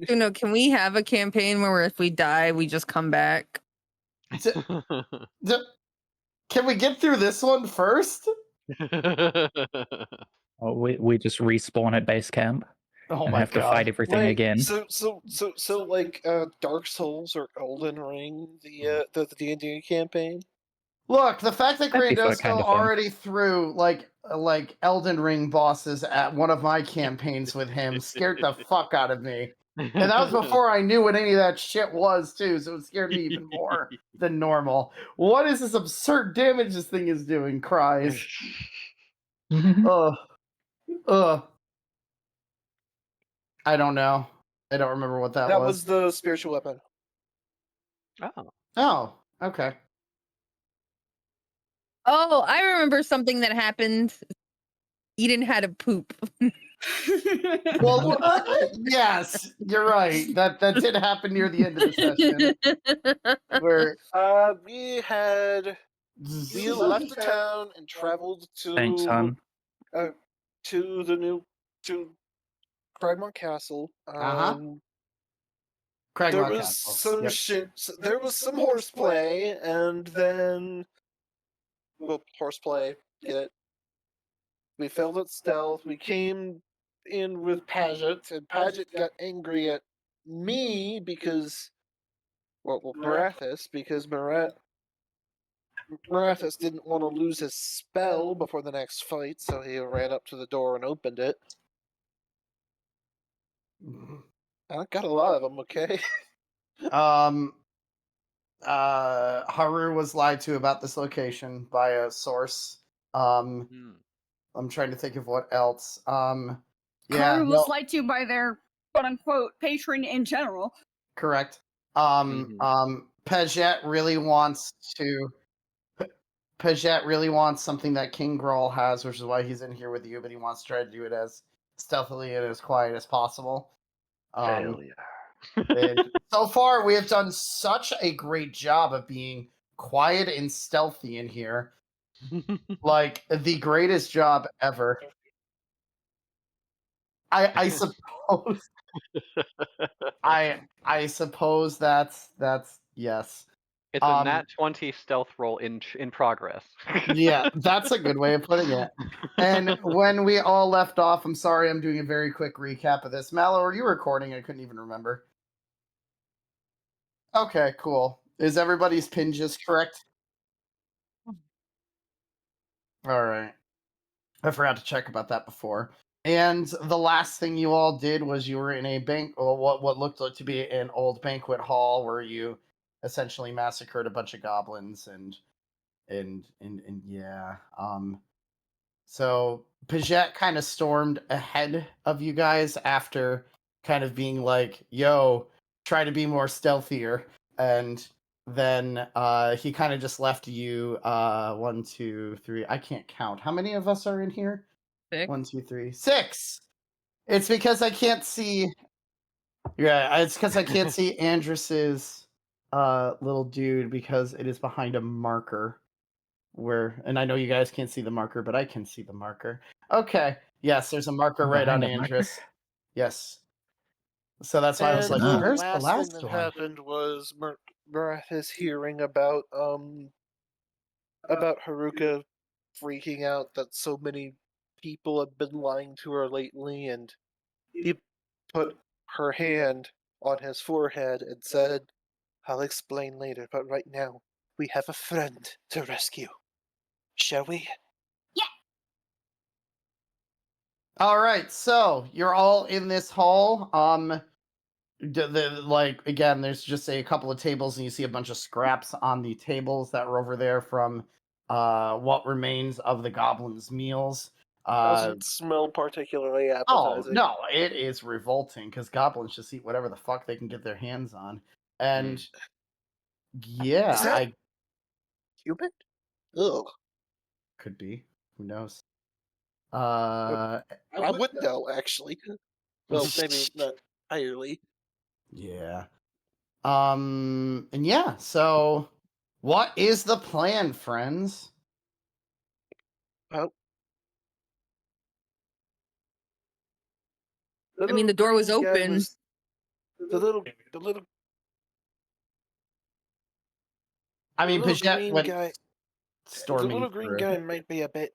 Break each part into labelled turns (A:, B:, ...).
A: No, can we have a campaign where if we die, we just come back?
B: Can we get through this one first?
C: Oh, we just respawn at base camp
B: Oh
C: and
B: my
C: have to fight
B: god.
C: everything
D: Wait,
C: again.
D: so like Dark Souls or Elden Ring, the D&D campaign?
B: Look, the fact that
C: That'd be
B: Grandosko
C: kind of fun.
B: already threw like Elden Ring bosses at one of my campaigns with him scared the fuck out of me. And that was before I knew what any of that shit was too, so it scared me even more than normal. What is this absurd damage this thing is doing? Cries. Ugh. Ugh. I don't know. I don't remember what that was.
D: That was the spiritual weapon.
E: Oh.
B: Oh, okay.
A: Oh, I remember something that happened. Eden had a poop.
B: Well, yes, you're right. That did happen near the end of the session. Where
D: we left the town and traveled to
C: Thanks, son.
D: to Cragmaw Castle.
B: Cragmaw
D: There was
B: Castle.
D: some
B: Yep.
D: shit. There was some horseplay, and then horseplay. Get it? We failed at stealth. We came in with Paget, and Paget got angry at me because, Marathis, because Marathis didn't want to lose his spell before the next fight, so he ran up to the door and opened it. I got a lot of them, okay?
B: Haru was lied to about this location by a source. I'm trying to think of what else.
F: Haru was lied to by their quote-unquote patron in general.
B: Correct. Paget really wants something that King Grawl has, which is why he's in here with you, but he wants to try to do it as stealthily and as quiet as possible.
E: Hell yeah.
B: And so far, we have done such a great job of being quiet and stealthy in here. Like, the greatest job ever. I suppose... I suppose that's yes.
E: It's a nat 20 stealth roll in progress.
B: Yeah, that's a good way of putting it. And when we all left off, I'm sorry, I'm doing a very quick recap of this. Mallow, are you recording? I couldn't even remember. Okay, cool. Is everybody's pin just correct? All right. I forgot to check about that before. And the last thing you all did was you were in a what looked like to be an old banquet hall where you essentially massacred a bunch of goblins and yeah. So Paget kind of stormed ahead of you guys after kind of being like, yo, try to be more stealthier. And then he kind of just left you 1, 2, 3. I can't count. How many of us are in here?
A: 6.
B: 1, 2, 3. 6. It's because I can't see. Yeah, it's because I can't see Andrus's little dude because it is behind a marker. And I know you guys can't see the marker, but I can see the marker. Okay. Yes, there's a marker right on Andrus. Yes. So that's why I was like, where's the last
D: thing that
B: one?
D: happened was Marathis hearing about Haruka freaking out that so many people have been lying to her lately, and he put her hand on his forehead and said, I'll explain later, but right now we have a friend to rescue. Shall we?
F: Yeah.
B: All right, so you're all in this hall. Again, there's just a couple of tables, and you see a bunch of scraps on the tables that were over there from what remains of the goblins' meals.
D: Doesn't smell particularly appetizing.
B: Oh no, it is revolting because goblins just eat whatever the fuck they can get their hands on, and yeah,
D: Is that human? Ugh.
B: could be. Who knows?
D: I would know, actually. Well, maybe not entirely.
B: Yeah. And yeah, so what is the plan, friends?
A: I mean, the door was open.
D: the little
B: I mean,
D: little
B: Paget
D: green
B: went
D: guy. The
B: storming
D: little green
B: through.
D: guy might be a bit.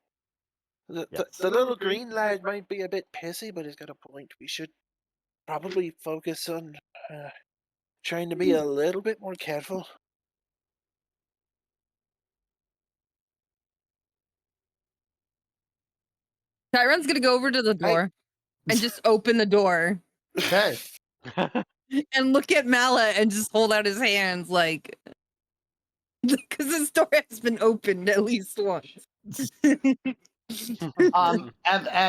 B: Yes.
D: The little green lad might be a bit pissy, but he's got a point. We should probably focus on trying to be a little bit more careful.
A: Chiron's gonna go over to the door and just open the door
B: Okay.
A: and look at Mala and just hold out his hands like because this door has been opened at least once.
B: At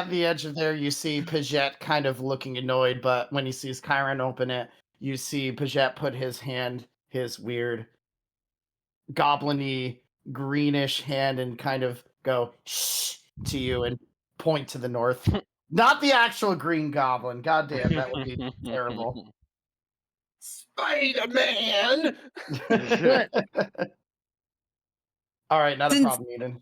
B: the edge of there, you see Paget kind of looking annoyed, but when he sees Chiron open it, you see Paget put his hand, his weird goblin-y greenish hand, and kind of go shh to you and point to the north. Not the actual green goblin. God damn, that would be terrible.
D: Spider-Man!
B: All right, not a
A: Since-
B: problem, Eden.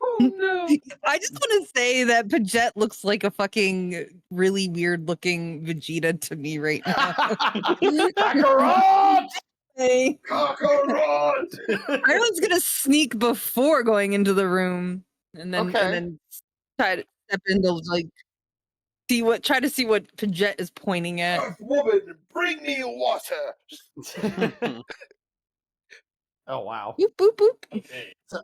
D: Oh no!
A: I just want to say that Paget looks like a fucking really weird looking Vegeta to me right now.
B: Kakarot!
A: Hey,
B: Kakarot!
A: Chiron's gonna sneak before going into the room and then try to step into like try to see what Paget is pointing at.
D: Woman, bring me water!
B: Oh wow.
A: Boop boop boop.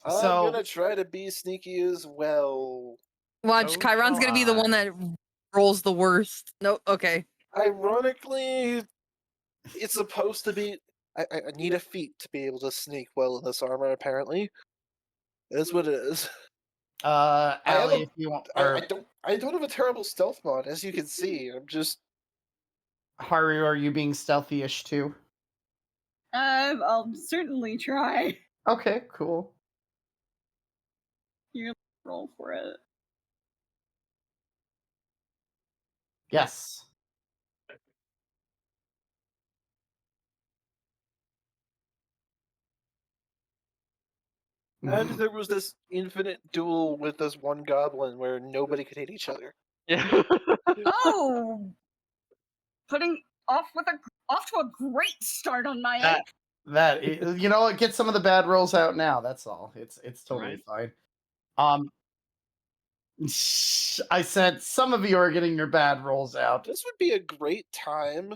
D: I'm
B: So-
D: gonna try to be sneaky as well.
A: Watch,
C: Oh,
A: Chiron's gonna be the one that rolls the worst. No, okay.
D: Ironically, it's supposed to be. I need a feat to be able to sneak well in this armor. Apparently, that's what it is. have
B: Allie,
D: a-
B: if you want,
D: I
B: or
D: don't have a terrible stealth mod, as you can see. I'm just.
B: Haru, are you being stealthy-ish too?
F: I'll certainly try.
B: Okay, cool.
F: Roll for it.
B: Yes.
D: And there was this infinite duel with this one goblin where nobody could hit each other.
E: Yeah.
F: Oh, putting off to a great start on my end.
B: You know what? Get some of the bad rolls out now. That's all. It's totally fine. I said some of you are getting your bad rolls out.
D: This would be a great time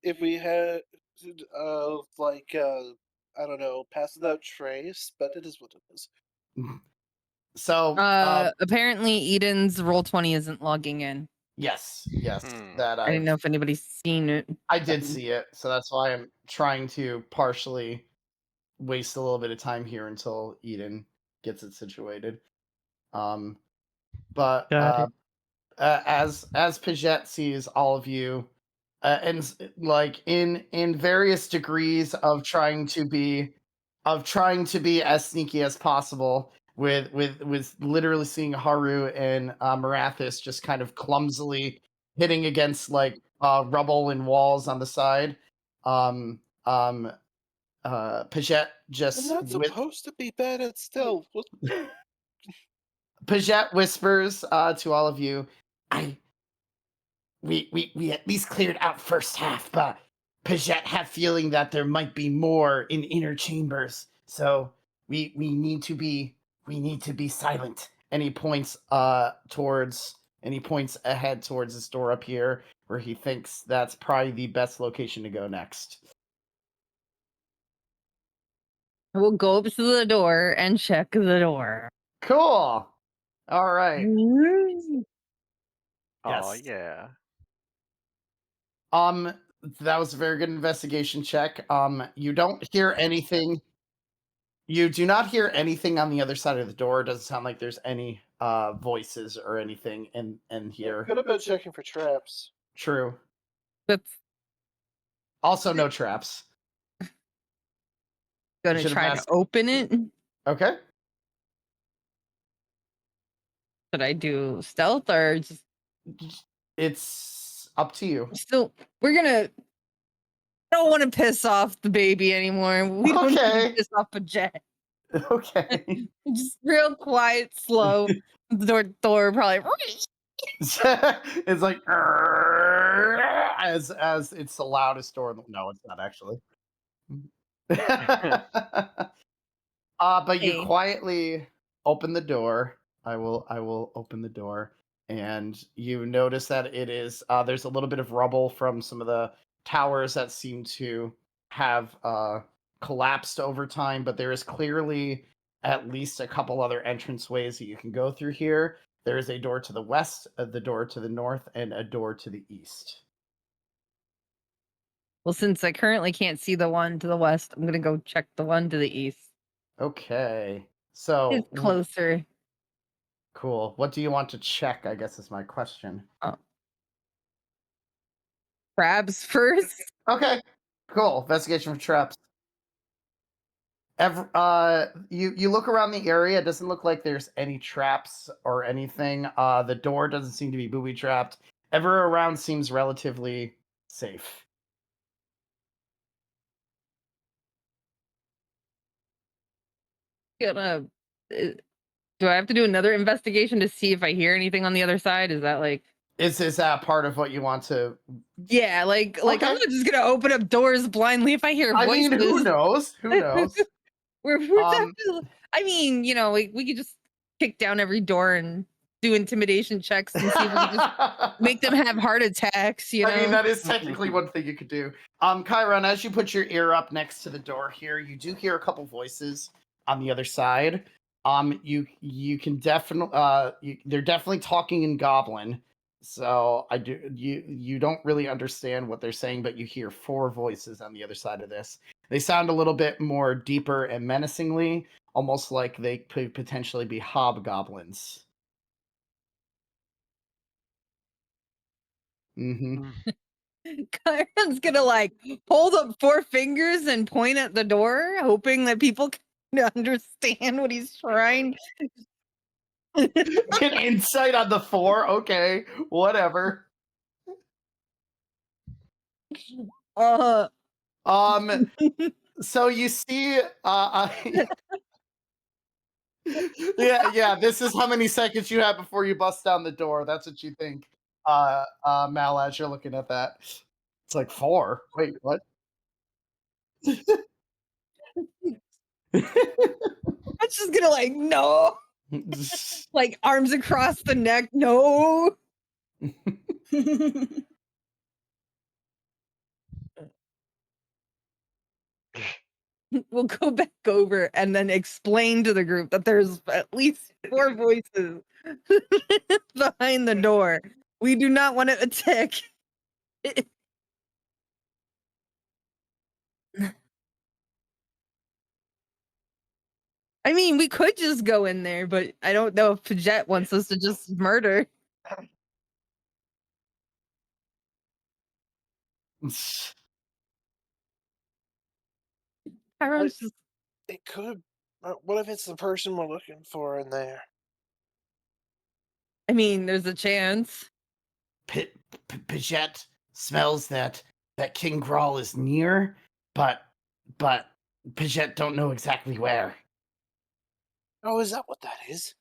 D: if we had, I don't know, Pass Without Trace, but it is what it is.
B: So,
A: Apparently Eden's roll 20 isn't logging in.
B: yes,
E: Hmm.
B: that
A: I didn't know if anybody's seen it.
B: I did see it, so that's why I'm trying to partially waste a little bit of time here until Eden gets it situated. But
C: Got it.
B: as Paget sees all of you, and like in various degrees of trying to be as sneaky as possible, with literally seeing Haru and Marathis just kind of clumsily hitting against like rubble and walls on the side. Paget just
D: I'm not supposed to be bad at stealth.
B: Paget whispers to all of you, we at least cleared out first half, but Paget have feeling that there might be more in inner chambers. So we need to be silent. And he points ahead towards this door up here where he thinks that's probably the best location to go next.
A: We'll go up to the door and check the door.
B: Cool. All right.
E: Oh
B: Yes.
E: yeah.
B: That was a very good investigation check. You don't hear anything. You do not hear anything on the other side of the door. It doesn't sound like there's any voices or anything in here.
D: Could have been checking for traps.
B: True.
A: That's
B: Also, no traps.
A: gonna
B: Should've
A: try to
B: asked.
A: open it.
B: Okay.
A: Should I do stealth or just
B: It's up to you.
A: still? I don't want to piss off the baby anymore. We don't need
B: Okay.
A: to piss off a jet.
B: Okay.
A: Just real quiet, slow. The door probably.
B: It's like as it's the loudest door. No, it's not actually. But you
A: Hey.
B: quietly open the door. I will open the door, and you notice that it is there's a little bit of rubble from some of the towers that seem to have collapsed over time, but there is clearly at least a couple other entranceways that you can go through here. There is a door to the west, the door to the north, and a door to the east.
A: Well, since I currently can't see the one to the west, I'm gonna go check the one to the east.
B: Okay. So
A: It's closer.
B: cool. What do you want to check? I guess is my question.
A: Crabs first.
B: Okay. Cool. Investigation for traps. You look around the area. It doesn't look like there's any traps or anything. The door doesn't seem to be booby trapped. Everywhere around seems relatively safe.
A: Gonna. Do I have to do another investigation to see if I hear anything on the other side? Is that like?
B: Is that part of what you want to?
A: Yeah, like I'm
B: Okay.
A: not just gonna open up doors blindly if I hear
B: I
A: voices.
B: mean, who knows? Who knows?
A: We're definitely, I mean, you know, we could just kick down every door and do intimidation checks and see if we can just make them have heart attacks, you know?
B: I mean, that is technically one thing you could do. Chiron, as you put your ear up next to the door here, you do hear a couple voices on the other side. You can definitely they're definitely talking in Goblin. So you don't really understand what they're saying, but you hear 4 voices on the other side of this. They sound a little bit more deeper and menacingly, almost like they could potentially be hobgoblins. Mm-hmm.
A: Kyron's gonna like hold up 4 fingers and point at the door, hoping that people can understand what he's trying.
B: Get insight on the 4. Okay, whatever. So you see, yeah. This is how many seconds you have before you bust down the door. That's what you think, Mal, as you're looking at that. It's like 4. Wait, what?
A: I'm just gonna like no, like arms across the neck, no. We'll go back over and then explain to the group that there's at least 4 voices behind the door. We do not want to attack. I mean, we could just go in there, but I don't know if Pajet wants us to just murder. Chiron's just,
D: It could. What if it's the person we're looking for in there?
A: I mean, there's a chance.
B: Paget smells that King Grawl is near, but Paget don't know exactly where.
D: Oh, is that what that is?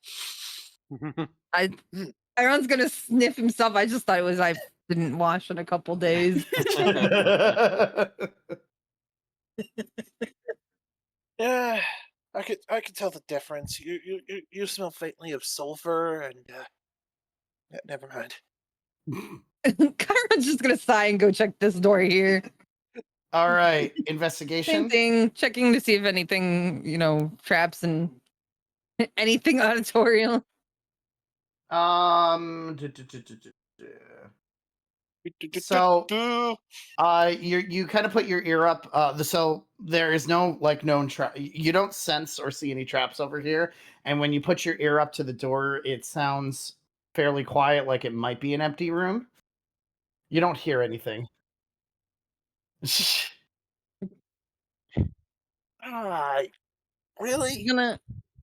A: Chiron's gonna sniff himself. I just thought it was I didn't wash in a couple days.
D: Yeah, I could tell the difference. You smell faintly of sulfur, and never mind.
A: Chiron's just gonna sigh and go check this door here.
B: All right, investigation.
A: Same thing, checking to see if anything, you know, traps and anything auditorial.
B: So you kind of put your ear up. So there is no like known trap. You don't sense or see any traps over here. And when you put your ear up to the door, it sounds fairly quiet, like it might be an empty room. You don't hear anything.
D: Really?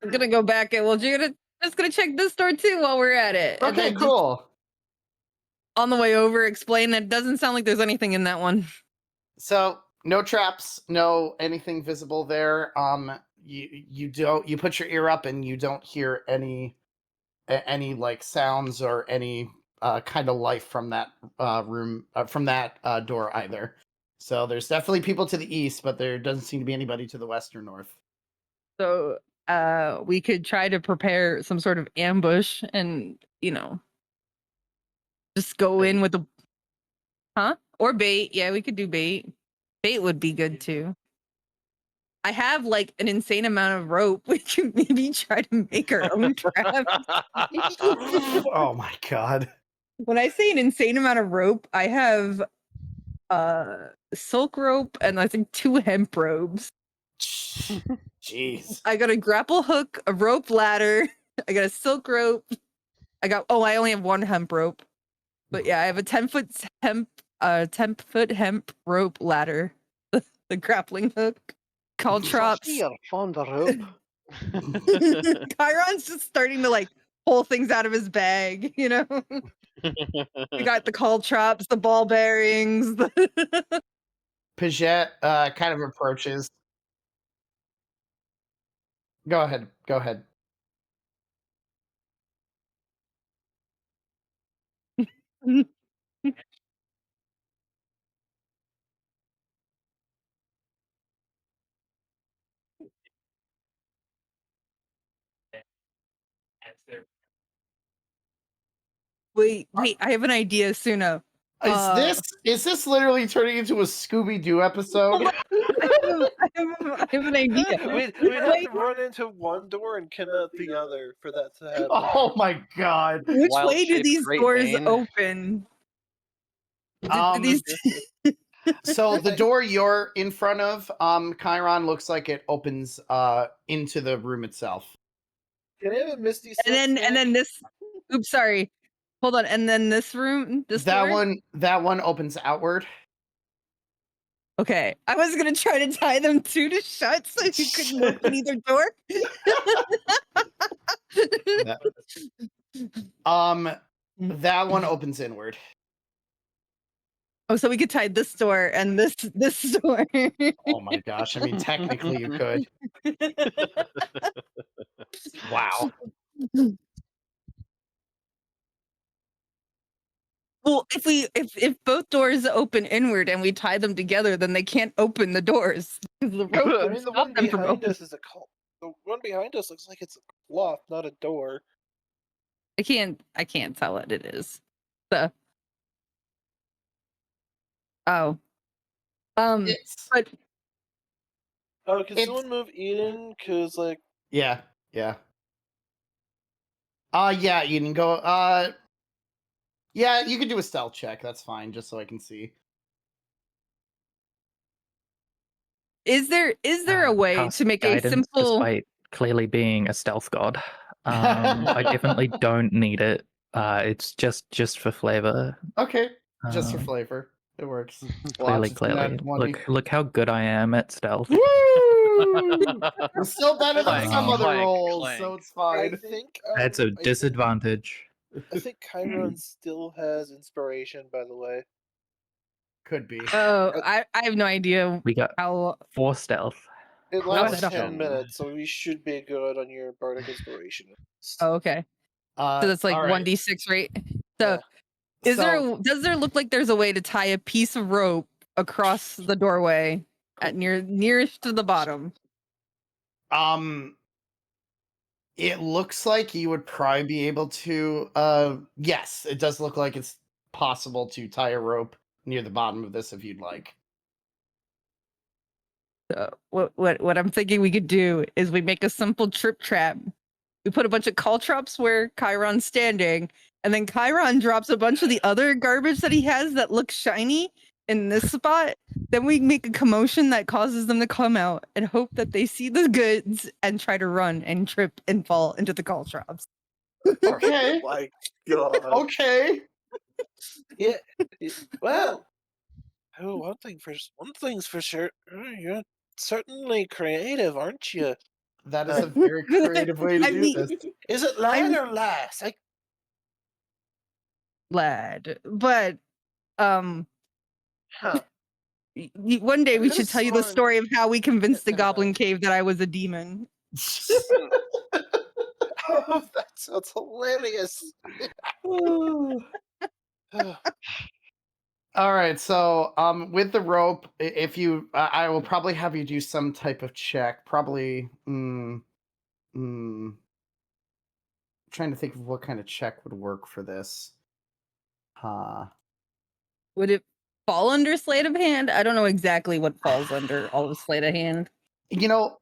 A: I'm gonna go back and you're just gonna check this door too while we're at it. And
B: Okay,
A: then
B: cool.
A: On the way over, explain that it doesn't sound like there's anything in that one.
B: So no traps, no anything visible there. You put your ear up and you don't hear any like sounds or any kind of life from that room, from that door either. So there's definitely people to the east, but there doesn't seem to be anybody to the west or north.
A: So we could try to prepare some sort of ambush and, just go in with a or bait. Yeah, we could do bait. Bait would be good too. I have like an insane amount of rope. We could maybe try to make our own traps.
B: Oh my god.
A: When I say an insane amount of rope, I have silk rope and I think 2 hemp ropes.
B: Jeez.
A: I got a grapple hook, a rope ladder, I got a silk rope. I only have 1 hemp rope. But yeah, I have a 10-foot hemp rope ladder. The grappling hook. Caltrops.
E: You're fond of rope.
A: Chiron's just starting to like pull things out of his bag, We got the caltrops, the ball bearings.
B: Paget kind of approaches. Go ahead.
A: Wait, I have an idea, Suna.
B: Is this literally turning into a Scooby-Doo episode?
A: I have an idea.
D: We'd have to run into one door and cannot the other for that to happen.
B: Oh my god.
A: Which
E: Wild
A: way do
E: shaped
A: these
E: Great
A: doors
E: Dane.
A: open? These
B: So the door you're in front of, Chiron, looks like it opens into the room itself.
D: Can I have a Misty
A: and then this. Oops, sorry. Hold on. And then this room.
B: That
A: door?
B: that one opens outward.
A: Okay, I was gonna try to tie them two to shut so you couldn't open either door.
B: That one opens inward.
A: Oh, so we could tie this door and this door.
B: Oh my gosh! I mean, technically you could. Wow.
A: Well, if both doors open inward and we tie them together, then they can't open the doors. The rope
D: I
A: would
D: mean, the
A: stop
D: one
A: them from
D: behind
A: opening.
D: us is the one behind us looks like it's a cloth, not a door.
A: I can't tell what it is. So, but
D: Oh, can
B: It's-
D: someone move Eden? Cause like,
B: yeah. Yeah, you can go. Yeah, you can do a stealth check. That's fine, just so I can see.
A: is there a way
C: Cast
A: to make
C: guidance,
A: a simple?
C: despite clearly being a stealth god. I definitely don't need it. It's just for flavor.
B: Okay, just for
C: Um,
B: flavor, it works.
C: Clearly. Look how good I am at stealth.
B: Woo! We're still better than
C: Clank,
B: some other
E: clank,
B: rolls, so
E: clank.
B: it's
D: I
B: fine.
D: think
C: That's a disadvantage.
D: I think Chiron still has inspiration. By the way,
B: Could be.
A: Oh, I have no idea
C: We got
A: how.
C: 4 stealth.
D: it
A: How
D: lasts
A: is that
D: 10 minutes, so we should be good on your bardic inspiration.
A: Oh, okay. So that's like
B: all right.
A: 1d6, right? So
B: Yeah.
A: does there look like there's a way to tie a piece of rope across the doorway at nearest to the bottom?
B: It looks like you would probably be able to. Yes, it does look like it's possible to tie a rope near the bottom of this if you'd like.
A: So what I'm thinking we could do is we make a simple trip trap. We put a bunch of caltrops where Chiron's standing, and then Chiron drops a bunch of the other garbage that he has that looks shiny in this spot. Then we make a commotion that causes them to come out and hope that they see the goods and try to run and trip and fall into the caltrops.
B: Okay.
D: Oh my god.
B: Okay.
D: Yeah. Well. Oh, one thing's for sure. You're certainly creative, aren't you?
B: That is a very creative way to
A: I
B: do
A: mean-
B: this.
D: Is it lad or lass?
A: Lad, but
D: Huh.
A: one day we
D: I
A: should tell you the
D: sworn-
A: story of how we convinced the Goblin Cave that I was a demon.
D: Oh, that sounds hilarious.
B: All right, so with the rope, if you, I will probably have you do some type of check. Probably, trying to think of what kind of check would work for this.
A: Would it fall under sleight of hand? I don't know exactly what falls under all of sleight of hand.
B: You know,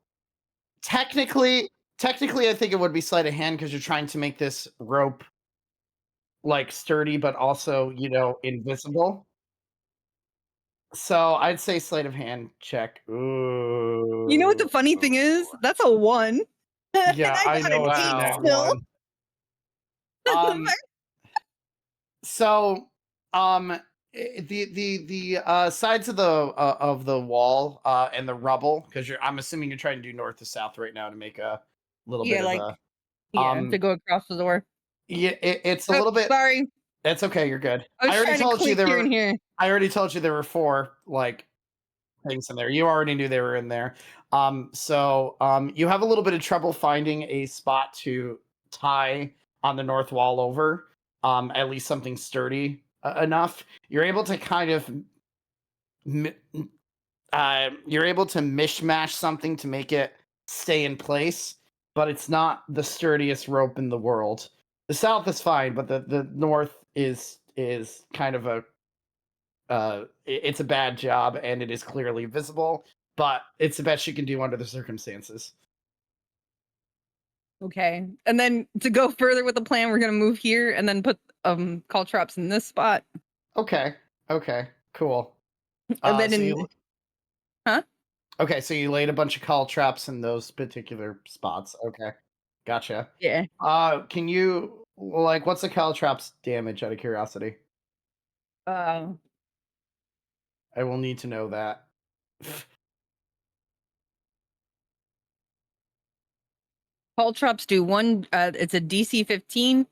B: technically, I think it would be sleight of hand because you're trying to make this rope like sturdy, but also, invisible. So I'd say sleight of hand check. Ooh.
A: You know what the funny thing is? That's a 1.
B: Yeah, I
A: got
B: know
A: an
B: it's
A: eight
B: a nat
A: still.
B: one. So, the sides of the wall and the rubble, because I'm assuming you're trying to do north to south right now to make a little bit of a
A: to go across the door.
B: yeah. It's a little bit.
A: Sorry,
B: It's okay. You're good.
A: I was
B: already
A: trying to
B: told you
A: click here and here.
B: I already told you there were 4 like things in there. You already knew they were in there. So you have a little bit of trouble finding a spot to tie on the north wall over. At least something sturdy enough. You're able to kind of you're able to mishmash something to make it stay in place, but it's not the sturdiest rope in the world. The south is fine, but the north is kind of it's a bad job, and it is clearly visible, but it's the best you can do under the circumstances.
A: Okay, and then to go further with the plan, we're gonna move here and then put call traps in this spot,
B: Okay, cool.
A: and then
B: so
A: in
B: you, okay, so you laid a bunch of call traps in those particular spots. Okay, gotcha.
A: yeah.
B: Can you what's the call traps damage out of curiosity?
A: Uh,
B: I will need to know that.
A: call traps do 1. It's a DC 15,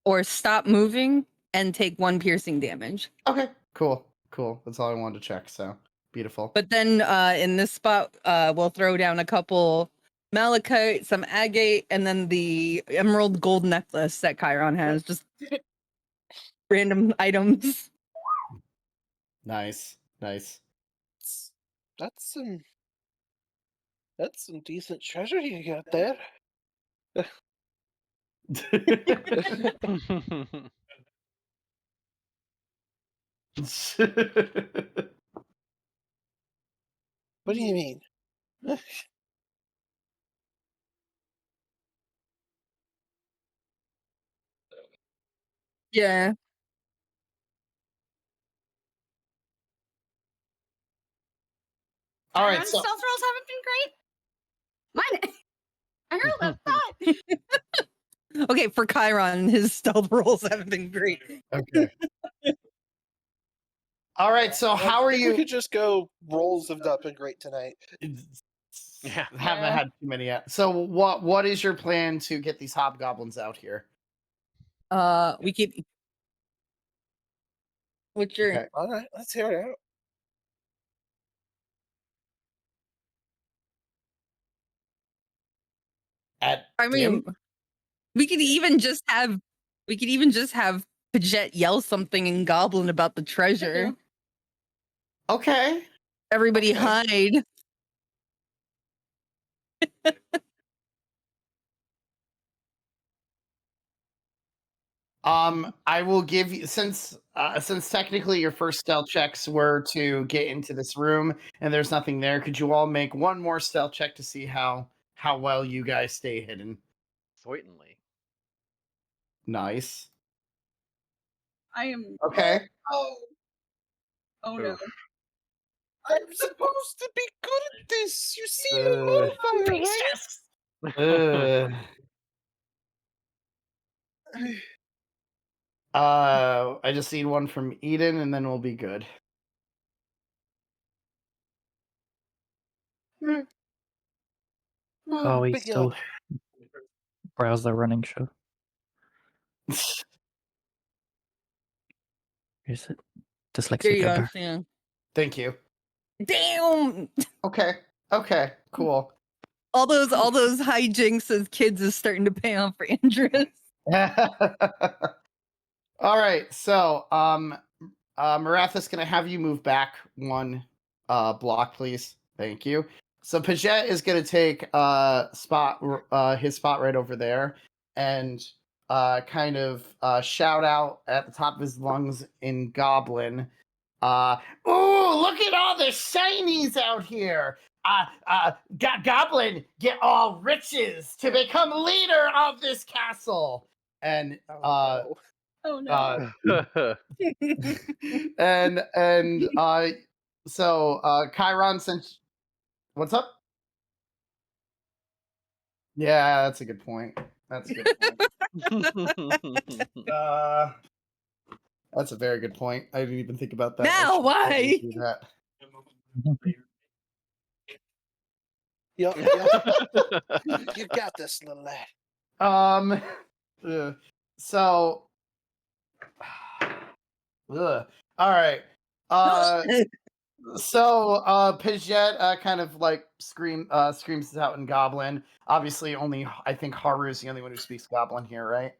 A: or stop moving and take 1 piercing damage.
B: Okay, cool. That's all I wanted to check. So beautiful.
A: But then in this spot, we'll throw down a couple malachite, some agate, and then the emerald gold necklace that Chiron has. Just random items.
B: Nice.
D: That's some decent treasure you got there. What do you mean?
A: Yeah.
B: All right,
F: Chiron's
B: so
F: stealth rolls haven't been great. Mine. I heard about that.
A: Okay, for Chiron, his stealth rolls haven't been great.
B: okay. All right, so how are
D: We
B: you?
D: could just go. Rolls have not been great tonight.
E: Yeah.
B: Haven't had too many yet. So what is your plan to get these hobgoblins out here?
A: We could. What's your?
B: Okay.
D: All right, let's hear it out.
A: I mean, we could even just have. We could even just have Paget yell something in Goblin about the treasure.
B: Okay.
A: Everybody
B: Okay.
A: hide.
B: I will give you since technically your first stealth checks were to get into this room and there's nothing there. Could you all make one more stealth check to see how well you guys stay hidden?
E: Certainly.
B: Nice.
F: I am.
B: Okay.
F: Oh no.
E: Oof.
D: I'm supposed to be good at this. You see the modifier, right?
B: I just need one from Eden and then we'll be good.
C: Oh, we
D: Big
C: still
D: yawn.
C: browse the running show. Is it
A: There
C: dyslexic
A: you go.
C: Ember?
A: Yeah.
B: Thank you.
A: Damn.
B: Okay. Cool.
A: All those hijinks as kids is starting to pay off for Andrus.
B: All right, so Marathis, can I have you move back one block, please? Thank you. So Paget is gonna take his spot right over there and kind of shout out at the top of his lungs in Goblin. Ooh, look at all the shinies out here! Goblin, get all riches to become leader of this castle. And
D: Oh,
F: Oh no.
B: and so Chiron, since what's up? Yeah, that's a good point. That's a good point. That's a very good point. I didn't even think about that. I
A: Now,
B: should
A: why?
B: totally do that.
D: Yup. You got this, little lad.
B: So all right. So Pidgeot kind of like screams this out in Goblin. Obviously, only I think Haru is the only one who speaks Goblin here, right?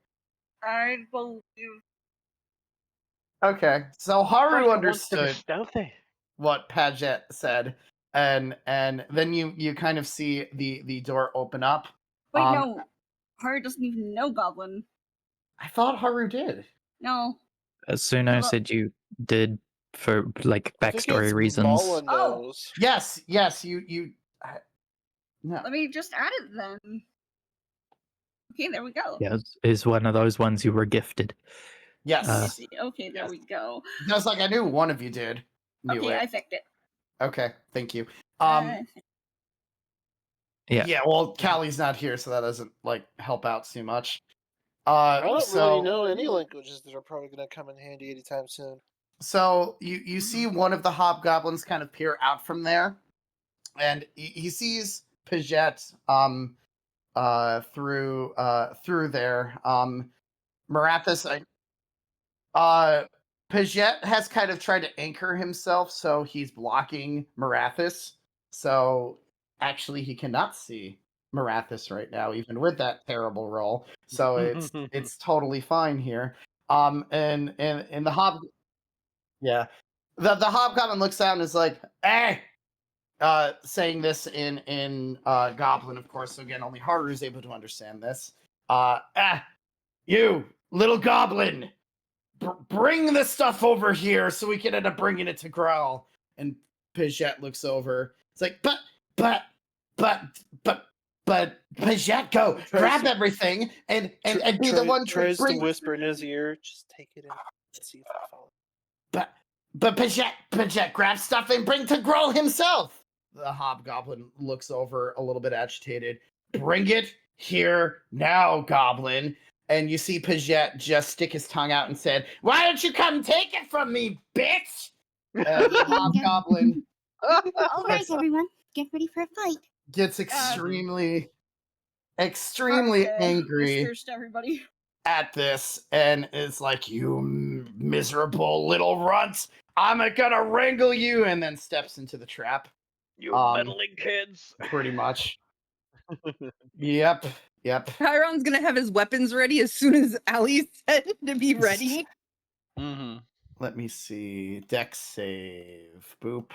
F: I believe.
B: Okay, so Haru understood
E: Stealthy.
B: what Paget said, and then you kind of see the door open up.
F: Wait, no. Haru doesn't even know Goblin.
B: I thought Haru did.
F: No.
C: Suno said you did for like
D: I think
C: backstory
D: it's
C: reasons.
D: Mala
F: Oh.
D: knows.
B: Yes, you. No.
F: Let me just add it then. Okay, there we go.
C: Yeah, is one of those ones you were gifted.
B: Yes.
F: I see. Okay, there we go.
B: I was like, I knew one of you did. Knew
F: Okay,
B: it.
F: I fixed it.
B: Okay, thank you.
C: Yeah.
B: Yeah. Well, Callie's not here, so that doesn't like help out too much.
D: I don't
B: So
D: really know any languages that are probably going to come in handy anytime soon.
B: so you see one of the hobgoblins kind of peer out from there, and he sees Paget through there. Marathis, Paget has kind of tried to anchor himself, so he's blocking Marathis. So actually, he cannot see Marathis right now, even with that terrible roll. So it's totally fine here. And the hobgoblin looks out and is like, "Hey!" Saying this in Goblin, of course. So again, only Haru is able to understand this. You little goblin, bring the stuff over here so we can end up bringing it to Growl. And Paget looks over. It's like, but Paget, go grab everything and be the one to
D: tries
B: bring.
D: to whisper in his ear. Just take it and see if I follow.
B: But Paget, grab stuff and bring to Growl himself. The hobgoblin looks over a little bit agitated. Bring it here now, goblin. And you see Paget just stick his tongue out and said, "Why don't you come take it from me, bitch?" The hobgoblin
G: All right, everyone, get ready for a fight.
B: gets extremely angry
F: Whispers to everybody.
B: at this and is like, "You miserable little runt, I'm gonna wrangle you," and then steps into the trap.
E: You meddling kids.
B: Pretty much. Yep.
A: Chiron's gonna have his weapons ready as soon as Ali said to be ready.
E: Mm-hmm.
B: Let me see. Dex save. Boop.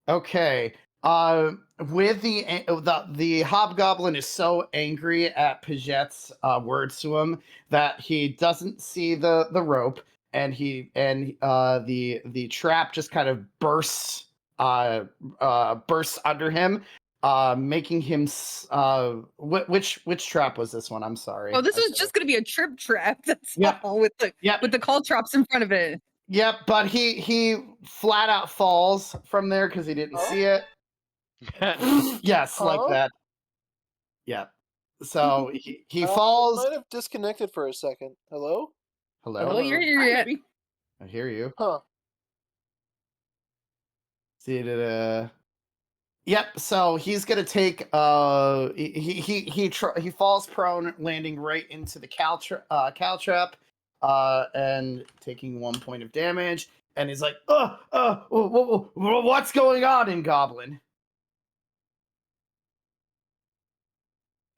B: Okay. With the hobgoblin is so angry at Paget's words to him that he doesn't see the rope, and the trap just kind of bursts under him, making him which trap was this one? I'm sorry.
A: Oh, this was just gonna be a trip trap. That's
B: Yep.
A: all with the call traps in front of it.
B: Yep, but he flat out falls from there because he didn't see it. Yes, like
D: Huh?
B: that. Yep. So he falls.
D: Might have disconnected for a second. Hello?
B: Hello.
A: Oh, you're here
F: Hi,
A: yet.
F: baby.
B: I hear you.
D: Huh.
B: See it. Yep. So he's gonna take. He falls prone, landing right into the cow trap, and taking 1 point of damage. And he's like, what's going on in Goblin?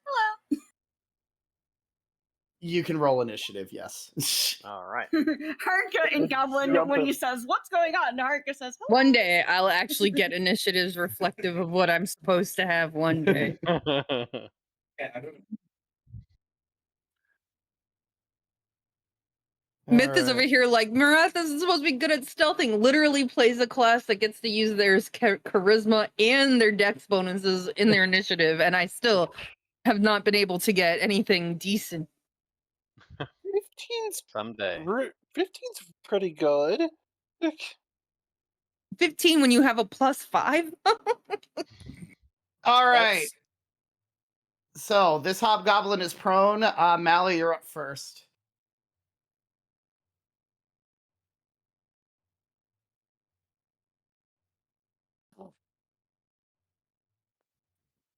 F: Hello.
B: You can roll initiative, yes.
H: All right.
F: Haruka and Goblin, when he says, "What's going on?" Haruka says, "Hello."
A: One day I'll actually get initiatives reflective of what I'm supposed to have one day. Myth is over here like, Marathas is supposed to be good at stealthing. Literally plays a class that gets to use their charisma and their dex bonuses in their initiative, and I still have not been able to get anything decent.
D: 15's
H: Someday.
D: 15's pretty good.
A: 15 when you have a +5?
B: All right.
D: That's-
B: So this hobgoblin is prone. Mally, you're up first.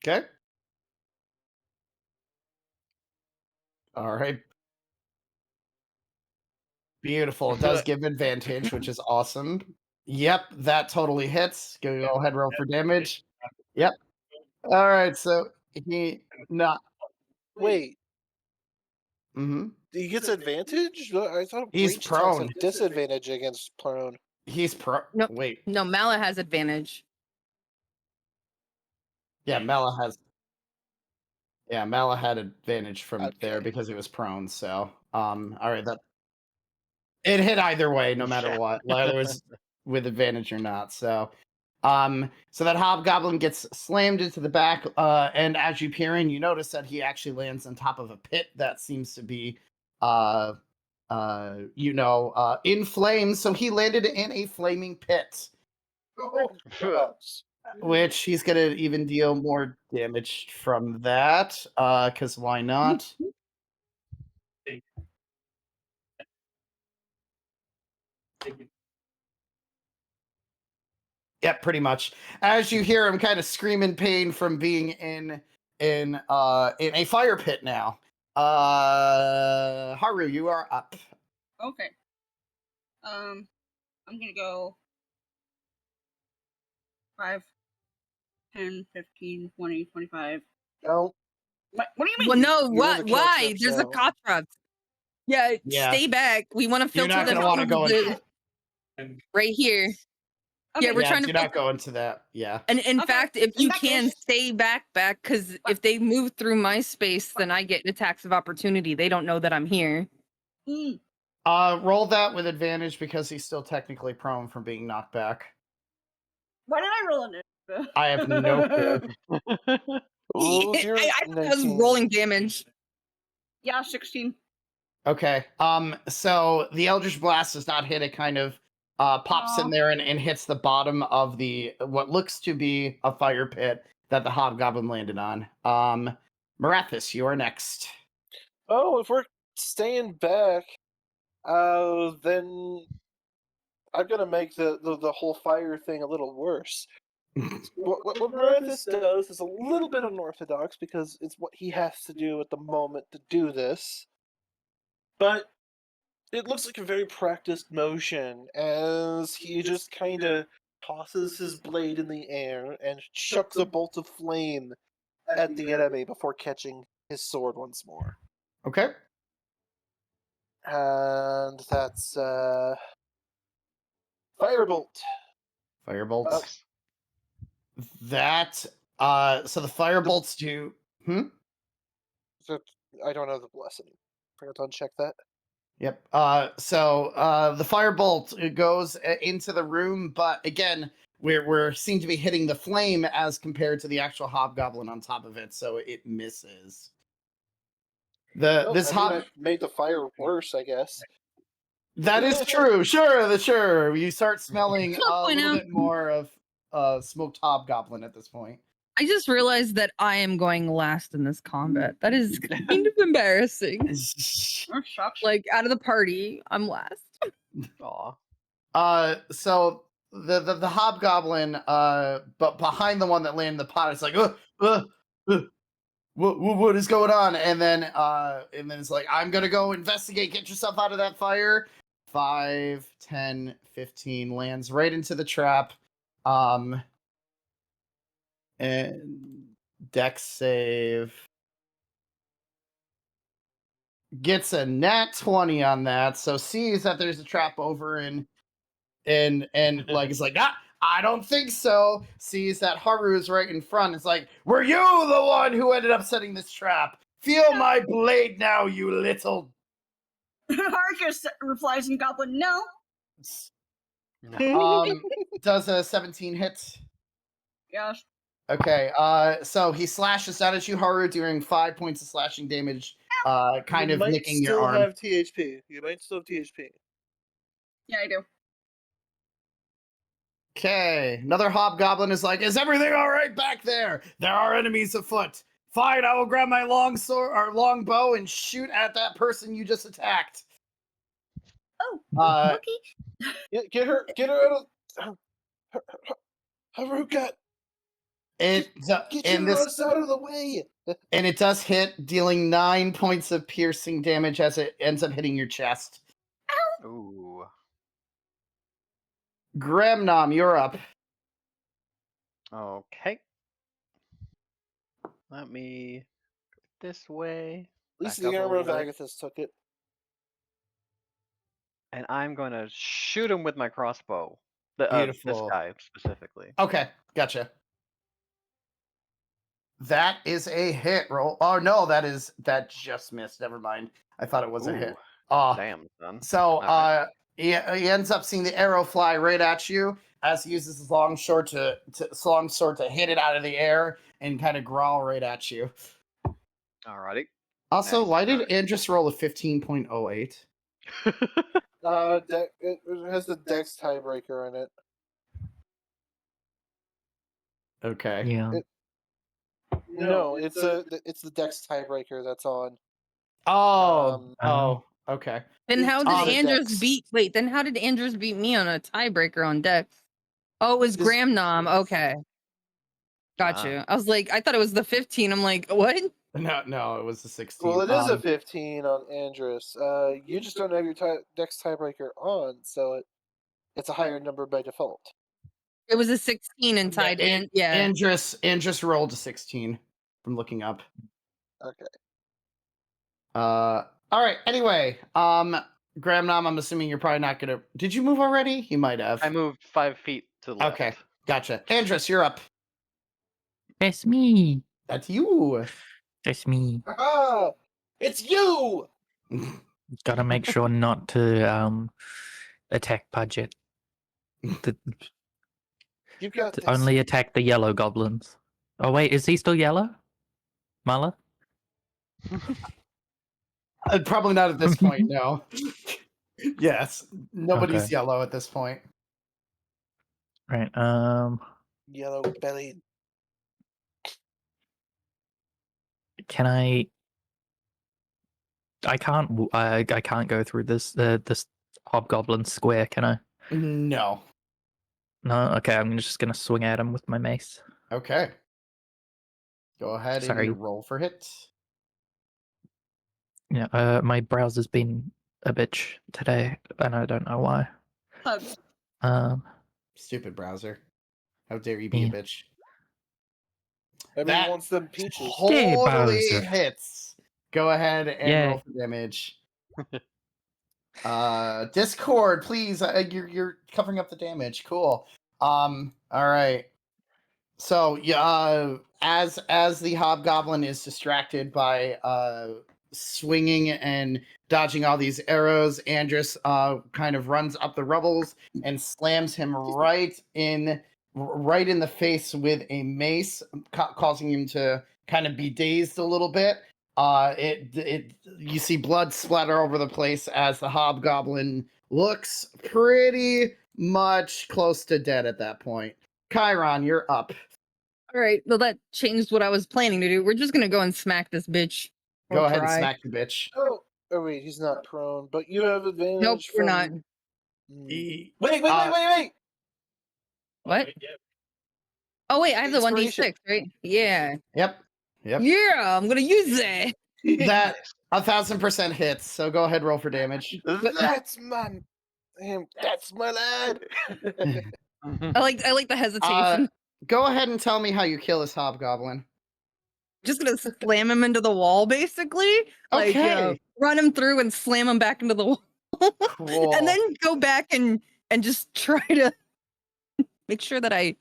B: Okay. All right. Beautiful. It does give advantage, which is awesome. Yep, that totally hits. Go ahead, roll for damage. Yep. All right, so he not.
D: Wait,
B: Mm-hmm.
D: he gets advantage? I thought
B: He's
D: breach attacks
B: prone.
D: have disadvantage against prone.
B: He's pro.
A: No.
B: Wait.
A: No, Mala has advantage.
B: Yeah, Mala has. Yeah, Mala had advantage from there
D: Okay.
B: because he was prone. So, all right, that it hit either way, no matter what, whether it was with advantage or not. So, so that hobgoblin gets slammed into the back, and as you peer in, you notice that he actually lands on top of a pit that seems to be, in flames. So he landed in a flaming pit, which he's gonna even deal more damage from that, because why not? Yep, pretty much. As you hear him kind of scream in pain from being in a fire pit now. Haru, you are up.
F: Okay. I'm gonna go 5, 10, 15, 20, 25.
D: No,
F: What do you mean?
A: Well, no,
D: You're in
A: what?
D: the
A: Why?
D: cantrips
A: There's a
D: now.
A: contract. Yeah,
B: Yeah.
A: stay back. We want to
B: You're
A: filter
B: not
A: them
B: gonna want to
A: through
B: go
A: the right here. Yeah,
F: Okay.
A: we're
B: Yeah,
A: trying
B: do
A: to
B: not
A: filter.
B: go into that. Yeah.
A: And in
F: Okay,
A: fact, if
F: in
A: you
F: that
A: can
F: case-
A: stay back, because if they move through my space, then I get attacks of opportunity. They don't know that I'm here.
F: Mm,
B: Roll that with advantage because he's still technically prone from being knocked back.
F: why did I roll initiative?
B: I have no clue.
D: Who's your
A: I was
D: 19?
A: rolling damage.
F: Yeah, 16.
B: Okay. So the Eldritch Blast does not hit. It kind of pops in
F: Aw.
B: there and hits the bottom of the what looks to be a fire pit that the hobgoblin landed on. Marathis, you are next.
D: Oh, if we're staying back, then I'm gonna make the whole fire thing a little worse. What Marathis does is a little bit unorthodox because it's what he has to do at the moment to do this. But it looks like a very practiced motion as he just kind of tosses his blade in the air and chucks a bolt of flame at the enemy before catching his sword once more.
B: Okay.
D: And that's Firebolt.
B: Firebolt.
D: Oh.
B: That so the firebolts do
D: So I don't know the blessing. Forgot to uncheck that.
B: Yep. So the firebolt goes into the room, but again, we're seem to be hitting the flame as compared to the actual hobgoblin on top of it, so it misses.
D: I made the fire worse, I guess.
B: That is true. Sure. You start smelling a
A: point
B: little
A: out.
B: bit more of smoked hobgoblin at this point.
A: I just realized that I am going last in this combat. That is kind of embarrassing.
F: Oh, shucks.
A: Like out of the party, I'm last.
H: Aw.
B: So the hobgoblin, but behind the one that landed in the pot, it's like, what is going on? And then it's like, I'm gonna go investigate. Get yourself out of that fire. 5, 10, 15 lands right into the trap. And dex save. gets a nat 20 on that, so sees that there's a trap over and like it's like, I don't think so. Sees that Haru is right in front. It's like, were you the one who ended up setting this trap? Feel my blade now, you little.
F: Harkus replies in Goblin, no.
B: Does a 17 hit?
F: Yes.
B: Okay, so he slashes out at you, Haru, doing 5 points of slashing damage, kind
D: you
B: of
D: might
B: nicking your
D: still
B: arm.
D: have THP. You might still have THP.
F: Yeah, I do.
B: Okay, another hobgoblin is like, is everything all right back there? There are enemies afoot. Fine, I will grab my long sword or long bow and shoot at that person you just attacked.
G: Oh, okay.
D: Get her out of Haruka.
B: Get
D: Your ass out of the way.
B: And it does hit, dealing 9 points of piercing damage as it ends up hitting your chest.
E: Ooh.
B: Gremnom, you're up.
E: Okay. Let me go this way.
D: At least
E: back
D: the
E: up a
D: armor of
E: little bit,
D: Agathis took it.
E: and I'm going to shoot him with my crossbow. This
B: Beautiful.
E: guy specifically.
B: Okay, gotcha. That is a hit roll. Oh no, that just missed. Never mind. I thought it was a hit.
E: Damn, son.
B: So
E: Alright.
B: he ends up seeing the arrow fly right at you as he uses his long sword to hit it out of the air and kind of growl right at you.
E: Alrighty.
B: Also,
E: Nice.
B: why did Andrus roll a 15.08?
D: It has the Dex tiebreaker in it.
B: Okay.
C: Yeah.
D: No, it's the Dex tiebreaker that's on.
B: Okay.
A: Then how did
D: on
A: Andrews
D: Dex.
A: beat? Wait, then how did Andrews beat me on a tiebreaker on Dex? Oh, it was
D: Just-
A: Gremnom. Okay, got you. I was like, I thought it was the 15. I'm like, what?
B: No, it was the 16.
D: Well, it is a 15 on Andrus. You just don't have your Dex tiebreaker on, so it's a higher number by default.
A: It was a 16 and tied in. Yeah.
B: Andrus rolled a 16 from looking up.
D: Okay.
B: All right. Anyway, Gremnom, I'm assuming you're probably not gonna. Did you move already? You might have.
E: I moved 5 feet to the left.
B: Okay, gotcha. Andrus, you're up.
C: That's me.
B: That's you.
C: That's me.
D: Ah, it's you.
C: Gotta make sure not to attack budget.
D: You got
C: To
D: this.
C: only attack the yellow goblins. Oh wait, is he still yellow? Muller?
B: Probably not at this point. No. Yes, nobody's
C: Okay.
B: yellow at this point.
C: Right.
D: Yellow bellied.
C: Can I? I can't. I can't go through this hobgoblin square. Can I?
B: No.
C: No. Okay. I'm just gonna swing at him with my mace.
B: Okay. Go ahead
C: Sorry.
B: and roll for hit.
C: Yeah. My browser's been a bitch today, and I don't know why.
F: Hug.
B: Stupid browser. How dare you be a
C: Yeah.
B: bitch?
D: Everyone
B: That
D: wants them peaches.
C: Hey,
B: Totally
C: Bowser.
B: hits. Go ahead and
C: Yay.
B: roll for damage. Discord, please. You're covering up the damage. Cool. All right. So yeah, as the hobgoblin is distracted by swinging and dodging all these arrows, Andrus kind of runs up the rubbles and slams him right in the face with a mace, causing him to kind of be dazed a little bit. You see blood splatter over the place as the hobgoblin looks pretty much close to dead at that point. Chiron, you're up.
A: All right. Well, that changed what I was planning to do. We're just gonna go and smack this bitch.
B: Go
A: Or
B: ahead and
A: try.
B: smack the bitch.
D: Oh wait, he's not prone, but you have advantage.
A: Nope, we're not.
D: Wait!
A: What? Oh wait, I have the 1d6,
D: Inspiration.
A: right? Yeah.
B: Yep.
A: Yeah, I'm gonna use that.
B: That 1000% hits. So go ahead, roll for damage.
D: That's my lad.
A: I like the hesitation.
B: Go ahead and tell me how you kill this hobgoblin.
A: just gonna slam him into the wall, basically. Like,
B: Okay.
A: run him through and slam him back into the wall.
B: Cool.
A: And then go back and just try to make sure that I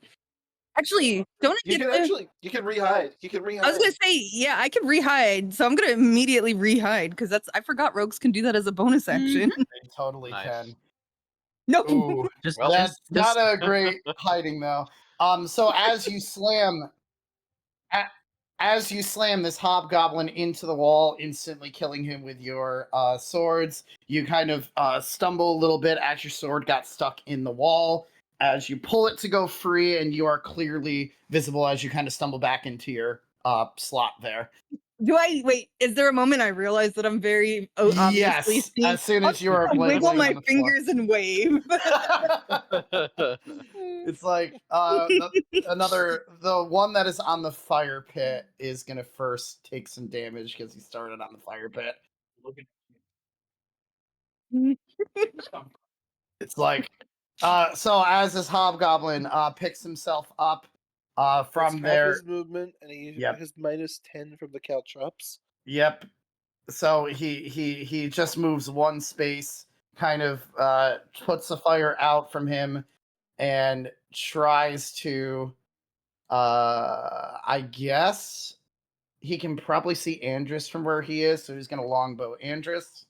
A: actually don't I
D: You
A: get
D: can actually you can rehide. You can rehide.
A: I was gonna say, yeah, I can rehide, so I'm gonna immediately rehide because I forgot rogues can do that as a bonus action.
B: They totally
E: Nice.
B: can.
A: No,
B: Ooh,
C: Just,
E: Well,
B: that's
C: just,
B: not a great hiding though. So as you slam this hobgoblin into the wall, instantly killing him with your swords, you kind of stumble a little bit as your sword got stuck in the wall. As you pull it to go free, and you are clearly visible as you kind of stumble back into your slot there.
A: do I wait? Is there a moment I realize that I'm very obviously
B: Yes,
A: seen?
B: as soon as you are
A: I wiggle
B: laying
A: my
B: on the floor.
A: fingers and wave.
B: It's like the one that is on the fire pit is gonna first take some damage because he started on the fire pit. It's like so as this hobgoblin picks himself up from
D: That's half
B: there.
D: his movement, and he
B: Yep.
D: has -10 from the caltrops.
B: Yep. So he just moves one space, kind of puts the fire out from him, and tries to I guess he can probably see Andrus from where he is, so he's gonna longbow Andrus.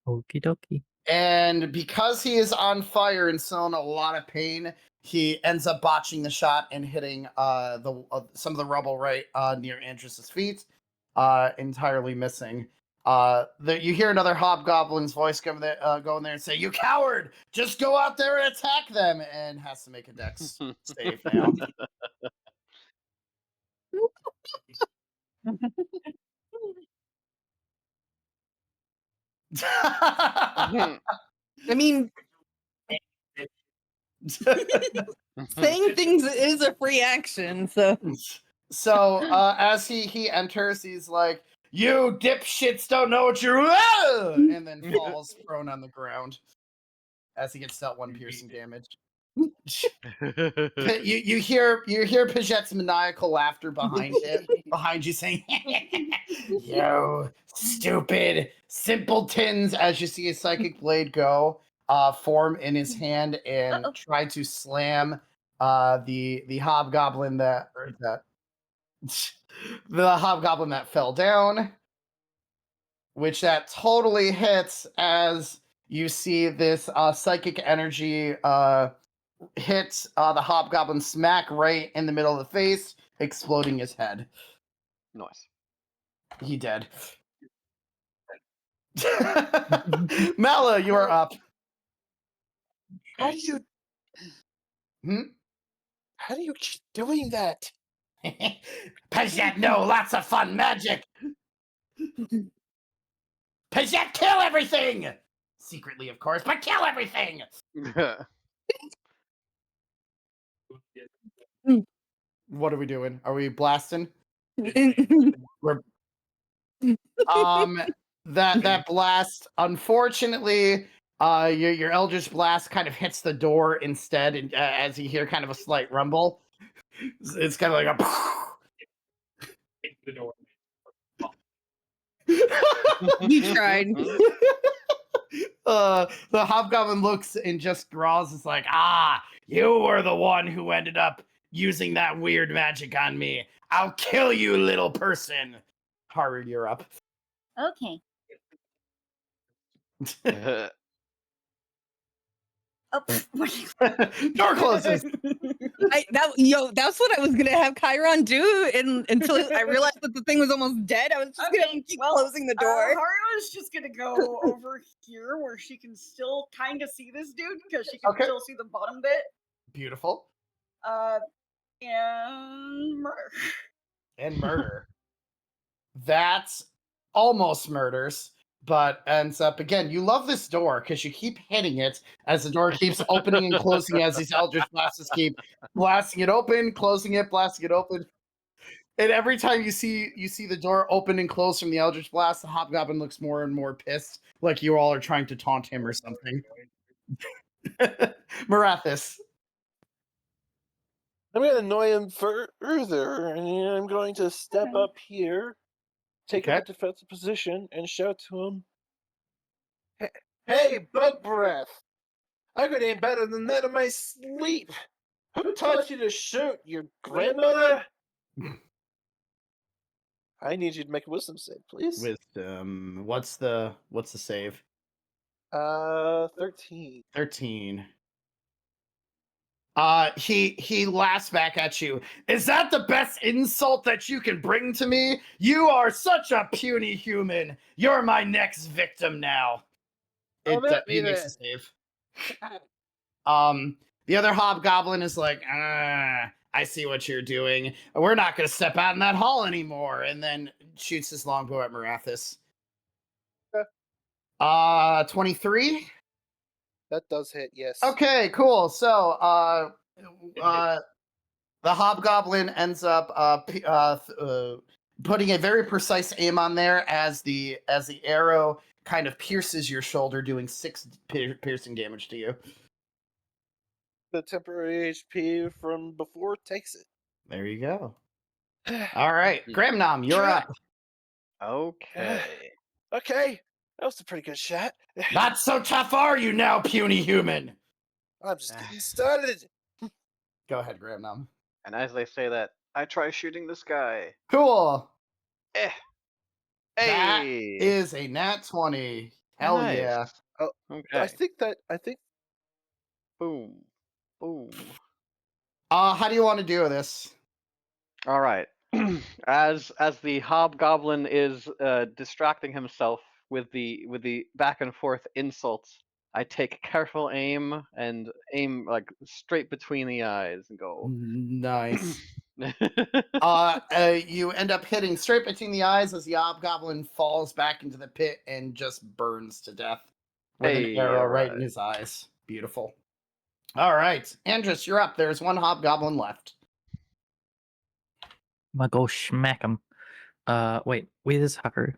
C: okie dokie.
B: And because he is on fire and still in a lot of pain, he ends up botching the shot and hitting some of the rubble right near Andrus's feet, entirely missing. You hear another hobgoblin's voice go in there and say, "You coward! Just go out there and attack them!" And has to make a dex save now.
A: I mean, saying things is a free action, so
B: So as he enters, he's like, "You dipshits don't know what you're," and then falls prone on the ground as he gets dealt one piercing damage. You hear Pagette's maniacal laughter behind you saying, "You stupid simpletons!" As you see a psychic blade go form in his hand and try to slam the hobgoblin that the hobgoblin that fell down, which that totally hits as you see this psychic energy hit the hobgoblin smack right in the middle of the face, exploding his head.
E: Nice.
B: He dead. Mala, you are up.
D: How do you
B: Hmm?
D: how do you keep doing that?
B: Pajette, no, lots of fun magic. Pajette, kill everything! Secretly, of course, but kill everything! What are we doing? Are we blasting? We're that blast, unfortunately, your Eldritch Blast kind of hits the door instead, and as you hear kind of a slight rumble, it's kind of like a.
A: the door. You tried.
B: The hobgoblin looks and just draws. It's like, you were the one who ended up using that weird magic on me. I'll kill you, little person. Harvard, you're up.
G: Okay. Oh,
B: Door closes.
A: That's what I was gonna have Chiron do, until I realized that the thing was almost dead. I was just gonna keep closing the door.
F: Hario's just gonna go over here where she can still kind of see this dude because she can still see the bottom bit.
B: Beautiful.
F: And murder.
B: And murder. That's almost murders, but ends up again. You love this door because you keep hitting it as the door keeps opening and closing as these Eldritch Blasts keep blasting it open, closing it, blasting it open. And every time you see the door open and close from the Eldritch Blast, the Hobgoblin looks more and more pissed, like you all are trying to taunt him or something. Marathis.
D: I'm going to annoy him further, and I'm going to step up here, take up
B: Okay.
D: a defensive position, and shout to him, Hey, bug breath! I could aim better than that in my sleep! Who taught you to shoot, your grandmother? I need you to make a wisdom save, please.
B: Wisdom. What's the save?
D: 13.
B: 13. He laughs back at you. Is that the best insult that you can bring to me? You are such a puny human. You're my next victim now.
D: Oh, that
B: He
D: me
B: makes
D: then.
B: a save. The other hobgoblin is like, I see what you're doing. We're not going to step out in that hall anymore. And then shoots his longbow at Marathis. 23.
D: That does hit, yes.
B: Okay, cool. So, the hobgoblin ends up putting a very precise aim on there as the arrow kind of pierces your shoulder, doing 6 piercing damage to you.
D: The temporary HP from before takes it.
B: There you go. All right, Gramnom, you're up.
E: Okay.
D: Okay, that was a pretty good shot.
B: Not so tough are you now, puny human?
D: I'm just getting started.
B: Go ahead, Gramnom.
E: And as they say that, I try shooting this guy.
B: Cool.
E: Eh.
B: That
E: Hey.
B: is a nat 20. Hell
E: Nice.
B: yeah.
D: Oh,
E: Okay.
D: I think
E: Boom. Boom.
B: How do you want to do this?
E: All right. As the hobgoblin is distracting himself with the back and forth insults, I take careful aim and aim like straight between the eyes and go.
B: Nice. You end up hitting straight between the eyes as the hobgoblin falls back into the pit and just burns to death with an
E: Hey,
B: arrow right in
E: alright.
B: his eyes. Beautiful. All right, Andrus, you're up. There's one hobgoblin left.
C: I'm gonna go smack him. Wait, where's Haru?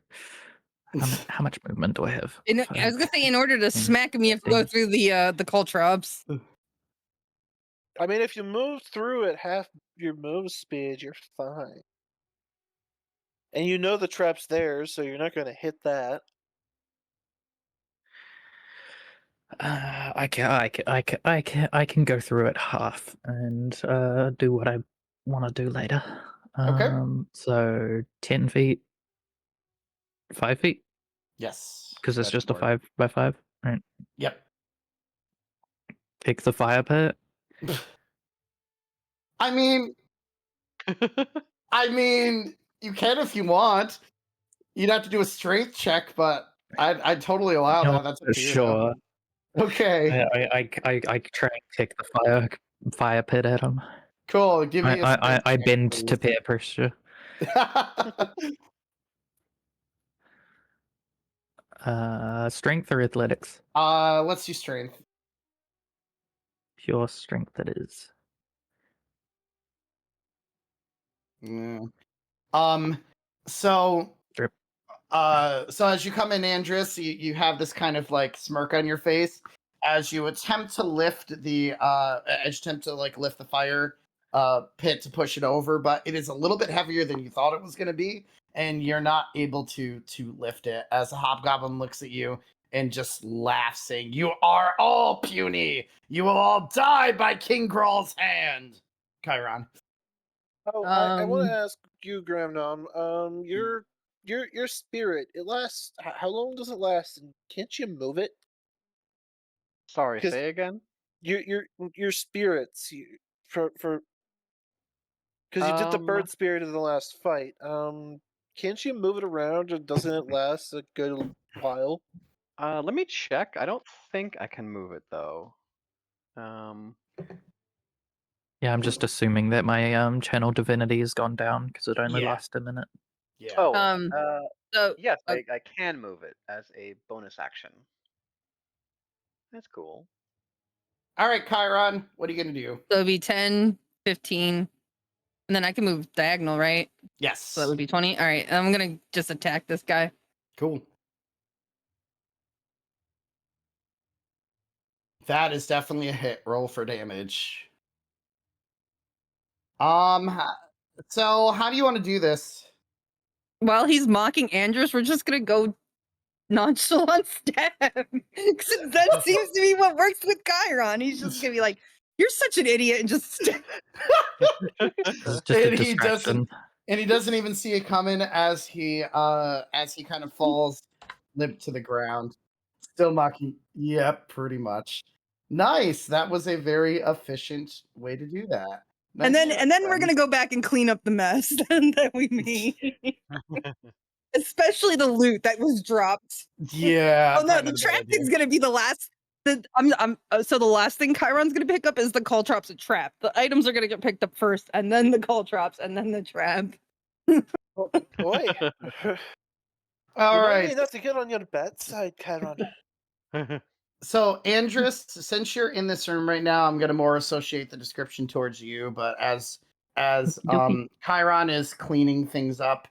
C: How much movement do I have?
A: I was gonna say, in order to
C: 10,
A: smack him, you have to go
C: 15.
A: through the caltrops.
D: I mean, if you move through at half your move speed, you're fine. And you know the trap's there, so you're not going to hit that.
C: I can go through it half and do what I want to do later.
B: Okay.
C: So 10 feet, 5 feet,
B: Yes.
C: because it's
B: that
C: just a
B: should work.
C: 5x5. Right.
B: Yep.
C: Take the fire pit.
B: I mean, you can if you want. You'd have to do a strength check, but I'd totally allow
C: No,
B: that. That's up to you, though.
C: sure.
B: Okay.
C: I try and kick the fire pit at him.
B: Cool. Give me a
C: I
B: strength check,
C: bend
B: please.
C: to peer pressure. Strength or athletics?
B: Let's do strength.
C: Pure strength it is.
B: Yeah. So
C: Drip.
B: so as you come in, Andrus, you have this kind of like smirk on your face as you attempt to lift the lift the fire pit to push it over, but it is a little bit heavier than you thought it was going to be, and you're not able to lift it as the hobgoblin looks at you and just laughs, saying, "You are all puny. You will all die by King Grawl's hand." Chiron.
D: Oh, I want to
A: Um,
D: ask you, Gramnom. Your spirit. It lasts. How long does it last? And can't you move it?
E: Sorry,
D: 'Cause
E: say again?
D: Your spirits. For because you did the bird spirit in the last fight. Can't you move it around, or doesn't it last a good while?
E: Let me check. I don't think I can move it though.
C: Yeah, I'm just assuming that my channel divinity has gone down because it only
B: Yeah.
C: lasts a minute.
B: Yeah.
E: Oh,
A: so
E: yes, I can move it as a bonus action. That's cool.
B: All right, Chiron, what are you going to do?
A: so it'd be 10, 15, and then I can move diagonal, right?
B: Yes.
A: So that would be 20. All right, I'm gonna just attack this guy.
B: Cool. That is definitely a hit. Roll for damage. So how do you want to do this?
A: While he's mocking Andrews, we're just gonna go nonchalant stab. Because that seems to be what works with Chiron. He's just gonna be like, "You're such an idiot," and just stab.
C: This is just a
B: And
C: distraction.
B: he doesn't even see it coming as he kind of falls limp to the ground. Still mocking. Yep, pretty much. Nice. That was a very efficient way to do that.
A: And
B: Nice
A: then
B: job,
A: we're gonna go back and clean up the mess that we made. Especially the loot that was dropped.
B: Yeah.
A: Oh no, the trap thing's gonna be the last. So the last thing Chiron's gonna pick up is the call drops a trap. The items are gonna get picked up first, and then the call drops, and then the trap.
D: Oh, boy.
B: All
D: Remind
B: right.
D: me not to get on your bad side, Chiron.
B: So, Andrus, since you're in this room right now, I'm gonna more associate the description towards you. But as Chiron is cleaning things up,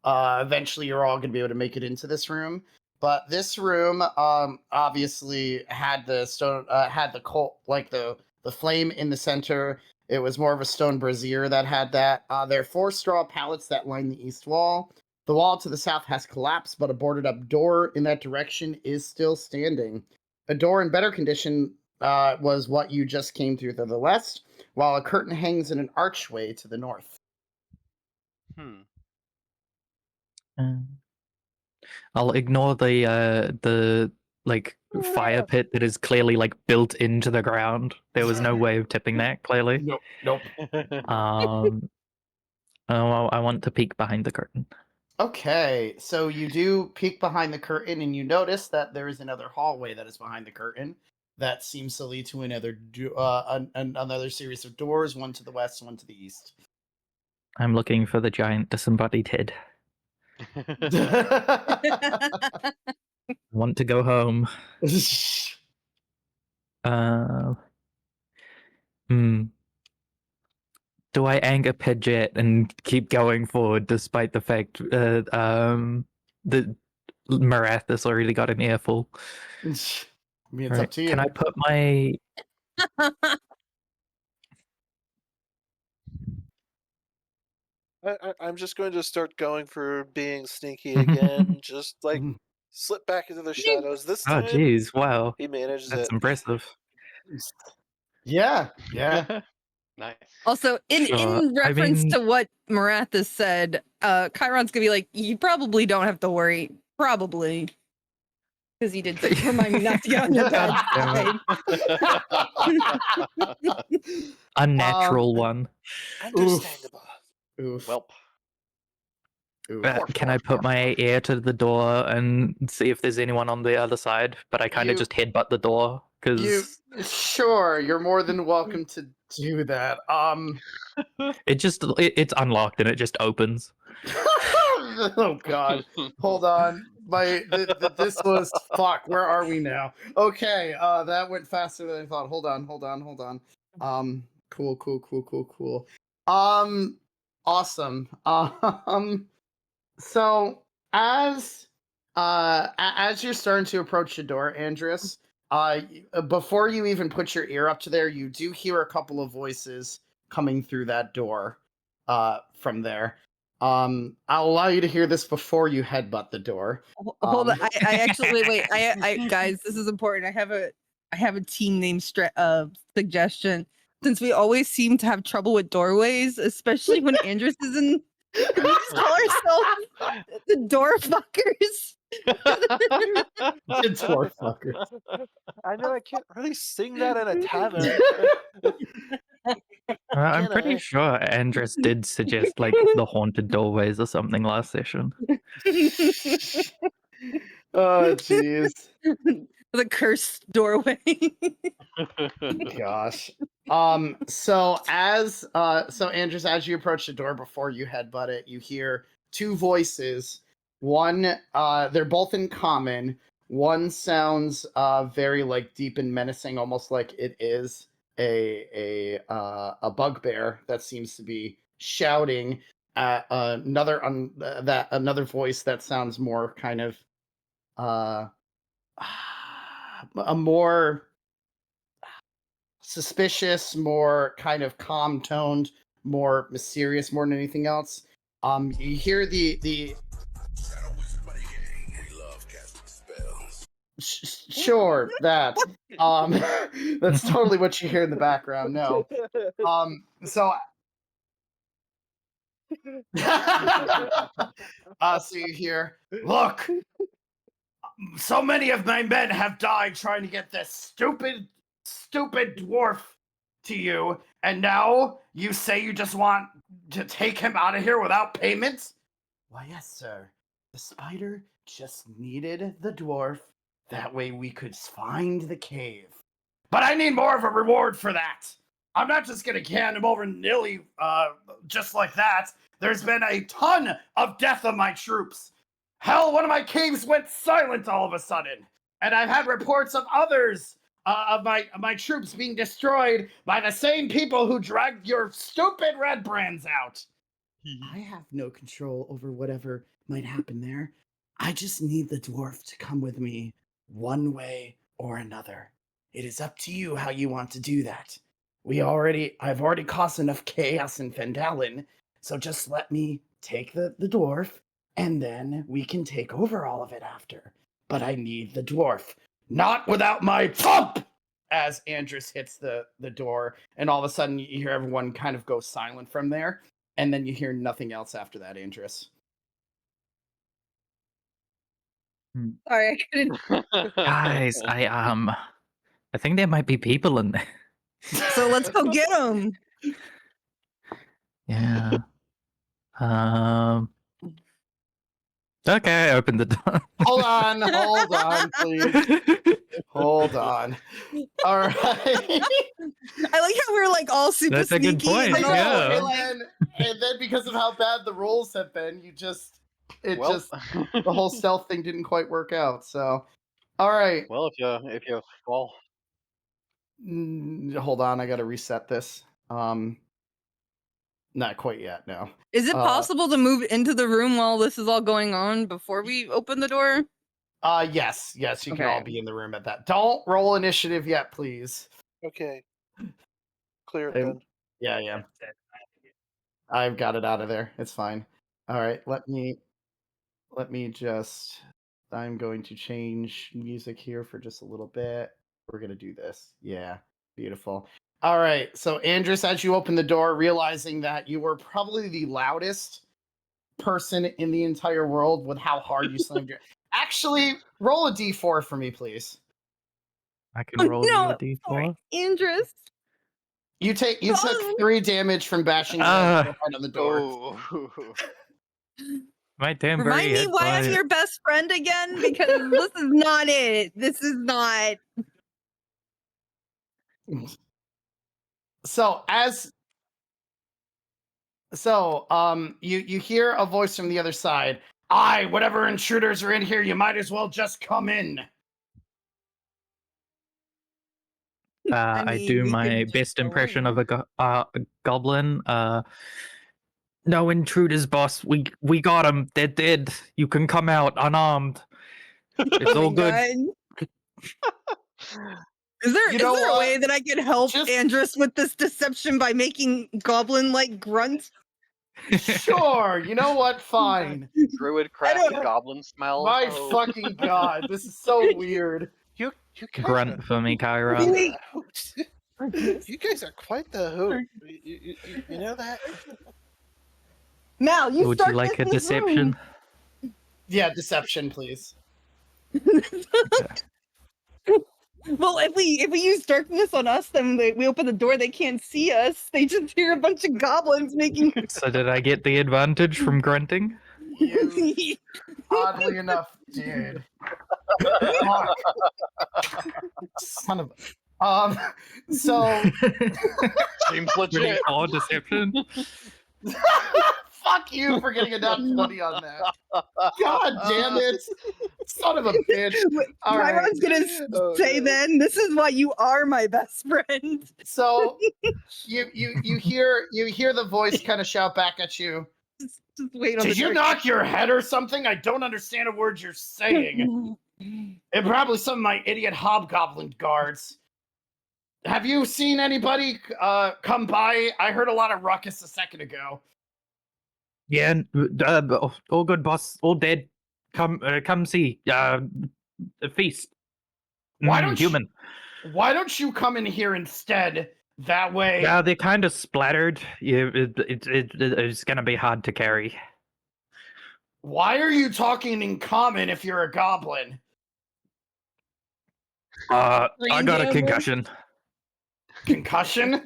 B: eventually you're all gonna be able to make it into this room. But this room, obviously had the stone, had the coal, like the flame in the center. It was more of a stone brazier that had that. There are 4 straw pallets that line the east wall. The wall to the south has collapsed, but a boarded up door in that direction is still standing. A door in better condition was what you just came through to the west, while a curtain hangs in an archway to the north.
C: I'll ignore the like fire pit that is clearly like built into the ground. There was no way of tipping that, clearly.
B: Nope.
C: I want to peek behind the curtain.
B: Okay, so you do peek behind the curtain and you notice that there is another hallway that is behind the curtain that seems to lead to another series of doors, one to the west, one to the east.
C: I'm looking for the giant disembodied head. I want to go home. Do I anger Pidgeot and keep going forward despite the fact that Marath has already got an earful?
B: I mean, it's
C: Right.
B: up to you.
C: Can I put my
D: I'm just going to start going for being sneaky again. Just like slip back into the shadows. This
C: Oh,
D: time,
C: geez, wow.
D: he manages
C: That's
D: it.
C: impressive.
B: Yeah.
E: Nice.
A: Also, in
C: Sure,
A: reference to what Marathis said, Chiron's gonna be like, "You probably don't have to worry, probably." Because he did remind me not to get on your bad side.
C: Unnatural one.
D: Understandable.
B: Oof.
E: Welp.
C: Can I put my ear to the door and see if there's anyone on the other side? But I kind of just headbutt the door because
B: Sure, you're more than welcome to do that.
C: it's unlocked and it just opens.
B: Oh God, hold on. This was fuck. Where are we now? Okay, that went faster than I thought. Hold on. Cool. Awesome. So as you're starting to approach the door, Andrus, before you even put your ear up to there, you do hear a couple of voices coming through that door from there. I'll allow you to hear this before you headbutt the door.
A: Hold on, I actually wait. I guys, this is important. I have a team name suggestion. Since we always seem to have trouble with doorways, especially when Andrus is in. Can we just call ourselves the door fuckers?
B: The door fuckers.
D: I know I can't really sing that in a tavern.
C: I'm
D: Can
C: pretty
D: I?
C: sure Andres did suggest like the haunted doorways or something last session.
B: Oh jeez.
A: The cursed doorway.
B: Gosh. So Andrews, as you approach the door before you headbutt it, you hear 2 voices. One, they're both in common. One sounds very like deep and menacing, almost like it is a bugbear that seems to be shouting at another voice that sounds more kind of a more suspicious, more kind of calm toned more mysterious more than anything else. You hear the sure that that's totally what you hear in the background. No, so so you hear, look, so many of my men have died trying to get this stupid dwarf to you, and now you say you just want to take him out of here without payment? Why, yes, sir. The spider just needed the dwarf. That way we could find the cave. But I need more of a reward for that. I'm not just gonna hand him over nilly, just like that. There's been a ton of death of my troops. Hell, one of my caves went silent all of a sudden. And I've had reports of others of my troops being destroyed by the same people who dragged your stupid red brands out. I have no control over whatever might happen there. I just need the dwarf to come with me one way or another. It is up to you how you want to do that. I've already caused enough chaos in Fendalin, so just let me take the dwarf, and then we can take over all of it after. But I need the dwarf, not without my thump! As Andrus hits the door, and all of a sudden you hear everyone kind of go silent from there, and then you hear nothing else after that, Andrus.
A: Sorry, I couldn't.
C: Guys, I think there might be people in there.
A: So let's go get them.
C: Yeah. Okay, I opened the door.
B: Hold on, please. Hold on. All right.
A: I like how we're like all super
C: That's a good
A: sneaky.
C: point,
A: And
B: I know,
C: yeah.
B: and then because of how bad the rolls have been, the whole stealth thing didn't quite work out. So, all right.
E: Well, if you fall,
B: Hold on, I got to reset this. Not quite yet. No.
A: Is it possible to move into the room while this is all going on before we open the door?
B: Yes, you can all be in the room at that. Don't roll initiative yet, please.
D: Okay. Clear it then.
B: Yeah. I've got it out of there. It's fine. All right, let me just. I'm going to change music here for just a little bit. We're gonna do this. Yeah, beautiful. All right, so Andrus, as you open the door, realizing that you were probably the loudest person in the entire world with how hard you slammed your. Actually, roll a d4 for me, please.
C: I can roll you a d4.
A: Sorry, Andrus.
B: You took 3 damage from bashing your head on the door.
E: oh,
C: My damn
A: Remind me why I'm your best friend again, because this is not it. This is not.
B: You hear a voice from the other side. Whatever intruders are in here, you might as well just come in.
C: I do my best impression of a goblin. No intruders, boss. We got them. They're dead. You can come out unarmed. It's all good.
A: Is there a way that I could help Andrus with this deception by making goblin-like grunts?
B: Sure. You know what? Fine.
E: Druid craft goblin smell.
B: My fucking god, this is so weird.
D: You
C: grunt for me, Kyra.
D: You guys are quite the hoot. You know that?
A: Mal,
C: Would you like a deception?
B: Yeah, deception, please.
A: Well, if we use darkness on us, then we open the door, they can't see us. They just hear a bunch of goblins making.
C: So did I get the advantage from grunting?
B: You, oddly enough, did. Son of. So.
E: Seems legit.
C: All deception.
B: Fuck you for getting a nat 20 on that. God damn it. Son of a bitch.
A: Kyron's gonna say then, this is why you are my best friend.
B: So you hear the voice kind of shout back at you.
A: Just wait on
B: Did you knock your head or something? I don't understand a word you're saying. And probably some of my idiot hobgoblin guards. Have you seen anybody come by? I heard a lot of ruckus a second ago.
C: Yeah, all good, boss. All dead. Come see. A feast.
B: Why don't
C: human?
B: Why don't you come in here instead? That way.
C: Yeah, they're kind of splattered. Yeah, it's gonna be hard to carry.
B: Why are you talking in common if you're a goblin?
C: I
A: Brain
C: got a
A: damage?
C: concussion.
B: Concussion? I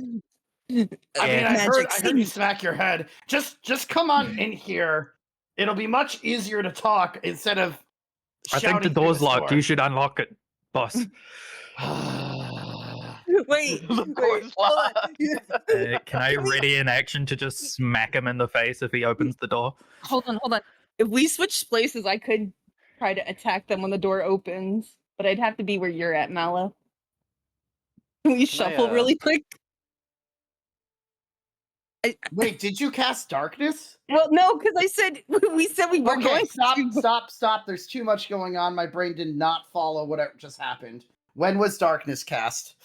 B: mean,
C: Yeah.
B: I heard
A: Magic
B: you smack your head. Just come on in here. It'll be much easier to talk instead of
C: I think the
B: shouting through
C: door's
B: this
C: locked.
B: door.
C: You should unlock it, boss.
A: Wait,
E: The
A: wait,
E: door's
A: hold on.
E: locked.
C: Can I ready in action to just smack him in the face if he opens the door?
A: Hold on. If we switch places, I could try to attack them when the door opens, but I'd have to be where you're at, Mallow. Can we shuffle really quick?
B: Wait, did you cast darkness?
A: Well, no, because I said we said we were
B: Okay,
A: going.
B: stop. There's too much going on. My brain did not follow what just happened. When was darkness cast?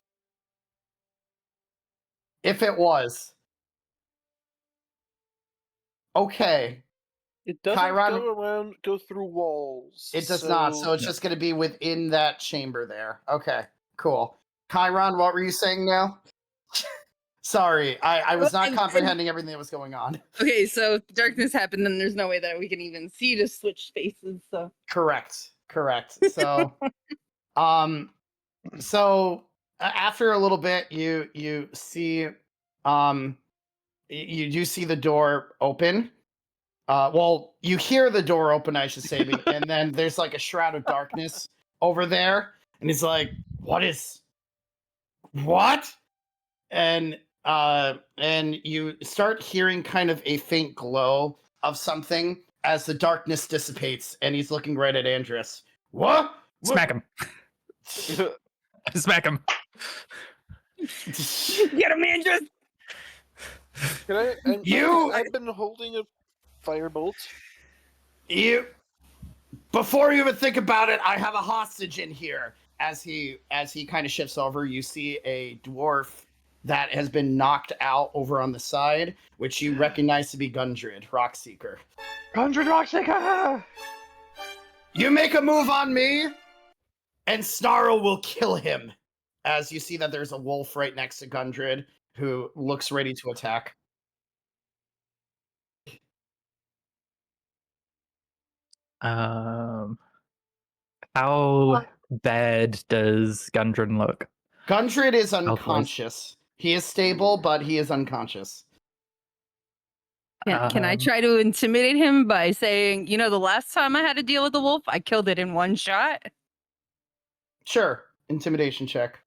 B: If it was. Okay.
D: It doesn't
B: Chiron-
D: go through walls.
B: It does not, so it's just going to be within that chamber there. Okay, cool. Chiron, what were you saying now? Sorry, I was not comprehending everything that was going on.
A: Okay, so if darkness happened, then there's no way that we can even see to switch spaces. So
B: Correct. So, after a little bit, you see, you do see the door open. Well, you hear the door open, I should say, and then there's like a shroud of darkness over there, and he's like, what? And you start hearing kind of a faint glow of something as the darkness dissipates, and he's looking right at Andrus. What?
C: Smack him. Smack him.
A: get him, Andrus.
D: Can I? I've been holding a firebolt.
B: Before you even think about it, I have a hostage in here. As he kind of shifts over, you see a dwarf that has been knocked out over on the side, which you recognize to be Gundred, Rockseeker.
E: Gundred Rockseeker!
B: You make a move on me, and Snarl will kill him. As you see that there's a wolf right next to Gundred, who looks ready to attack.
C: How bad does Gundren look?
B: Gundred is unconscious. He is stable, but he is unconscious.
A: Can I try to intimidate him by saying, you know, the last time I had to deal with a wolf, I killed it in one shot?
B: Sure. Intimidation check.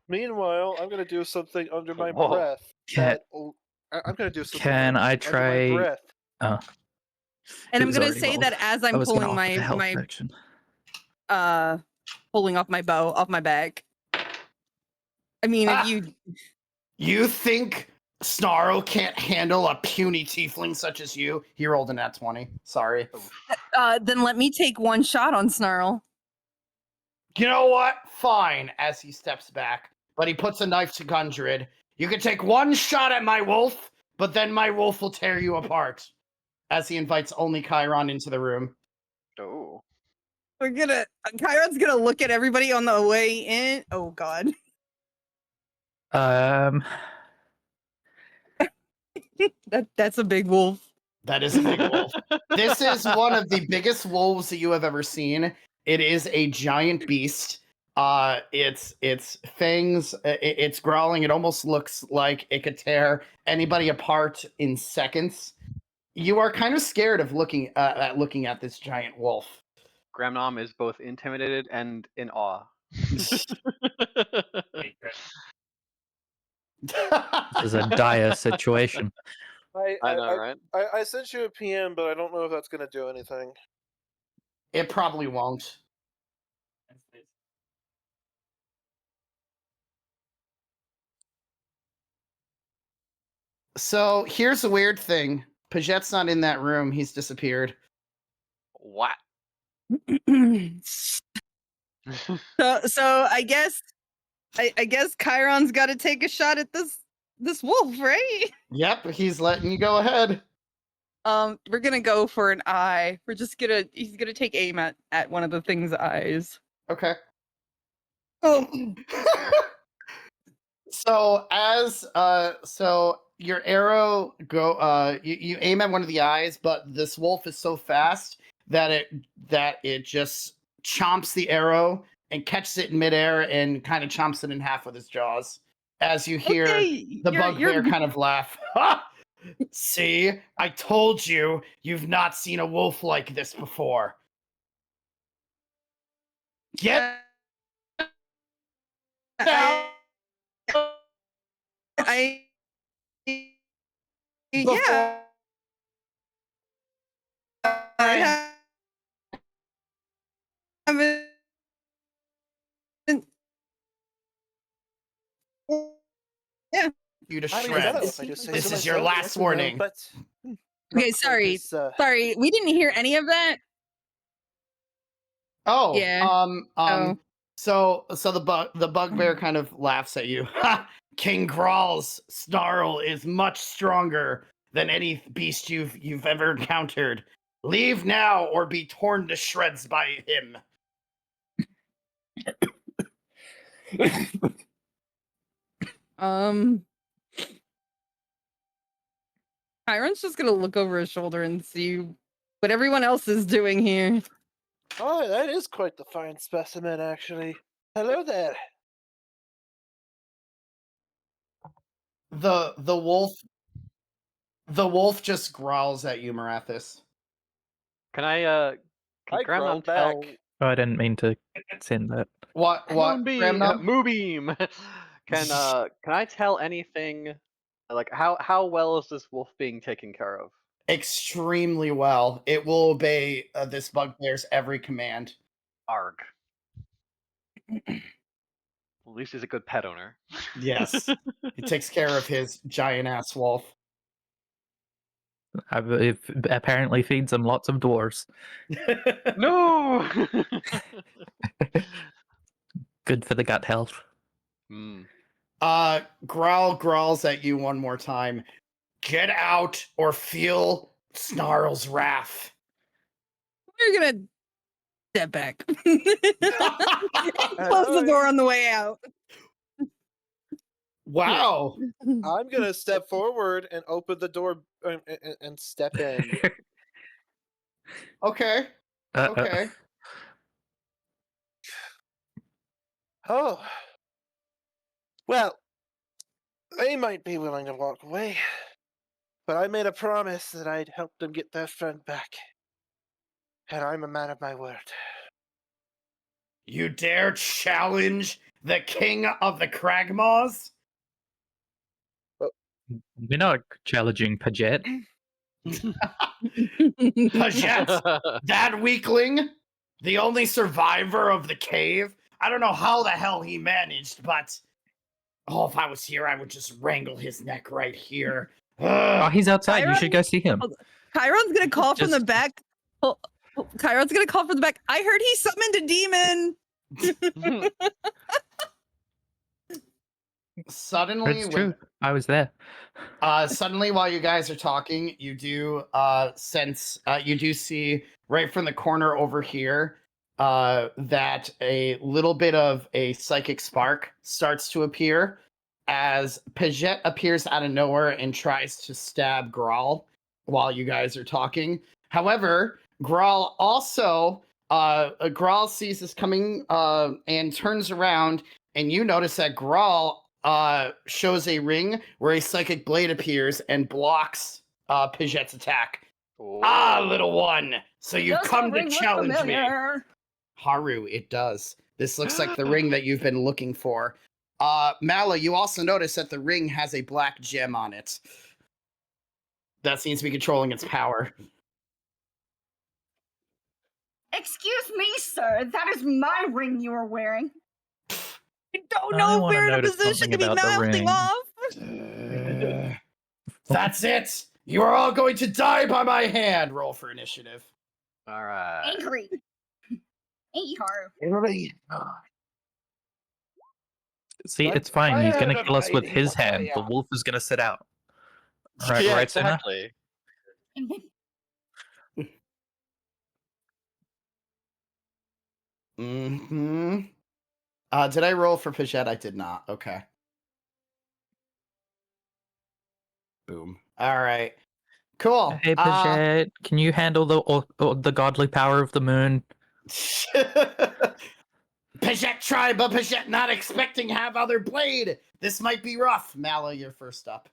D: Meanwhile, I'm going to do something under my
E: Whoa.
D: breath. I'm going to do something
C: Can I
D: under
C: try?
D: my breath.
C: Oh.
A: And
C: It
A: I'm
C: was
A: gonna
C: already
A: say
C: rolled.
A: that as
C: I
A: I'm
C: was gonna
A: pulling
C: offer the health
A: my
C: action.
A: pulling off my bow off my back. I mean, if you
B: You think Snarl can't handle a puny tiefling such as you? He rolled a nat 20. Sorry.
A: then let me take one shot on Snarl.
B: You know what? Fine, as he steps back. But he puts a knife to Gundred. You can take one shot at my wolf, but then my wolf will tear you apart. As he invites only Chiron into the room.
E: Oh.
A: Chiron's gonna look at everybody on the way in. Oh god. That's a big wolf.
B: That is a big wolf. This is one of the biggest wolves that you have ever seen. It is a giant beast. Its fangs, it's growling. It almost looks like it could tear anybody apart in seconds. You are kind of scared of looking at this giant wolf.
E: Gramnom is both intimidated and in awe.
C: This is a dire situation.
E: I know, right?
D: I sent you a PM, but I don't know if that's going to do anything.
B: It probably won't. So here's the weird thing. Pagette's not in that room. He's disappeared.
E: What?
A: So I guess I guess Chiron's got to take a shot at this wolf, right?
B: Yep, he's letting you go ahead.
A: We're gonna go for an eye. He's gonna take aim at one of the thing's eyes.
B: Okay.
A: Oh,
B: So your arrow you aim at one of the eyes, but this wolf is so fast that it just chomps the arrow and catches it in midair and kind of chomps it in half with his jaws. As you hear
A: okay,
B: the
A: you're-
B: bugbear kind of laugh. Ha! See, I told you, you've not seen a wolf like this before. Get out!
A: I
B: before
A: yeah. I haven't. Yeah.
B: you to
D: I don't know
B: shreds.
D: if I just say
B: This
D: so
B: is your
D: myself,
B: last
D: yes or no,
B: warning.
D: but
A: Okay,
D: not quite
A: sorry.
D: as,
A: Sorry, we didn't hear any of that.
B: Oh,
A: Yeah.
B: So the bugbear kind of laughs at you. Ha! King Graal's snarl is much stronger than any beast you've ever encountered. Leave now or be torn to shreds by him.
A: Chiron's just gonna look over his shoulder and see what everyone else is doing here.
D: oh, that is quite the fine specimen, actually. Hello there.
B: The wolf just growls at you, Marathis.
E: Can I
D: I
E: Graham
D: growl
E: tell
D: back.
C: Oh, I didn't mean to send that.
B: What
E: Moonbeam,
B: Gramnum?
E: Moonbeam. Can I tell anything? Like how well is this wolf being taken care of?
B: Extremely well. It will obey this bugbear's every command.
E: Arg. At least he's a good pet owner.
B: Yes. He takes care of his giant ass wolf.
C: It apparently feeds him lots of dwarves.
E: No.
C: Good for the gut health.
E: Hmm.
B: Growl growls at you one more time. Get out or feel Snarl's wrath.
A: We're gonna step back. Close the door on the way out.
B: Wow.
D: I'm gonna step forward and open the door and step in.
B: Okay. Okay.
D: Oh. Well, they might be willing to walk away, but I made a promise that I'd help them get their friend back. And I'm a man of my word.
B: You dare challenge the king of the Cragmaws?
C: We're not challenging Paget.
B: Paget, that weakling, the only survivor of the cave. I don't know how the hell he managed, but if I was here, I would just wrangle his neck right here.
C: Oh, he's outside. You should go see him.
A: Chiron's gonna call from the back. Chiron's gonna call from the back. I heard he summoned a demon.
B: Suddenly,
C: It's true. I was there.
B: Suddenly, while you guys are talking, you do see right from the corner over here that a little bit of a psychic spark starts to appear as Paget appears out of nowhere and tries to stab Grawl while you guys are talking. However, Grawl also Grawl sees this coming and turns around, and you notice that Grawl shows a ring where a psychic blade appears and blocks Paget's attack. Ah, little one! So you've
F: Does
B: come
F: the
B: to
F: ring look
B: challenge me.
F: familiar?
B: Haru, it does. This looks like the ring that you've been looking for. Mala, you also notice that the ring has a black gem on it. That seems to be controlling its power.
F: Excuse me, sir. That is my ring you are wearing.
A: I don't
C: I
A: know if
C: wanna
A: we're in a
C: notice
A: position
C: something
A: to be
C: about the
A: mouthing
C: ring.
A: off.
B: That's it! You are all going to die by my hand! Roll for initiative.
E: All right.
F: Angry. Ain't you, Haru?
C: See,
D: I'm
C: it's fine. He's
D: tired
C: gonna
D: of
C: kill us with
D: hiding
C: his
D: what I
C: hand. The
D: am.
C: wolf is gonna sit out. Right,
E: yeah,
C: right, Sina?
E: exactly.
B: Mm-hmm. Did I roll for Pichette? I did not. Okay. Boom. All right. Cool.
C: Hey, Paget, can you handle the godly power of the moon?
B: Pichette tried, but Pichette not expecting have other blade. This might be rough. Mala, you're first up.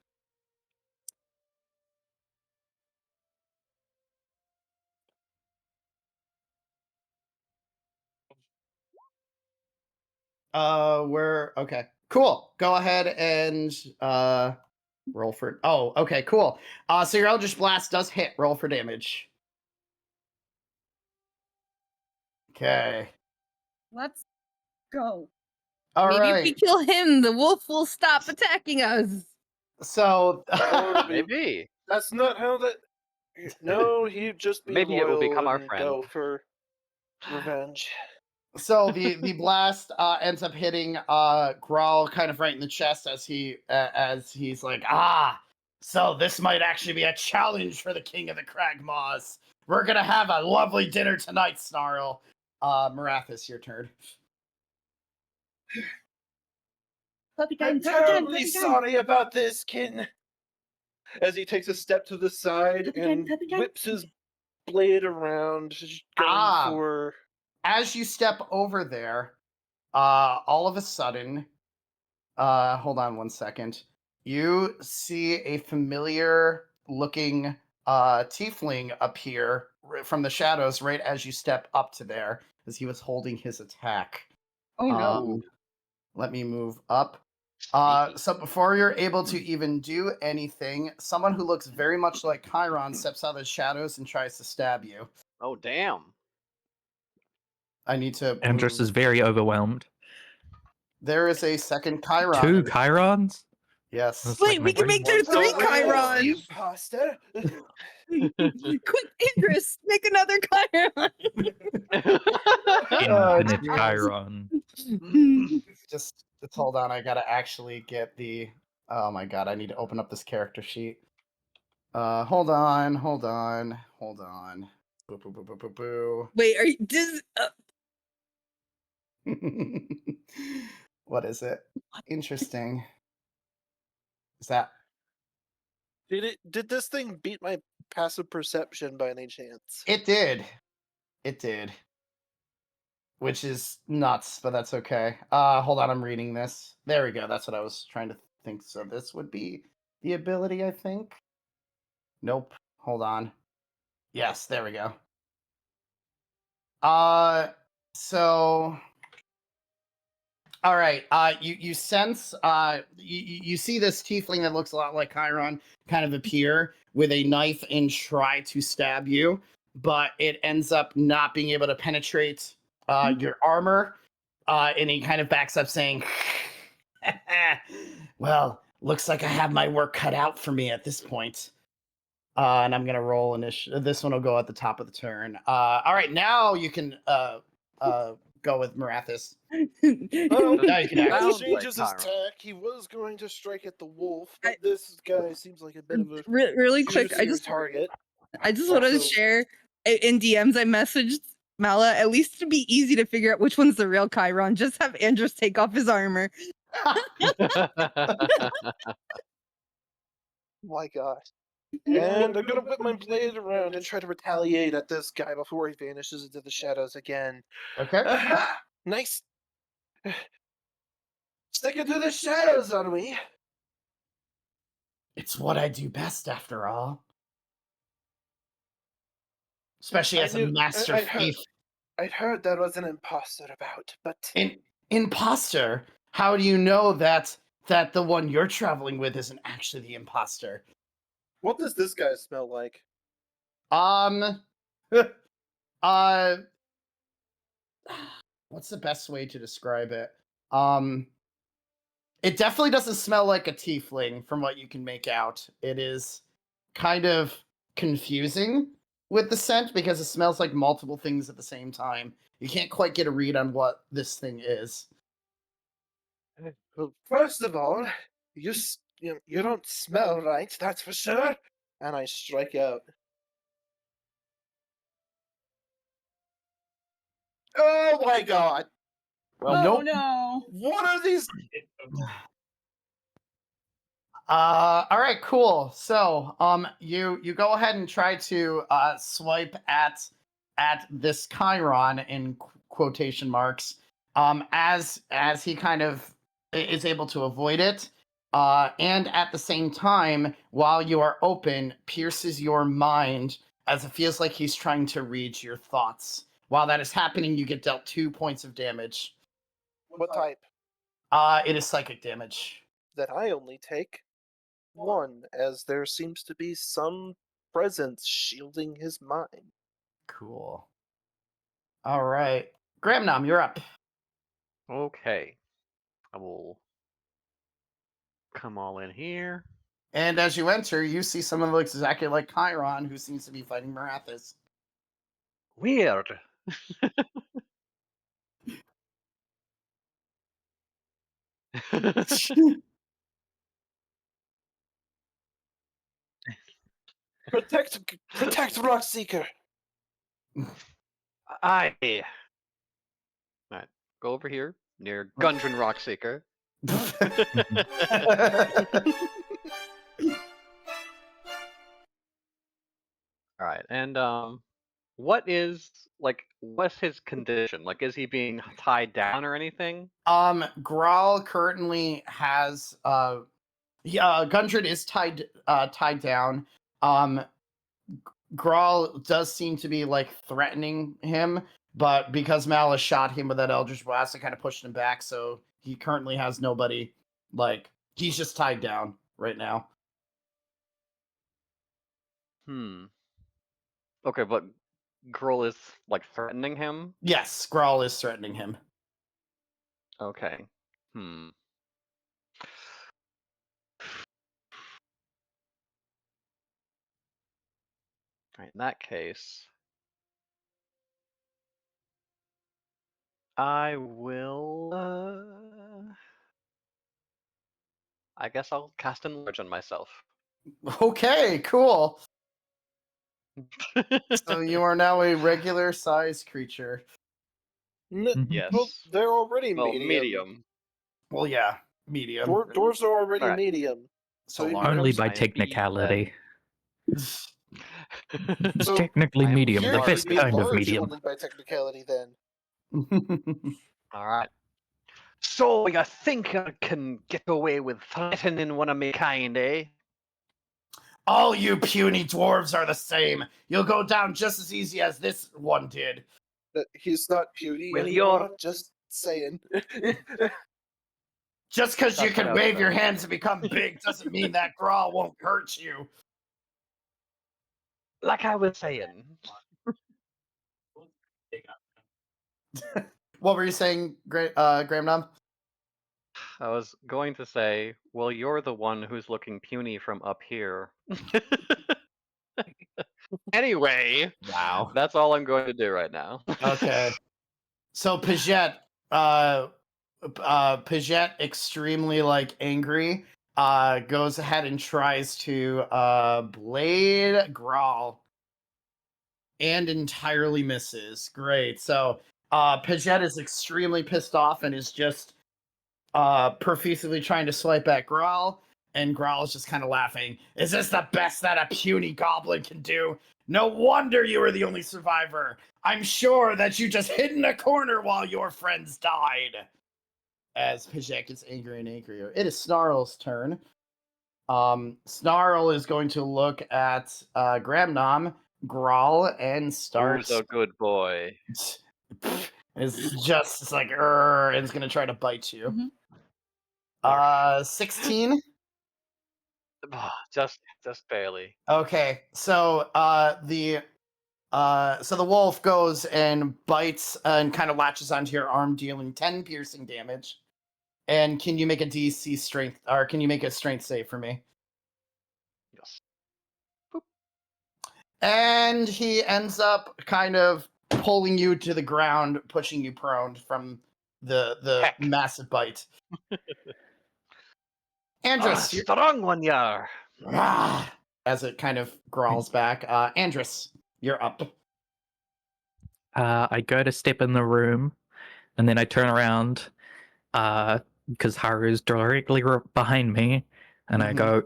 B: We're okay. Cool. Go ahead and roll for. Oh, okay, cool. So your Eldritch Blast does hit. Roll for damage. Okay.
F: Let's go.
B: All
A: Maybe
B: right.
A: if we kill him, the wolf will stop attacking us.
B: So
D: Oh,
E: Maybe.
D: That's not how that. No, he'd just be
E: Maybe it will
D: loyal
E: become our
D: and
E: friend.
D: go for revenge.
B: so the blast ends up hitting Grawl kind of right in the chest as he's like, so this might actually be a challenge for the king of the Cragmaws. We're gonna have a lovely dinner tonight, Snarl. Marathis, your turn.
F: Puppy time,
D: I'm
F: puppy time,
D: terribly
F: puppy time.
D: sorry about this, kin. As he takes a step to the side
F: Puppy time,
D: and
F: puppy time.
D: whips his blade around, going for.
B: As you step over there, all of a sudden, hold on one second. You see a familiar looking tiefling appear from the shadows right as you step up to there, as he was holding his attack.
F: Oh no.
B: Let me move up.
E: Sneaky.
B: So before you're able to even do anything, someone who looks very much like Chiron steps out of the shadows and tries to stab you.
E: Oh, damn.
B: I need to
C: Andrus
B: move.
C: is very overwhelmed.
B: There is a second Chiron.
C: 2 Chirons?
B: Yes.
C: That's
A: Wait,
C: like
A: we
C: my
A: can make there
C: brain.
A: three
D: So where's the
A: Chirons.
D: imposter?
A: Quick, Idris, make another Chiron.
C: Infinite
B: geez.
C: Chiron.
B: Just hold on. I gotta actually get the. Oh my god! I need to open up this character sheet. Hold on. Boo boo boo boo boo boo.
A: Wait, are you
B: What is it? Interesting. Is that
D: Did this thing beat my passive perception by any chance?
B: it? Did. Which is nuts, but that's okay. Hold on, I'm reading this. There we go. That's what I was trying to think. So this would be the ability, I think. Nope. Hold on. Yes, there we go. So all right. You sense you see this tiefling that looks a lot like Chiron kind of appear with a knife and try to stab you, but it ends up not being able to penetrate your armor. And he kind of backs up saying, well, looks like I have my work cut out for me at this point. And I'm gonna roll initiative. This one will go at the top of the turn. All right, now you can go with Marathis.
D: Well,
B: Now you can
D: he
B: act.
E: Sounds
D: changes
E: like
D: his
E: Chiron.
D: tack. He was going to strike at the wolf, but this guy seems like a bit of a
A: really quick?
D: juicier target.
A: I just want to
D: Also-
A: share in DMs. I messaged Mala, at least to be easy to figure out which one's the real Chiron. Just have Andrus take off his armor.
D: My gosh. And I'm gonna whip my blade around and try to retaliate at this guy before he vanishes into the shadows again.
B: Okay.
D: Nice. Stick it to the shadows on me.
B: It's what I do best, after all. Especially as a master thief.
D: I'd heard there was an imposter about, but
B: An imposter? How do you know that the one you're traveling with isn't actually the imposter?
D: what does this guy smell like?
B: What's the best way to describe it? It definitely doesn't smell like a tiefling from what you can make out. It is kind of confusing with the scent because it smells like multiple things at the same time. You can't quite get a read on what this thing is.
D: Well, first of all, you don't smell right, that's for sure. And I strike out. Oh my god!
B: Well,
F: Oh
B: nope.
F: no.
D: What are these?
B: All right, cool. So, you go ahead and try to swipe at this Chiron in quotation marks. As he kind of is able to avoid it, and at the same time, while you are open, pierces your mind as it feels like he's trying to read your thoughts. While that is happening, you get dealt 2 points of damage.
D: What type?
B: It is psychic damage.
D: That I only take 1, as there seems to be some presence shielding his mind.
B: Cool. All right. Gramnom, you're up.
E: Okay. I will come all in here.
B: And as you enter, you see someone who looks exactly like Chiron, who seems to be fighting Marathis.
E: Weird.
D: Protect Rockseeker!
E: I. Alright, go over here near Gundren Rockseeker. Alright, and what's his condition? Like, is he being tied down or anything?
B: Grawl currently has Gundren is tied down. Grawl does seem to be like threatening him, but because Malice shot him with that Eldritch Blast, it kind of pushed him back, so he currently has nobody. Like, he's just tied down right now.
E: Okay, but Gruul is like threatening him?
B: Yes, Grawl is threatening him.
E: Okay. Right, in that case, I will. I guess I'll cast Enlarge on myself.
B: Okay, cool. So you are now a regular sized creature.
E: Yes.
D: Well, they're already
E: Well,
D: medium.
E: medium.
B: Well, yeah, medium.
D: Dwarves are already
E: Alright.
D: medium. So you
C: Only
D: have
C: by
E: Giant
C: technicality. It's
D: So
C: technically
E: I'm
C: medium, the
D: You're
C: best
D: gonna be
C: kind of
D: large
C: medium.
D: only by technicality then.
E: Alright. So you think I can get away with threatening one of me kind, eh?
B: All you puny dwarves are the same. You'll go down just as easy as this one did.
D: He's not puny
E: Well,
D: anymore,
E: you're-
D: just saying.
B: Just because you
E: That's what
B: can
E: I was
B: wave your
E: saying.
B: hands and become big doesn't mean that Grawl won't hurt you.
E: Like I was saying.
B: What were you saying, Gramnom?
E: I was going to say, well, you're the one who's looking puny from up here. Anyway,
B: Wow.
E: that's all I'm going to do right now.
B: Okay. So Paget, extremely like angry, goes ahead and tries to blade Grawl, and entirely misses. Great. So Paget is extremely pissed off and is just profusely trying to swipe at Grawl, and Grawl is just kind of laughing. Is this the best that a puny goblin can do? No wonder you were the only survivor. I'm sure that you just hid in a corner while your friends died. As Paget gets angrier and angrier. It is Snarl's turn. Snarl is going to look at Gramnom, Grawl, and starts.
E: Who's a good boy?
B: It's like, and it's gonna try to bite you.
F: Mhm.
B: 16.
E: Just barely.
B: Okay, so the wolf goes and bites and kind of latches onto your arm, dealing 10 piercing damage. And can you make a DC strength, or can you make a strength save for me?
E: Yes.
B: And he ends up kind of pulling you to the ground, pushing you prone from the
E: Heck.
B: massive bite. Andrus,
E: strong one, yar.
B: as it kind of growls back. Andrus, you're up.
C: I go to step in the room, and then I turn around, because Haru's directly behind me, and I go,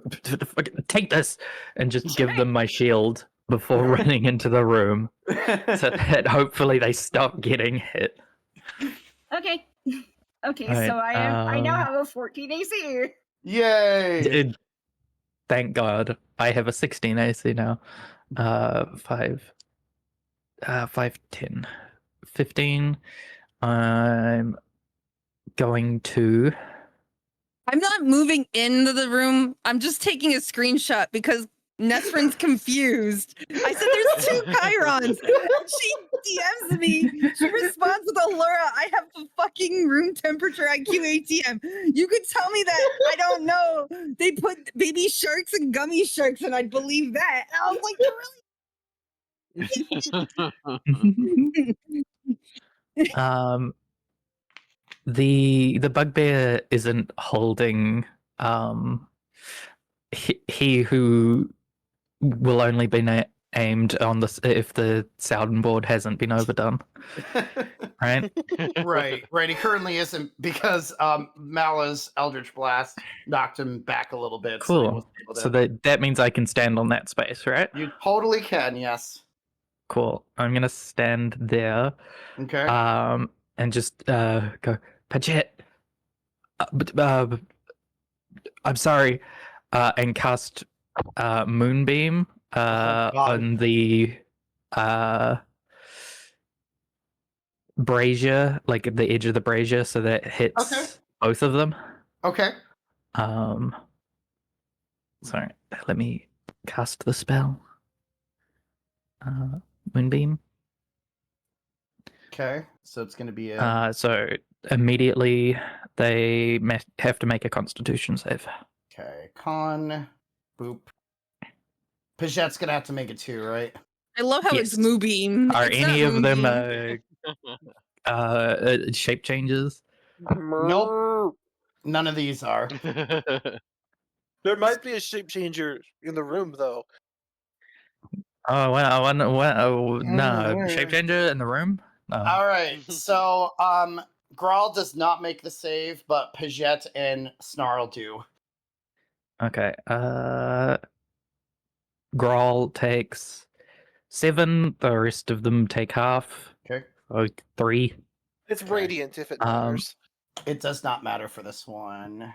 C: take this, and just give them my shield before running into the room, so that hopefully they stop getting hit.
F: Okay. Okay,
C: Right,
F: so I now have a 14 AC.
B: Yay!
C: Thank God. I have a 16 AC now. 5, 10, 15. I'm going to...
A: I'm not moving into the room. I'm just taking a screenshot because Nesrin's confused. I said there's 2 Chirons. She DMs me. She responds with Allura. I have the fucking room temperature IQ ATM. You could tell me that I don't know. They put baby sharks and gummy sharks, and I'd believe that. And I was like,
C: The bugbear isn't holding he who will only be aimed on this if the soundboard hasn't been overdone, right?
B: Right. He currently isn't because Mala's Eldritch Blast knocked him back a little bit. So, he
C: Cool.
B: wasn't able to...
C: So that means I can stand on that space, right?
B: You totally can, yes.
C: Cool. I'm gonna stand there.
B: Okay.
C: And just go, Paget. I'm sorry. And cast Moonbeam on the brazier, like at the edge of the brazier, so that hits both of them.
B: Okay.
C: Sorry, let me cast the spell. Moonbeam.
B: Okay, so it's going to be a...
C: So immediately they have to make a Constitution save.
B: Okay, con, boop. Paget's going to have to make it too, right?
A: I love how it's Moonbeam.
C: Are
A: It's
C: any
A: not
C: of them
A: Moonbeam.
C: shape changes?
B: Nope. None of these are.
D: There might be a shape changer in the room, though.
C: Oh, no, shape changer in the room? No.
B: All right, so Grawl does not make the save, but Paget and Snarl do.
C: Okay. Grawl takes 7. The rest of them take half.
B: Okay.
C: Like 3.
D: It's radiant if it matters.
B: It does not matter for this one.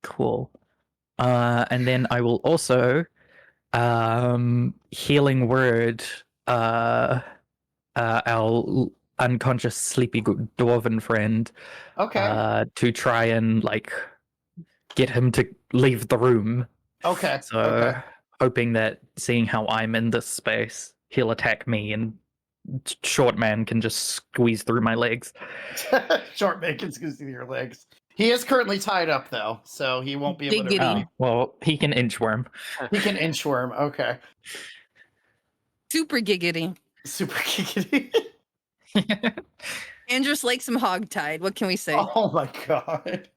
C: Cool. And then I will also healing word our unconscious sleepy dwarven friend.
B: Okay.
C: To try and like get him to leave the room.
B: Okay.
C: So hoping that seeing how I'm in this space, he'll attack me and short man can just squeeze through my legs.
B: Short man can squeeze through your legs. He is currently tied up though, so he won't be able to.
C: Oh, well, he can inchworm.
B: He can inchworm. Okay.
A: Super giggity.
B: Super giggity.
A: Andrus likes some hogtied. What can we say?
B: Oh my god.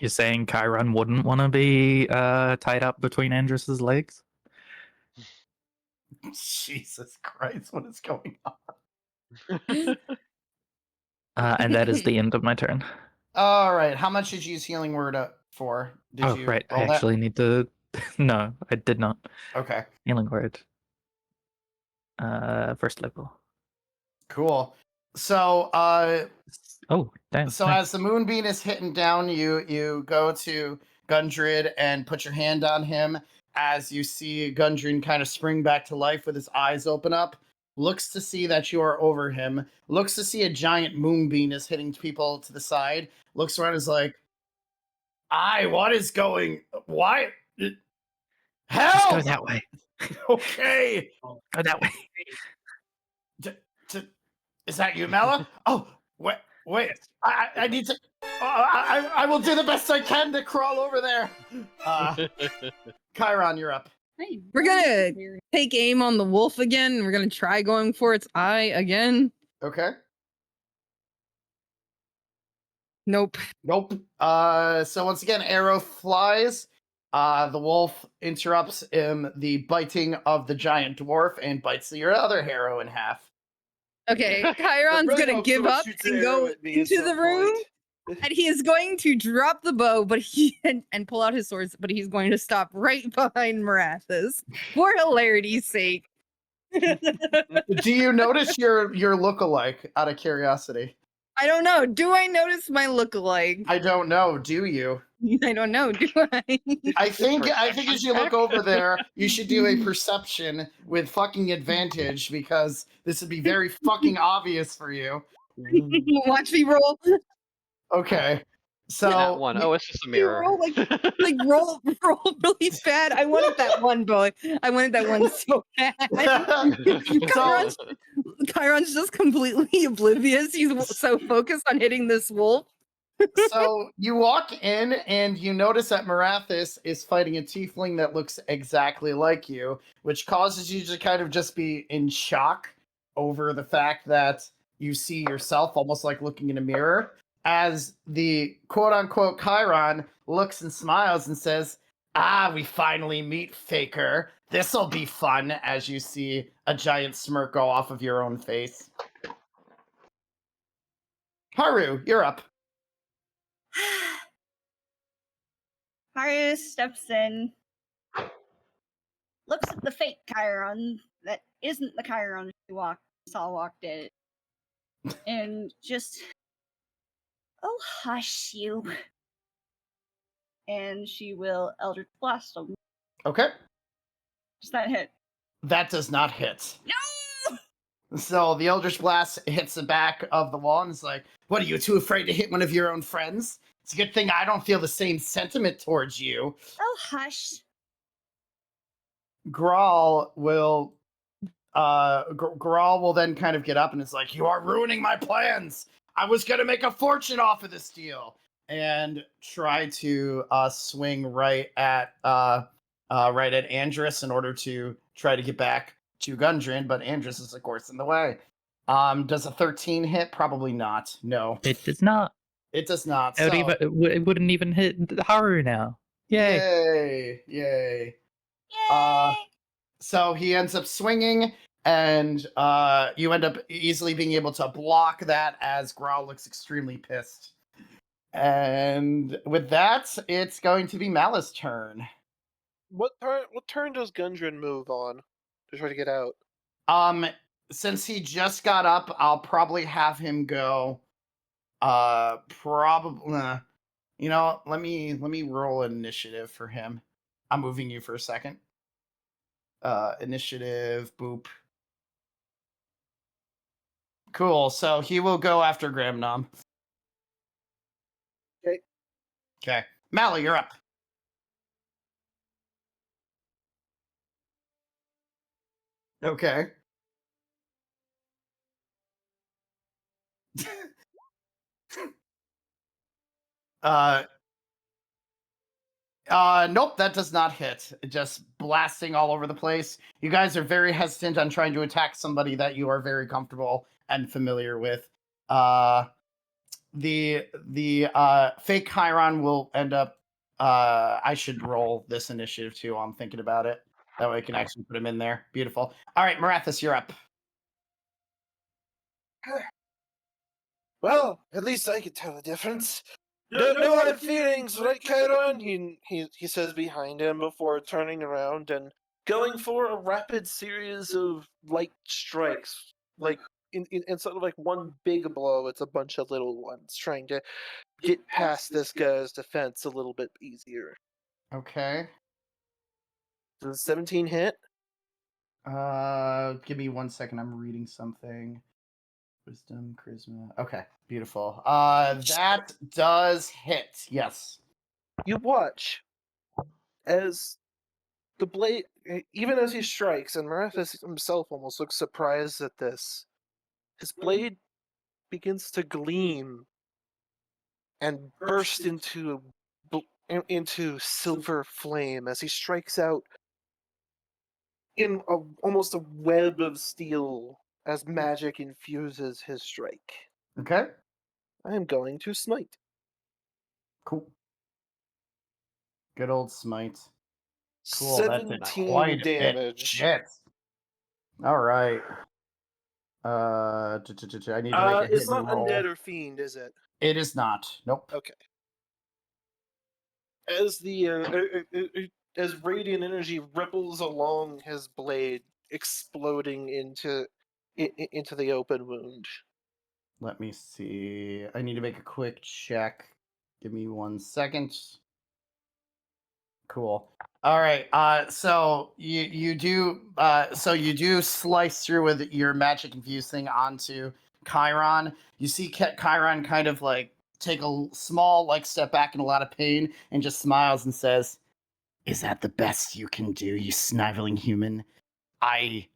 C: You're saying Chiron wouldn't want to be tied up between Andrus's legs?
B: Jesus Christ, what is going on?
C: And that is the end of my turn.
B: All right, how much did you use healing word up for? Did you
C: right, I
B: roll that?
C: actually need to... No, I did not.
B: Okay.
C: Healing word. First level.
B: Cool. So,
C: oh, damn.
B: So as the moonbeam is hitting down, you go to Gundred and put your hand on him as you see Gundren kind of spring back to life with his eyes open up, looks to see that you are over him, looks to see a giant moonbeam is hitting people to the side, looks around, is like, what is going... Why? Help!
C: Just go that way.
B: Okay.
C: Go that way.
B: Is that you, Mela? Oh, wait. I need to... I will do the best I can to crawl over there. Chiron, you're up.
A: We're gonna take aim on the wolf again. We're gonna try going for its eye again.
B: Okay.
A: Nope.
B: Nope. So once again, arrow flies. The wolf interrupts the biting of the giant dwarf and bites your other arrow in half.
A: Okay, Chiron's
H: really
A: gonna
H: hope
A: give
H: someone
A: up
H: shoots
A: and
H: an arrow
A: go
H: at me at
A: into the
H: some
A: room,
H: point.
A: and he is going to drop the bow, but and pull out his swords, but he's going to stop right behind Marathas for hilarity's sake.
B: Do you notice your lookalike out of curiosity?
A: I don't know. Do I notice my lookalike?
B: I don't know. Do you?
A: I don't know. Do I?
B: I think as
E: Perception
B: you look
E: check?
B: over there, you should do a perception with fucking advantage because this would be very fucking obvious for you.
A: Watch me roll.
B: Okay. So
E: That one. Oh, it's just a
A: You
E: mirror.
A: roll roll really bad. I wanted that one, boy. I wanted that one so bad. Chiron's, Chiron's just completely oblivious. He's so focused on hitting this wolf.
B: so you walk in and you notice that Marathas is fighting a tiefling that looks exactly like you, which causes you to kind of just be in shock over the fact that you see yourself almost like looking in a mirror as the quote-unquote Chiron looks and smiles and says, "Ah, we finally meet, Faker. This'll be fun," as you see a giant smirk go off of your own face. Haru, you're up.
F: Haru steps in, looks at the fake Chiron that isn't the Chiron she saw walked in, and just, oh, hush you. And she will Eldritch Blast him.
B: Okay.
F: Does that hit?
B: That does not hit.
F: No!
B: So the Eldritch Blast hits the back of the wall and is like, "What, are you too afraid to hit one of your own friends? It's a good thing I don't feel the same sentiment towards you."
F: Oh, hush.
B: Grawl will Grawl will then kind of get up and is like, "You are ruining my plans. I was gonna make a fortune off of this deal." And try to swing right at Andrus in order to try to get back to Gundren, but Andrus is of course in the way. Does a 13 hit? Probably not. No,
C: It does not.
B: it does not.
C: It,
B: So,
C: it wouldn't even hit Haru now. Yay!
B: yay.
F: Yay!
B: So he ends up swinging, and you end up easily being able to block that as Growl looks extremely pissed. And with that, it's going to be Mal's turn.
D: What turn does Gundren move on to try to get out?
B: Since he just got up, I'll probably have him go. Probably. You know, let me roll an initiative for him. I'm moving you for a second. Initiative, boop. Cool. So he will go after Gramnom.
D: Okay.
B: Okay. Mally, you're up. Okay. Nope, that does not hit. Just blasting all over the place. You guys are very hesitant on trying to attack somebody that you are very comfortable and familiar with. The fake Chiron will end up. I should roll this initiative too. I'm thinking about it. That way I can actually put him in there. Beautiful. All right, Marathas, you're up.
D: Well, at least I could tell the difference. No hard feelings, right, Chiron? He says behind him before turning around and going for a rapid series of light strikes. Like, instead of like one big blow, it's a bunch of little ones, trying to get past this guy's defense a little bit easier.
B: Okay.
D: Does 17 hit?
B: Give me 1 second. I'm reading something. Wisdom, charisma. Okay, beautiful. That does hit. Yes.
D: You watch as the blade, even as he strikes, and Marathas himself almost looks surprised at this. His blade begins to gleam and burst into silver flame as he strikes out in almost a web of steel as magic infuses his strike.
B: Okay.
D: I am going to smite.
B: Cool. Good old smite. Cool. That did
D: 17
B: quite a bit.
D: damage.
B: Shit. All right. I need to make a
D: It's
B: hit
D: not
B: and roll.
D: undead or fiend, is it?
B: It is not. Nope.
D: Okay. As the as radiant energy ripples along his blade, exploding into the open wound.
B: Let me see. I need to make a quick check. Give me 1 second. Cool. All right. So you do slice through with your magic infused thing onto Chiron. You see Chiron kind of like take a small like step back in a lot of pain and just smiles and says, "Is that the best you can do, you sniveling human? I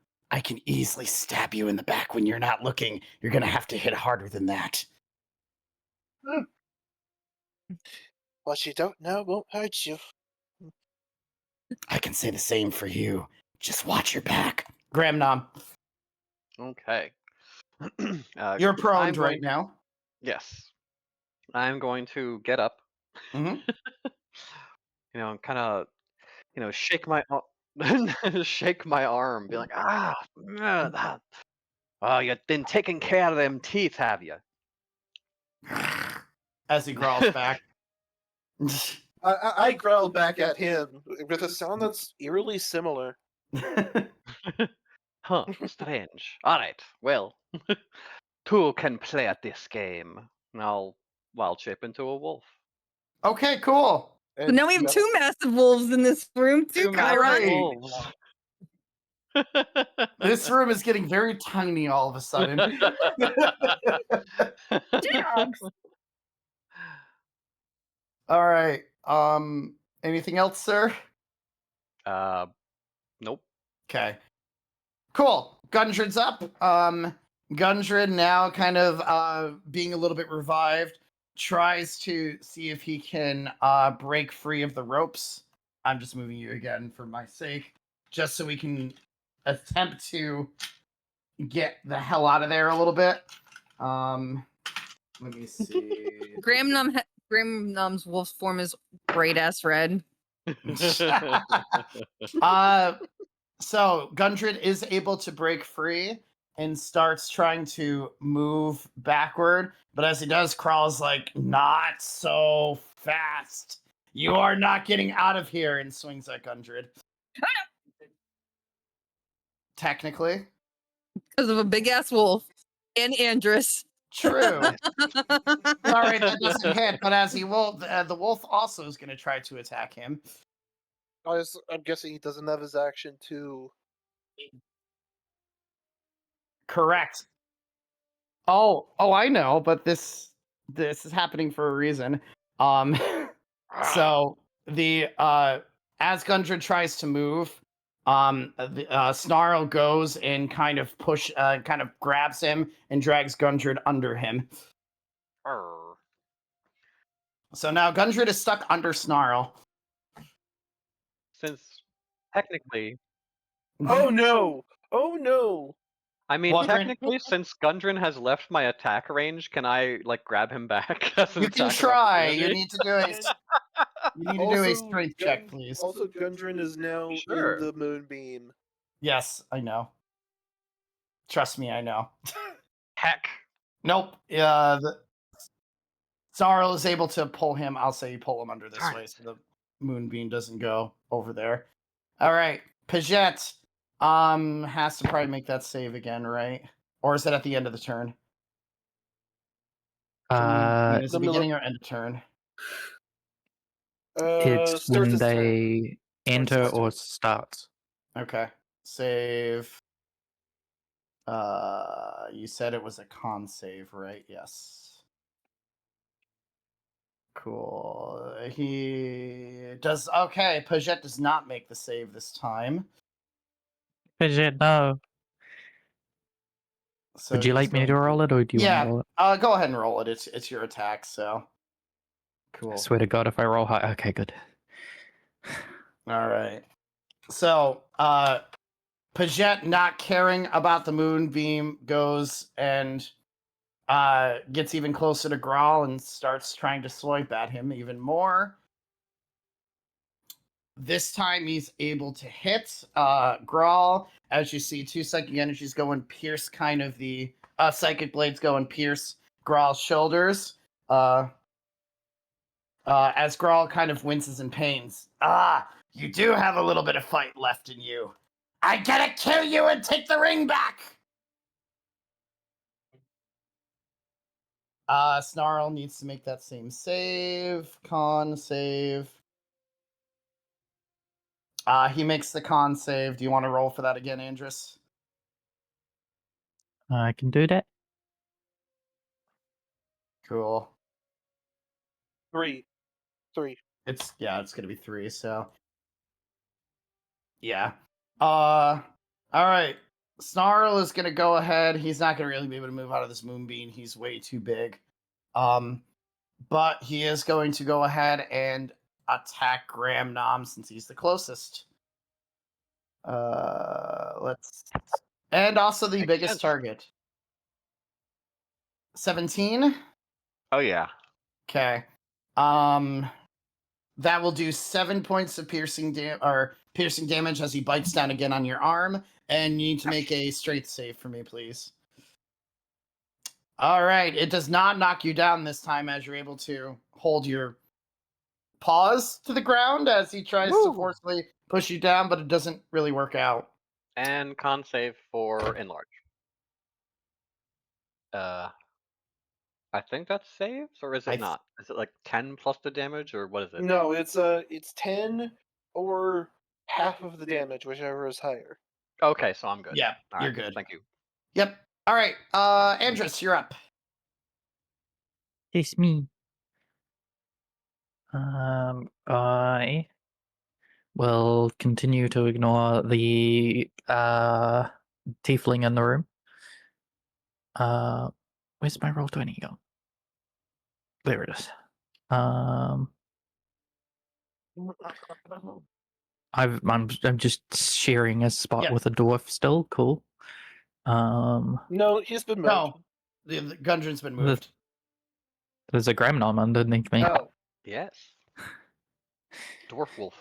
B: can easily stab you in the back when you're not looking. You're gonna have to hit harder than that."
D: What you don't know won't hurt you.
B: I can say the same for you. Just watch your back. Gramnom,
E: Okay.
B: you're
E: I'm
B: prone
E: going.
B: right now.
E: Yes. I'm going to get up.
B: Mhm.
E: Kind of, shake my shake my arm, be like, oh, you've been taking care of them teeth, have you?
B: As he crawls back.
D: I growl back at him with a sound that's eerily similar.
E: Huh, strange. All right, well, two can play at this game. I'll wild shape into a wolf.
B: Okay, cool.
A: So now we have two massive wolves in this room, too,
E: massive
A: Chiron.
E: wolves.
B: This room is getting very tiny all of a sudden.
F: Dogs.
B: All right. Anything else, sir?
E: Nope.
B: Okay. Cool. Gundred's up. Gundred now kind of being a little bit revived, tries to see if he can break free of the ropes. I'm just moving you again for my sake, just so we can attempt to get the hell out of there a little bit. Let me see.
A: Gramnom's wolf's form is bright ass red.
B: So Gundred is able to break free and starts trying to move backward, but as he does, crawls like not so fast. You are not getting out of here, and swings at Gundred. Technically,
A: Because of a big ass wolf and Andrus.
B: true. Sorry, that doesn't hit. But as he will, the wolf also is going to try to attack him.
D: I'm guessing he doesn't have his action to.
B: Correct. Oh, I know, but this is happening for a reason. So the as Gundred tries to move, the Snarl goes and kind of grabs him and drags Gundred under him.
E: Arr.
B: So now Gundred is stuck under Snarl.
E: Since technically,
D: Oh no! Oh no!
E: I mean,
B: Well,
E: technically, since Gundren has left my attack range, can I like grab him back? As an
B: You can
E: attack of
B: try. You
E: opportunity?
B: need to do a strength check, please.
D: Also, Gundren is now
E: Sure.
D: in the moonbeam.
B: Yes, I know. Trust me, I know.
E: Heck.
B: Nope. Snarl is able to pull him. I'll say you pull him under this
E: Darn
B: way
E: it.
B: so the moonbeam doesn't go over there. All right. Paget has to probably make that save again, right? Or is it at the end of the turn? Is
D: The
B: it beginning or end of turn?
C: It's
D: starts
C: when
D: his turn.
C: they enter
D: his
C: or
D: turn.
C: start.
B: Okay. Save. You said it was a con save, right? Yes. Cool. He does. Okay. Paget does not make the save this time.
C: Paget, no.
B: So
C: Would you like me to roll it, or do you want to roll it?
B: Go ahead and roll it. It's your attack, so cool.
C: I swear to God, if I roll high, okay, good.
B: All right. So, Paget, not caring about the moonbeam, goes and gets even closer to Grawl and starts trying to swipe at him even more. This time he's able to hit Grawl. As you see, 2 psychic energies go and pierce kind of the psychic blades go and pierce Grawl's shoulders. As Grawl kind of winces in pains. You do have a little bit of fight left in you. I gotta kill you and take the ring back! Snarl needs to make that same save. Con save. He makes the con save. Do you want to roll for that again, Andrus?
C: I can do that.
B: Cool.
D: 3.
B: It's gonna be 3, so. Yeah. Alright. Snarl is gonna go ahead. He's not gonna really be able to move out of this moonbeam. He's way too big. But he is going to go ahead and attack Cragmaw since he's the closest. And also the
E: Makes
B: biggest
E: sense.
B: target. 17?
H: Oh yeah.
B: Okay. That will do 7 points of piercing damage as he bites down again on your arm, and you need to make a strength save for me, please. All right, it does not knock you down this time, as you're able to hold your paws to the ground as he tries to forcefully push you down, but it doesn't really work out.
E: And con save for enlarge. I think that's saves, or is it not? Is it like 10 plus the damage, or what is it?
D: No, it's 10 or half of the damage, whichever is higher.
E: Okay, so I'm good.
B: Yeah,
E: All
B: you're
E: right,
B: good.
E: Thank you.
B: Yep. All right, Andrus, you're up.
C: It's me. I will continue to ignore the tiefling in the room. Where's my roll 20 go? There it is. I'm just sharing a spot with a dwarf still. Cool.
D: No, he's been moved.
B: No, the Gundren's been moved.
C: There's a Gremnon underneath me.
D: Oh.
E: Yes. Dwarf wolf.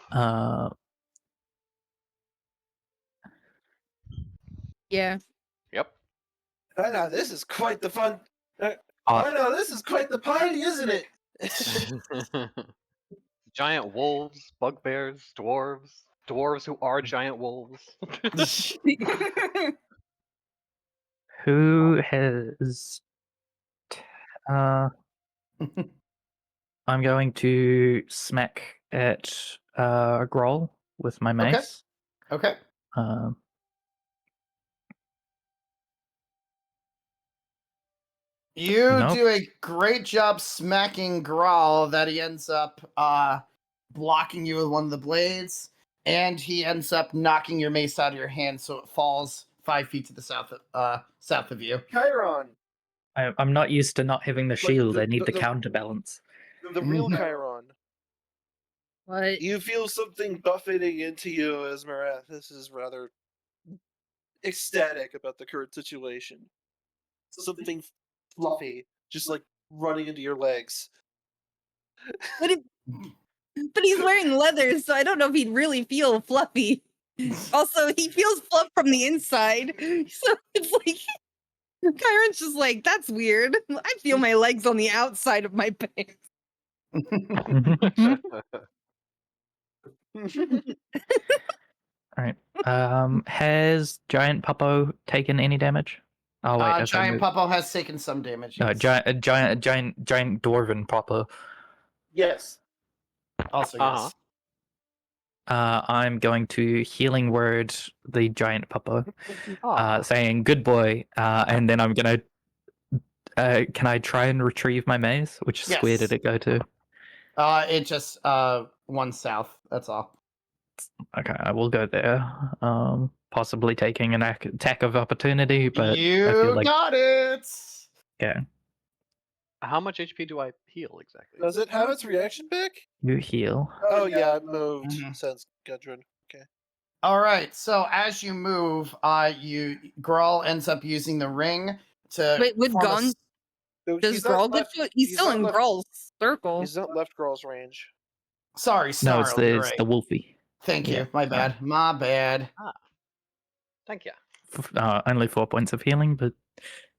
A: Yeah.
E: Yep.
D: I know this is quite the fun. I know this is quite the party, isn't it?
E: Giant wolves, bugbears, dwarves who are giant wolves.
C: Who has? I'm going to smack at Groll with my mace.
B: Okay. You do a great job smacking Grawl that he ends up blocking you with one of the blades, and he ends up knocking your mace out of your hand so it falls 5 feet to the south of you.
D: Chiron.
C: I'm not used to not having the shield. I need the counterbalance.
D: The real Chiron.
A: What?
D: You feel something buffeting into you, Esmerathis is rather ecstatic about the current situation. Something fluffy, just like running into your legs.
A: But he's wearing leather, so I don't know if he'd really feel fluffy. Also, he feels fluff from the inside, so it's like Chiron's just like, that's weird. I feel my legs on the outside of my pants.
C: All right. Has Giant Puppo taken any damage? Oh wait,
B: Giant Puppo has taken some damage.
C: No,
B: Yes.
C: giant dwarven Puppo.
D: Yes.
B: Also, yes.
C: I'm going to healing word the giant Puppo, saying "good boy," and then I'm gonna. Can I try and retrieve my maze? Which square did it go to?
B: It just one south. That's all.
C: Okay, I will go there. Possibly taking an attack of opportunity, but I feel like...
B: got it.
C: Okay.
E: How much HP do I heal exactly?
D: Does it have its reaction back?
C: You heal.
D: Oh yeah, it moved. Since Gudrun. Okay.
B: All right. So as you move, Grawl ends up using the ring to.
A: Wait, with
B: form a
A: Gon?
D: No,
A: Does Grawl get to it? He's still in Grawl's circle.
D: He's not left Grawl's range.
B: Sorry,
C: No, it's
B: Snarl,
C: the
B: you're
C: it's
B: right.
C: the Wolfie.
B: Thank
C: Yeah,
B: you. My
C: sorry.
B: bad. My bad.
E: Thank you.
C: Only 4 points of healing, but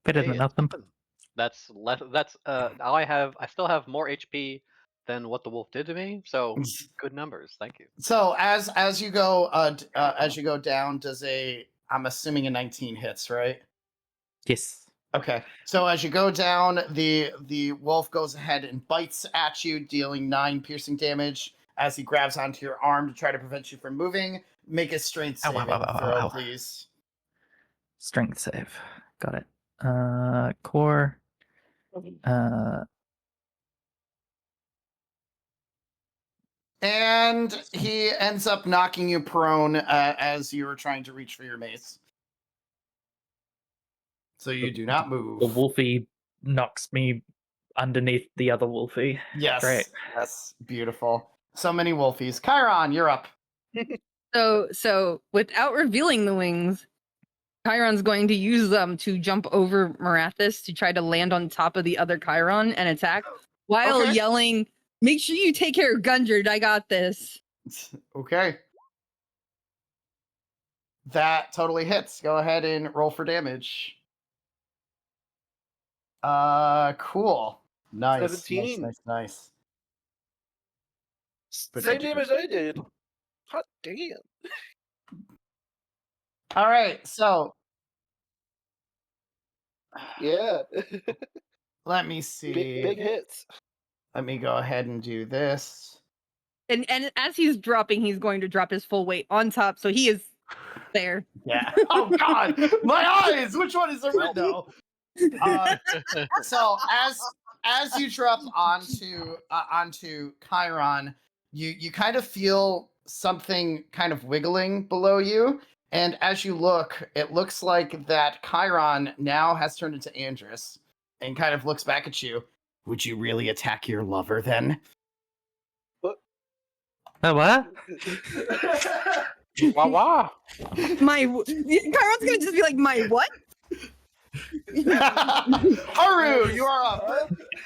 C: better
E: Hey,
C: than
E: it's
C: nothing.
E: nothing. That's now I still have more HP than what the wolf did to me, so good numbers. Thank you.
B: So as you go down, does I'm assuming a 19 hits, right?
C: Yes.
B: Okay. So as you go down, the wolf goes ahead and bites at you, dealing 9 piercing damage as he grabs onto your arm to try to prevent you from moving. Make a strength
C: Ow,
B: saving
C: ow, ow,
B: throw,
C: ow.
B: please.
C: Strength save. Got it. Core.
B: And he ends up knocking you prone as you were trying to reach for your mace. So you do not move.
C: The Wolfie knocks me underneath the other Wolfie.
B: Yes.
C: Great.
B: Yes. Beautiful. So many wolfies. Chiron, you're up.
A: So without revealing the wings, Chiron's going to use them to jump over Marathis to try to land on top of the other Chiron and attack while
B: Okay.
A: yelling, "Make sure you take care of Gundred. I got this."
B: Okay. That totally hits. Go ahead and roll for damage. Cool. Nice.
D: 17.
B: Nice.
D: Same damage I did. Hot damn.
B: All right. So
D: Yeah.
B: let me see.
D: Big hits.
B: Let me go ahead and do this.
A: And as he's dropping, he's going to drop his full weight on top, so he is there.
B: Yeah. Oh God, my eyes. Which one is the window? So as you drop onto Chiron, you kind of feel something kind of wiggling below you, and as you look, it looks like that Chiron now has turned into Andrus, and kind of looks back at you. Would you really attack your lover then?
C: What?
E: Wah.
A: Chiron's gonna just be like, "My what?"
B: Haru, you are up.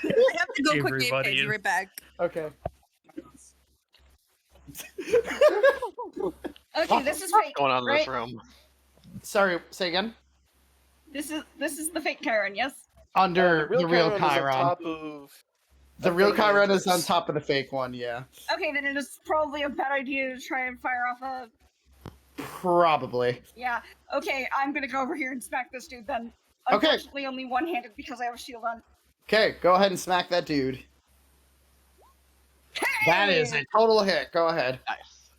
A: I have to go quick game.
C: Everybody
A: Be
C: is-
A: right back.
B: Okay.
F: Okay, this is fake.
E: Going on in
F: right?
E: this room?
B: Sorry, say again.
F: This is the fake Chiron, yes?
B: Under the real
D: Chiron is on
B: Chiron.
D: top of
B: The
D: a
B: real
D: fake
B: Chiron is on
D: Andrus.
B: top of the fake one, yeah.
F: Okay, then it is probably a bad idea to try and fire off a.
B: Probably.
F: Yeah. Okay, I'm gonna go over here and smack this dude then.
B: Okay.
F: Unfortunately, only one-handed because I have a shield on.
B: Okay, go ahead and smack that dude. That is a total hit. Go ahead.
E: Nice.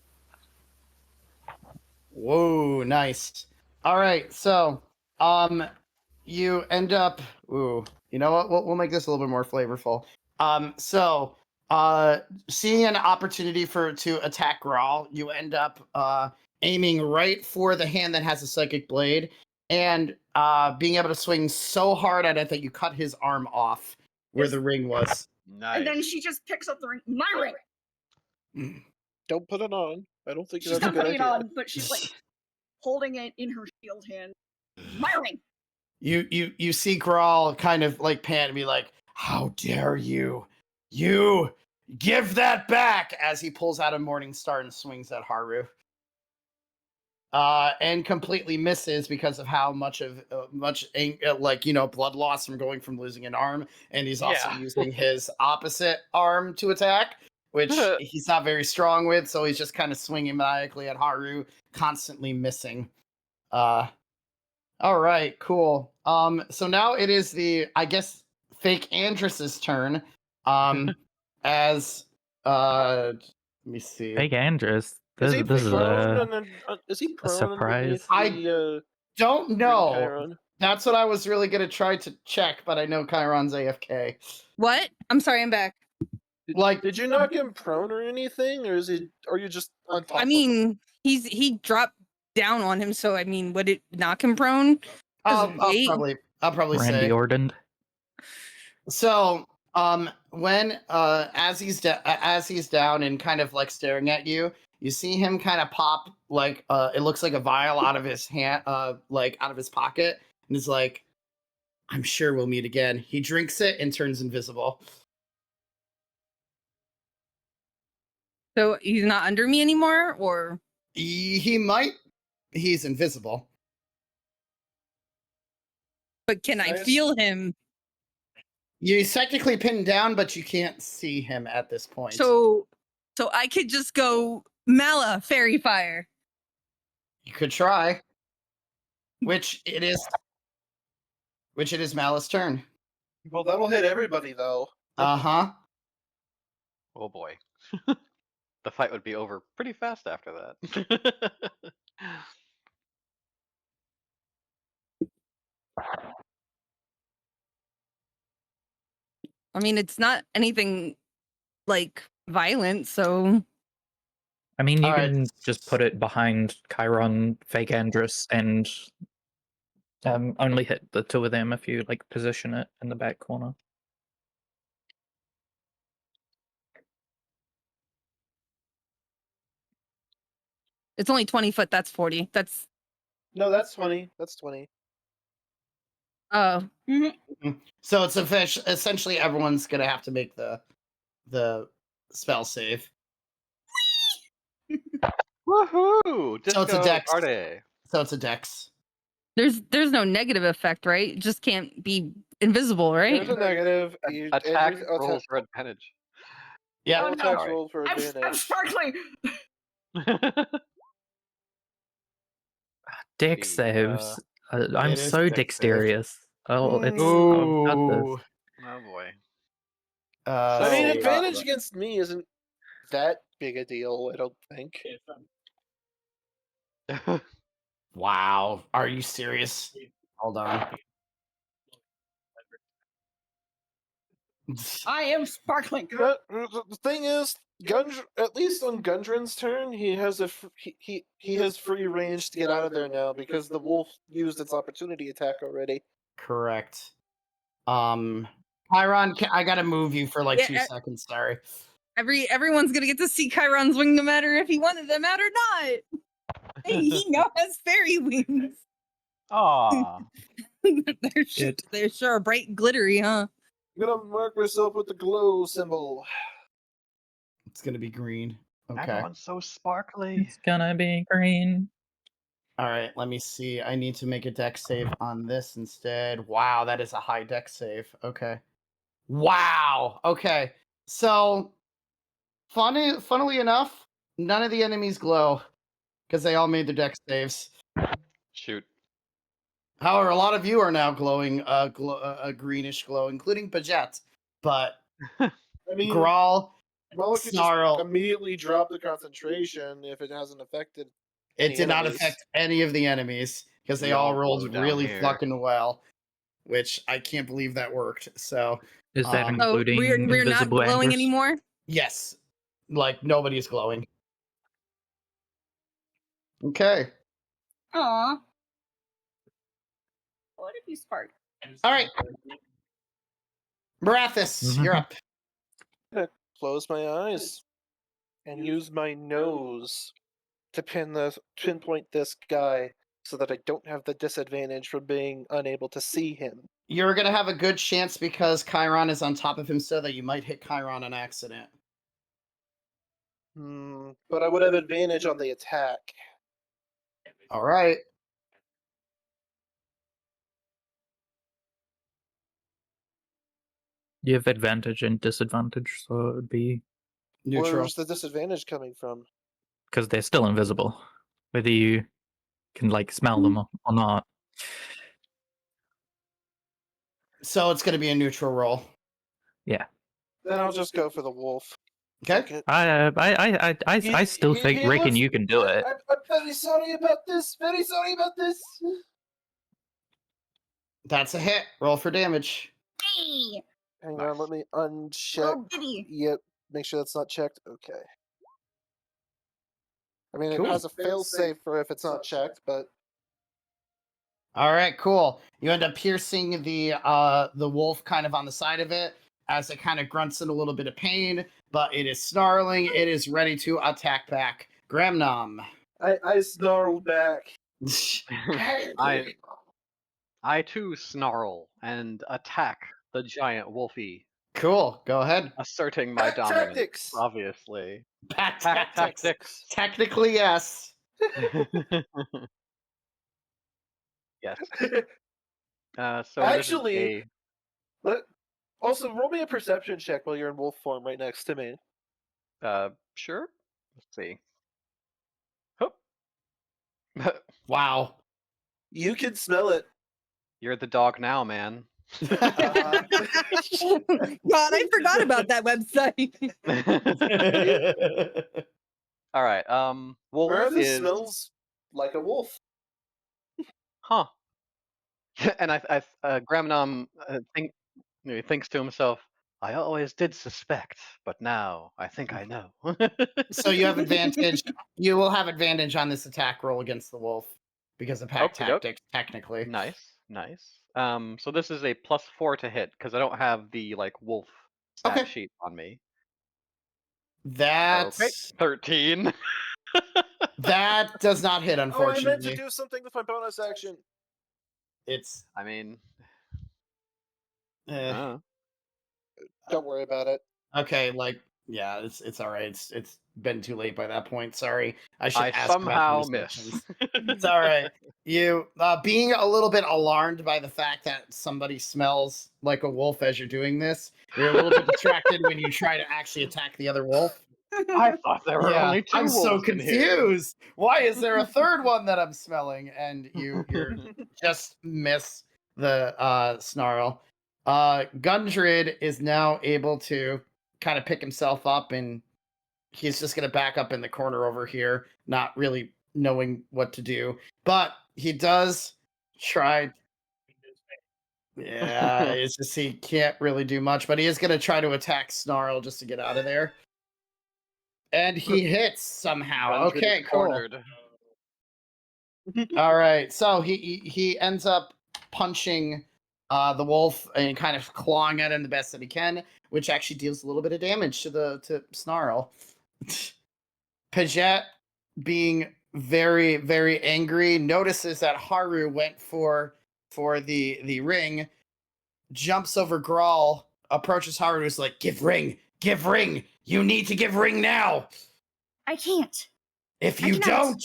B: Whoa, nice. All right, so you end up. Ooh, you know what? We'll make this a little bit more flavorful. Seeing an opportunity to attack Grawl, you end up aiming right for the hand that has a psychic blade, and being able to swing so hard at it that you cut his arm off where the ring was.
E: Nice.
F: And then she just picks up the ring. My ring!
D: Don't put it on. I don't think
F: She's
D: that's a
F: not
D: good
F: putting it
D: idea.
F: on, but she's like holding it in her shield hand. My ring!
B: You see Grawl kind of like pant and be like, "How dare you? You give that back!" As he pulls out a Morning Star and swings at Haru. And completely misses because of how much blood loss from going from losing an arm, and he's also
E: Yeah.
B: using his opposite arm to attack, which he's not very strong with, so he's just kind of swinging maniacally at Haru, constantly missing. All right, cool. So now it is the, I guess, fake Andrus's turn. As let me see.
C: Fake Andrus.
D: Is he
C: This is
D: prone?
C: a
D: Is he prone
C: surprise.
D: underneath the,
B: Don't
D: ring
B: know.
D: Chiron?
B: That's what I was really gonna try to check, but I know Chiron's AFK.
A: What? I'm sorry, I'm back.
D: Did you knock him prone or anything, or are you just on top?
A: I mean, he dropped down on him, so I mean, would it knock him prone?
B: I'll
A: wait.
B: probably
C: Randy
B: say.
C: Orton.
B: So, when as he's down and kind of like staring at you, you see him kind of pop like it looks like a vial out of his hand, like out of his pocket, and he's like, I'm sure we'll meet again. He drinks it and turns invisible.
A: So he's not under me anymore, or
B: He might. He's invisible.
A: but can I
D: Nice.
A: feel him?
B: He's technically pinned down, but you can't see him at this point.
A: So I could just go Mala fairy fire.
B: You could try. Which it is Malice's turn.
D: Well, that'll hit everybody though.
B: Uh-huh.
E: Oh boy. The fight would be over pretty fast after that.
A: I mean, it's not anything like violent, so
C: I mean, you
B: All right.
C: can just put it behind Chiron, Fake Andrus, and only hit the two of them if you like position it in the back corner.
A: it's only 20 foot. That's 40. That's
D: No, that's 20. That's 20.
A: oh,
B: So it's essentially everyone's gonna have to make the spell save.
E: Woohoo!
B: So it's a
E: Disco
B: dex.
E: party.
B: So it's a dex.
A: there's no negative effect, right? It just can't be invisible, right?
D: There's a negative.
E: Attack
D: every-
E: rolls for advantage.
B: Yeah.
D: all
F: Oh, no.
D: attacks
E: Sorry.
D: roll for
F: I'm
D: advantage.
F: sparkling.
C: Dex
E: The,
C: saves. I'm
B: It is
C: so
B: dex save.
C: dexterous. Oh, it's
B: Ooh.
C: I've got this.
E: Oh boy.
D: I mean,
E: So,
D: advantage against me isn't that big a deal. I don't think.
B: Wow. Are you serious? Hold on.
F: I am sparkling.
D: But the thing is, at least on Gundren's turn, he has he has free range to get out of there now because the wolf used its opportunity attack already.
B: Correct. Chiron, I gotta move you for like
A: Yeah,
B: 2 seconds. Sorry.
A: Everyone's gonna get to see Chiron's wing no matter if he wanted them out or not. Hey, he now has fairy wings.
E: Aw.
A: They're sure bright and glittery, huh?
D: I'm gonna mark myself with the glow symbol.
B: It's gonna be green. Okay.
E: Everyone's so sparkly.
C: It's gonna be green.
B: All right. Let me see. I need to make a dex save on this instead. Wow, that is a high dex save. Okay. Wow. Okay. So, funnily enough, none of the enemies glow because they all made their dex saves.
E: Shoot.
B: However, a lot of you are now glowing, a greenish glow, including Bajet. But
D: I mean,
B: Grawl,
D: well, it could
B: Snarl,
D: just immediately drop the concentration if it hasn't affected.
B: it
D: any
B: did not
D: enemies.
B: affect any of the enemies because they
E: We
B: all
E: all glow
B: rolled
E: down
B: really
E: here.
B: fucking well, which I can't believe that worked. So,
C: Is that
B: So
A: So
C: including
A: we're not
C: invisible
A: glowing
C: Andrus?
A: anymore.
B: yes, like nobody's glowing. Okay.
F: Aw. What if you spark?
B: All right. Marathis, you're up.
D: Close my eyes and use my nose to pinpoint this guy so that I don't have the disadvantage from being unable to see him.
B: You're gonna have a good chance because Chiron is on top of him, so that you might hit Chiron on accident.
D: But I would have advantage on the attack.
B: All right.
C: You have advantage and disadvantage, so it would be
B: Neutral.
D: Where's the disadvantage coming from?
C: because they're still invisible, whether you can like smell them or not.
B: So it's gonna be a neutral roll.
C: Yeah,
D: Then I'll just go for the wolf.
B: Okay.
D: Fuck it.
C: I still
D: He
C: reckon
D: looks-
C: you can do it.
D: I'm very sorry about this. Very sorry about this.
B: That's a hit. Roll for damage.
F: Hey!
D: Hang
E: Nice.
D: on, let me uncheck.
F: Oh, giddy.
D: Yep, make sure that's not checked. Okay. I mean,
B: Cool.
D: it has a fail safe for if it's not checked, but
B: All right, cool. You end up piercing the wolf kind of on the side of it as it kind of grunts in a little bit of pain, but it is snarling. It is ready to attack back. Gramnom.
D: I snarled back.
E: I too snarl and attack the giant wolfie,
B: Cool. Go ahead.
E: asserting my
D: Pack
E: dominance.
D: tactics!
E: Obviously,
B: Pack
E: pack tactics.
B: Technically, yes.
E: Yes. So
D: Actually,
E: this is
D: also roll me a perception check while you're in wolf form right next to me.
E: sure. Let's see. Hup.
B: Wow.
D: You can smell it.
E: You're the dog now, man.
A: God, I forgot about that website.
E: All right. Wolf
D: Marathon
E: is
D: smells like a wolf.
E: huh. And Gramenom thinks to himself, I always did suspect, but now I think I know.
B: So you have advantage. You will have advantage on this attack roll against the wolf because of pack
E: Okey-doke.
B: tactics, technically.
E: Nice. So this is a +4 to hit because I don't have the wolf stat
B: Okay.
E: sheet on me.
B: That's
E: Okay. 13.
B: that does not hit,
D: Oh, I meant
B: unfortunately.
D: to do something with my bonus action.
B: It's
E: I mean,
B: eh.
D: Don't worry about it.
B: Okay, yeah, it's all right. It's been too late by that point. Sorry, I should
E: I
B: ask
E: somehow
B: about the
E: miss.
B: instructions. It's all right. You being a little bit alarmed by the fact that somebody smells like a wolf as you're doing this, you're a little bit distracted when you try to actually attack the other wolf.
E: I thought there were only 2
B: I'm so
E: wolves in here.
B: confused. Why is there a third one that I'm smelling? And you're just miss the snarl. Gundred is now able to kind of pick himself up, and he's just gonna back up in the corner over here, not really knowing what to do. But he does try. Yeah, it's just he can't really do much, but he is gonna try to attack Snarl just to get out of there. And he hits somehow.
E: Gundred
B: Okay,
E: is
B: cool.
E: cornered.
B: All right, so he ends up punching the wolf and kind of clawing at him the best that he can, which actually deals a little bit of damage to Snarl. Paget, being very very angry, notices that Haru went for the ring, jumps over Grawl, approaches Haru, is like, give ring, you need to give ring now.
F: I can't.
B: If
F: I
B: you
F: cannot.
B: don't,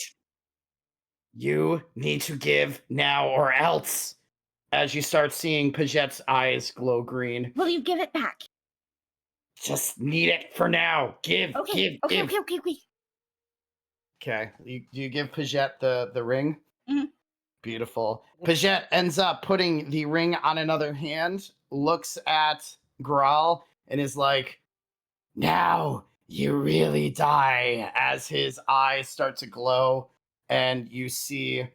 B: you need to give now or else. As you start seeing Paget's eyes glow green.
F: Will you give it back?
B: Just need it for now. Give.
F: Okay.
B: Okay. You give Paget the ring?
F: Mhm.
B: Beautiful. Paget ends up putting the ring on another hand, looks at Grawl, and is like, now you really die, as his eyes start to glow, and you see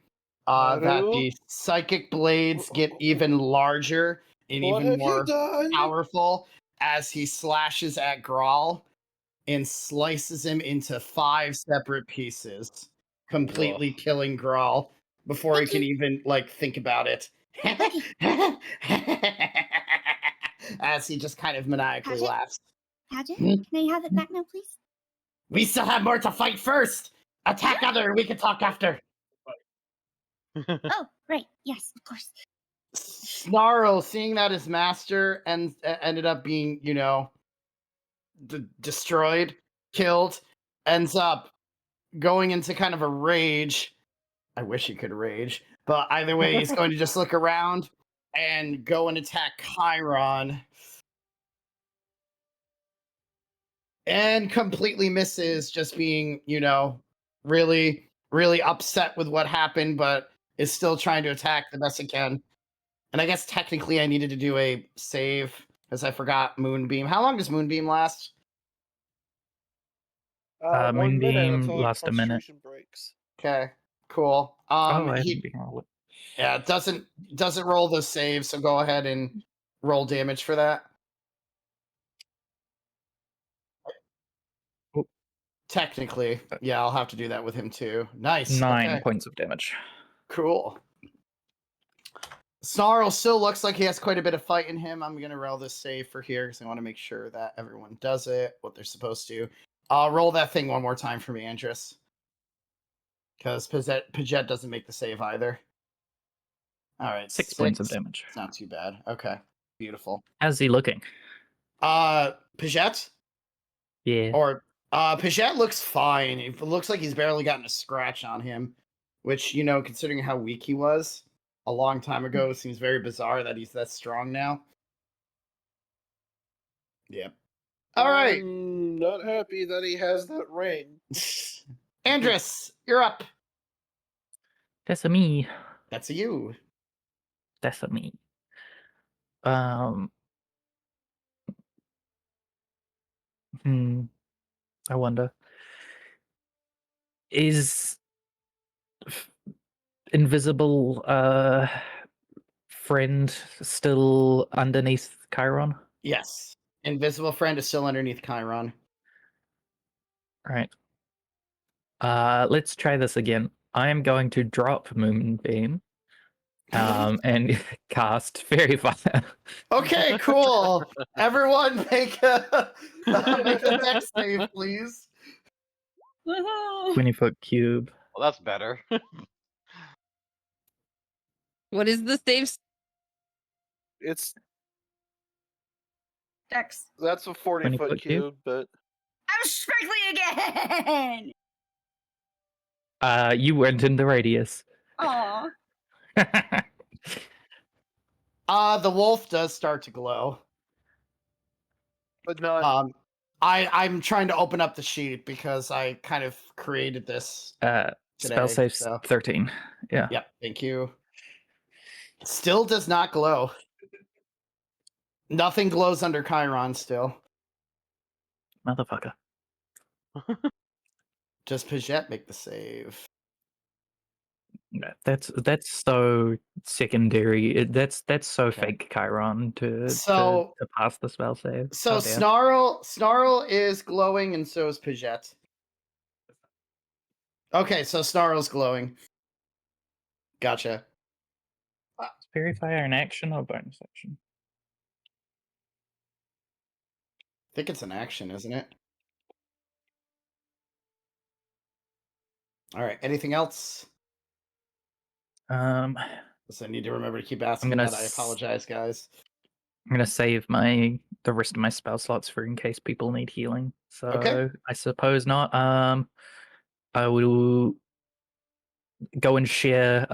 B: that the psychic blades get even larger and
D: What
B: even
D: have
B: more
D: you done?
B: powerful as he slashes at Grawl and slices him into 5 separate pieces, completely killing Grawl before he can even think about it. As he just kind of maniacally
F: Paget?
B: laughs.
F: Paget,
B: Hmm?
F: can I have it back now, please?
B: We still have more to fight first. Attack other, and we can talk after.
F: Oh, right. Yes, of course.
B: Snarl, seeing that his master ended up being, destroyed, killed, ends up going into kind of a rage. I wish he could rage, but either way, he's going to just look around and go and attack Chiron. And completely misses, just being, really, really upset with what happened, but is still trying to attack the best it can. And I guess technically I needed to do a save because I forgot Moonbeam. How long does Moonbeam last?
D: 1 minute
C: Moonbeam
D: until
C: lasts a minute.
D: concentration breaks.
B: Okay, cool.
C: I
B: He
C: didn't roll it.
B: yeah, it doesn't roll the save, so go ahead and roll damage for that.
C: Oh.
B: Technically, yeah, I'll have to do that with him too. Nice.
C: 9
B: Okay.
C: points of damage.
B: Cool. Snarl still looks like he has quite a bit of fight in him. I'm gonna roll this save for here because I want to make sure that everyone does it what they're supposed to. I'll roll that thing one more time for me, Andrus. Because Paget doesn't make the save either. All right,
C: 6 points of damage.
B: It's not too bad. Okay, beautiful.
C: How's he looking?
B: Paget?
C: Yeah.
B: Or Paget looks fine. It looks like he's barely gotten a scratch on him, which, you know, considering how weak he was a long time ago, seems very bizarre that he's that strong now. Yep. All right.
D: I'm not happy that he has that ring.
B: Andrus, you're up.
C: That's a me.
B: That's a you.
C: That's a me. I wonder. Is invisible friend still underneath Chiron?
B: Yes. Invisible friend is still underneath Chiron.
C: Right. Let's try this again. I am going to drop Moonbeam and cast Fairy Fire.
B: Okay, cool. Everyone make a dex save, please.
C: 20-foot cube.
E: Well, that's better.
A: What is the save?
D: It's
F: Dex.
D: that's a 40-foot
C: 20-foot cube?
D: cube, but
F: I'm sprinkly again!
C: You went in the radius.
F: Aw.
B: The wolf does start to glow.
D: but not.
B: I'm trying to open up the sheet because I kind of created this.
C: Spell
B: Today,
C: saves
B: so.
C: 13. Yeah.
B: Yep, thank you. Still does not glow. Nothing glows under Chiron still.
C: Motherfucker.
B: Does Paget make the save?
C: That's so secondary. That's so
B: Okay.
C: fake Chiron to pass the spell save.
B: So
C: Oh, dear.
B: Snarl is glowing and so is Paget. Okay, so Snarl's glowing. Gotcha.
C: Is Fairy Fire an action or bonus action?
B: I think it's an action, isn't it? All right. Anything else?
C: Um,
B: I need to remember to keep asking
C: gonna
B: that. I apologize, guys.
C: I'm gonna save the rest of my spell slots for in case people need healing. So
B: Okay.
C: I suppose not. I will go and share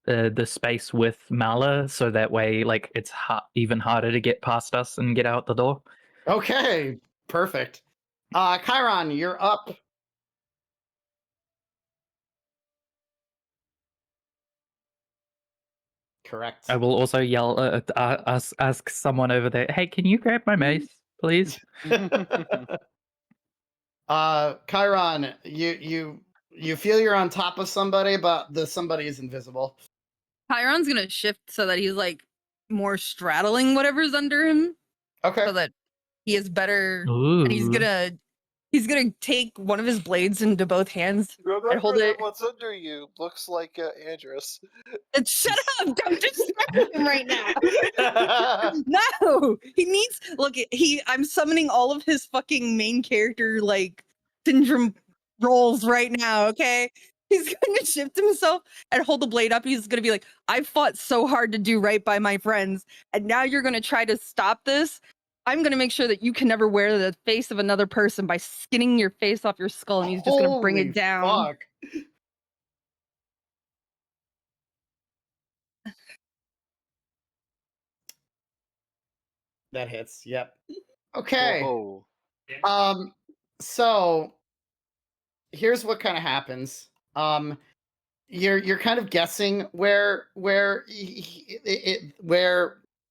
C: the space with Mala, so that way, like, it's even harder to get past us and get out the door.
B: Okay. Perfect. Chiron, you're up. Correct.
C: I will also yell ask someone over there, hey, can you grab my mace, please?
B: Chiron, you feel you're on top of somebody, but the somebody is invisible.
A: Chiron's gonna shift so that he's like more straddling whatever's under him,
B: Okay.
A: so that he is better.
C: Ooh.
A: And he's gonna take one of his blades into both hands
D: Remember
A: and hold
D: that
A: it.
D: what's under you looks like Andrus.
A: And shut up! Don't distract him right now. No, he needs. Look, I'm summoning all of his fucking main character like syndrome rolls right now. Okay, he's gonna shift himself and hold the blade up. He's gonna be like, "I fought so hard to do right by my friends, and now you're gonna try to stop this. I'm gonna make sure that you can never wear the face of another person by skinning your face off your skull." And he's just gonna bring
B: Holy
A: it down.
B: Fuck. That hits. Yep. Okay.
E: Whoa.
B: So here's what kind of happens. You're kind of guessing where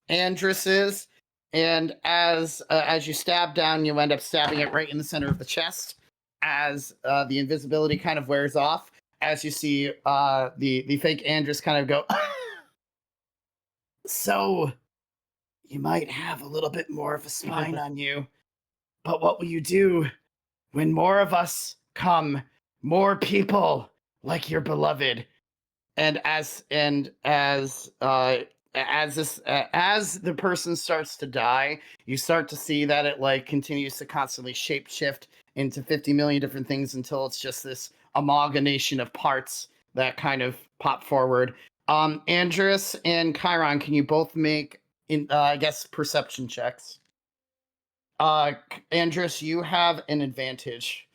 B: Andrus is, and as you stab down, you end up stabbing it right in the center of the chest. As the invisibility kind of wears off, as you see the fake Andrus kind of go. So you might have a little bit more of a spine on you, but what will you do when more of us come, more people like your beloved? And as the person starts to die, you start to see that it like continues to constantly shape shift into 50 million different things until it's just this amalgamation of parts that kind of pop forward. Andrus and Chiron, can you both make, I guess, perception checks? Andrus, you have an advantage.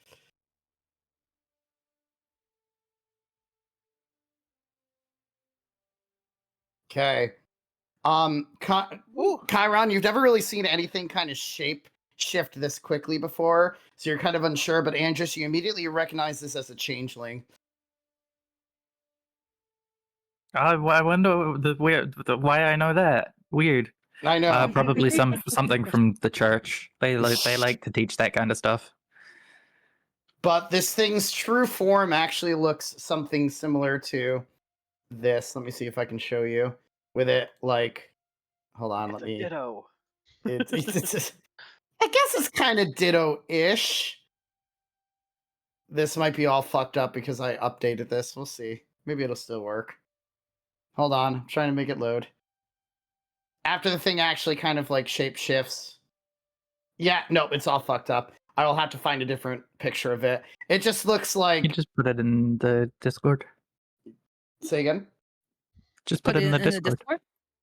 B: Okay. Chiron, you've never really seen anything kind of shape shift this quickly before, so you're kind of unsure, but Andrus, you immediately recognize this as a changeling.
C: I wonder why I know that. Weird.
B: I know.
C: Probably something from the church. They like to teach that kind of stuff.
B: But this thing's true form actually looks something similar to this. Let me see if I can show you with it. Like, hold on,
E: It's a ditto.
B: It's I guess it's kind of ditto-ish. This might be all fucked up because I updated this. We'll see. Maybe it'll still work. Hold on, I'm trying to make it load. After the thing actually kind of like shape shifts. Yeah, no, it's all fucked up. I will have to find a different picture of it. It just looks like.
C: You just put it in the Discord.
B: Say again?
C: Just put it in the Discord.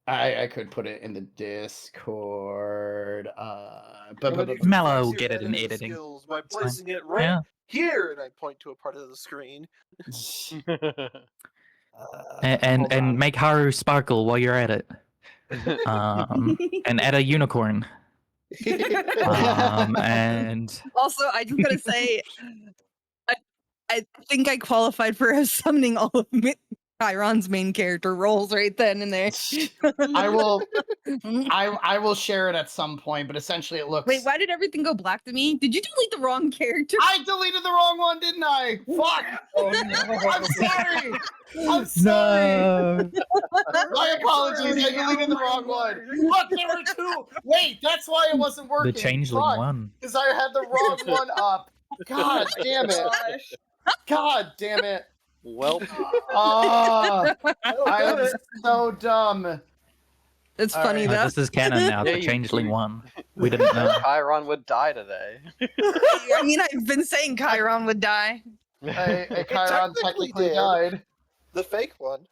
B: I could put it in the Discord. But
C: Mellow will get it in editing.
D: By placing it right here, and I point to a part of the screen.
C: And make Haru sparkle while you're at it. And add a unicorn. And
A: also, I just gotta say, I think I qualified for summoning all of Chiron's main character roles right then and there.
B: I will share it at some point, but essentially it looks.
A: Wait, why did everything go black to me? Did you delete the wrong character?
B: I deleted the wrong one, didn't I? Fuck! Oh, no. I'm sorry. I'm sorry.
C: no.
B: My apologies. I deleted the wrong one. Look, there were two. Wait, that's why it wasn't working.
C: The changeling one.
B: Because I had the wrong one up. God damn it. God damn it.
E: Well,
B: I am so dumb.
A: It's funny though.
C: This is canon now.
E: Yeah,
C: The changeling one. We didn't know.
E: Chiron would die today.
A: I mean, I've been saying Chiron would die.
B: Chiron technically died.
D: The fake one.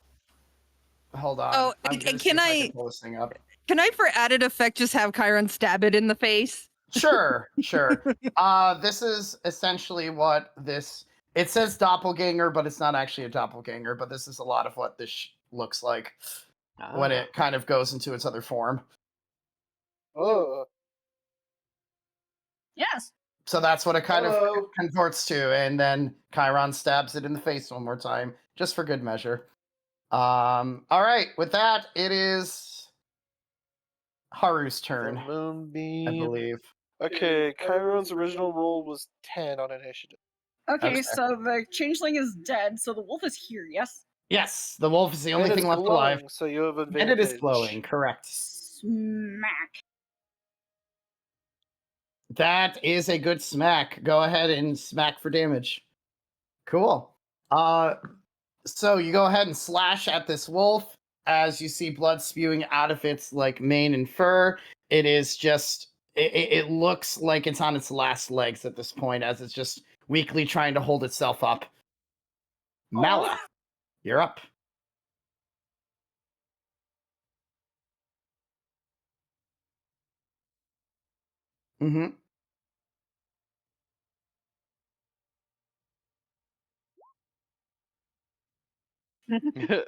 B: Hold on.
A: Oh,
B: I'm gonna see
A: can
B: if
A: I
B: can pull this thing up?
A: Can I, for added effect, just have Chiron stab it in the face?
B: Sure. This is essentially what this. It says doppelganger, but it's not actually a doppelganger. But this is a lot of what this looks like when it kind of goes into its other form.
D: Oh.
F: Yes.
B: So that's what it kind of converts to, and then Chiron stabs it in the face one more time, just for good measure. All right, with that, it is Haru's turn,
D: The moonbeam.
B: I believe.
D: Okay, Chiron's original roll was 10 on initiative.
F: Okay, so the changeling is dead, so the wolf is here, yes?
B: Yes, the wolf is the only
D: And
B: thing
D: it's
B: left alive.
D: glowing, so you have advantage.
B: And it is glowing, correct.
F: Smack.
B: That is a good smack. Go ahead and smack for damage. Cool. So you go ahead and slash at this wolf as you see blood spewing out of its like mane and fur. It is just it looks like it's on its last legs at this point as it's just weakly trying to hold itself up. Mala, you're up. Mm-hmm.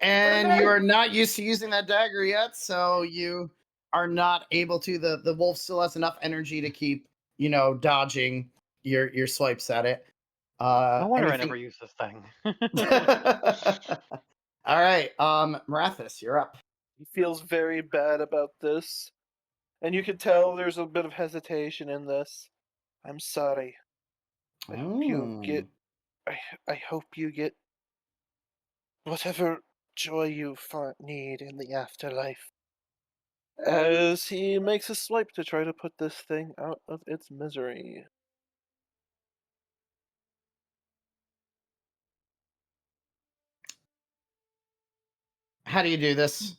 B: And you are not used to using that dagger yet, so you are not able to. The wolf still has enough energy to keep, dodging your swipes at it.
E: No wonder I never use this thing.
B: All right, Marathis, you're up.
D: He feels very bad about this. And you can tell there's a bit of hesitation in this. I'm sorry. I hope you get I hope you get whatever joy you need in the afterlife. As he makes a swipe to try to put this thing out of its misery.
B: How do you do this?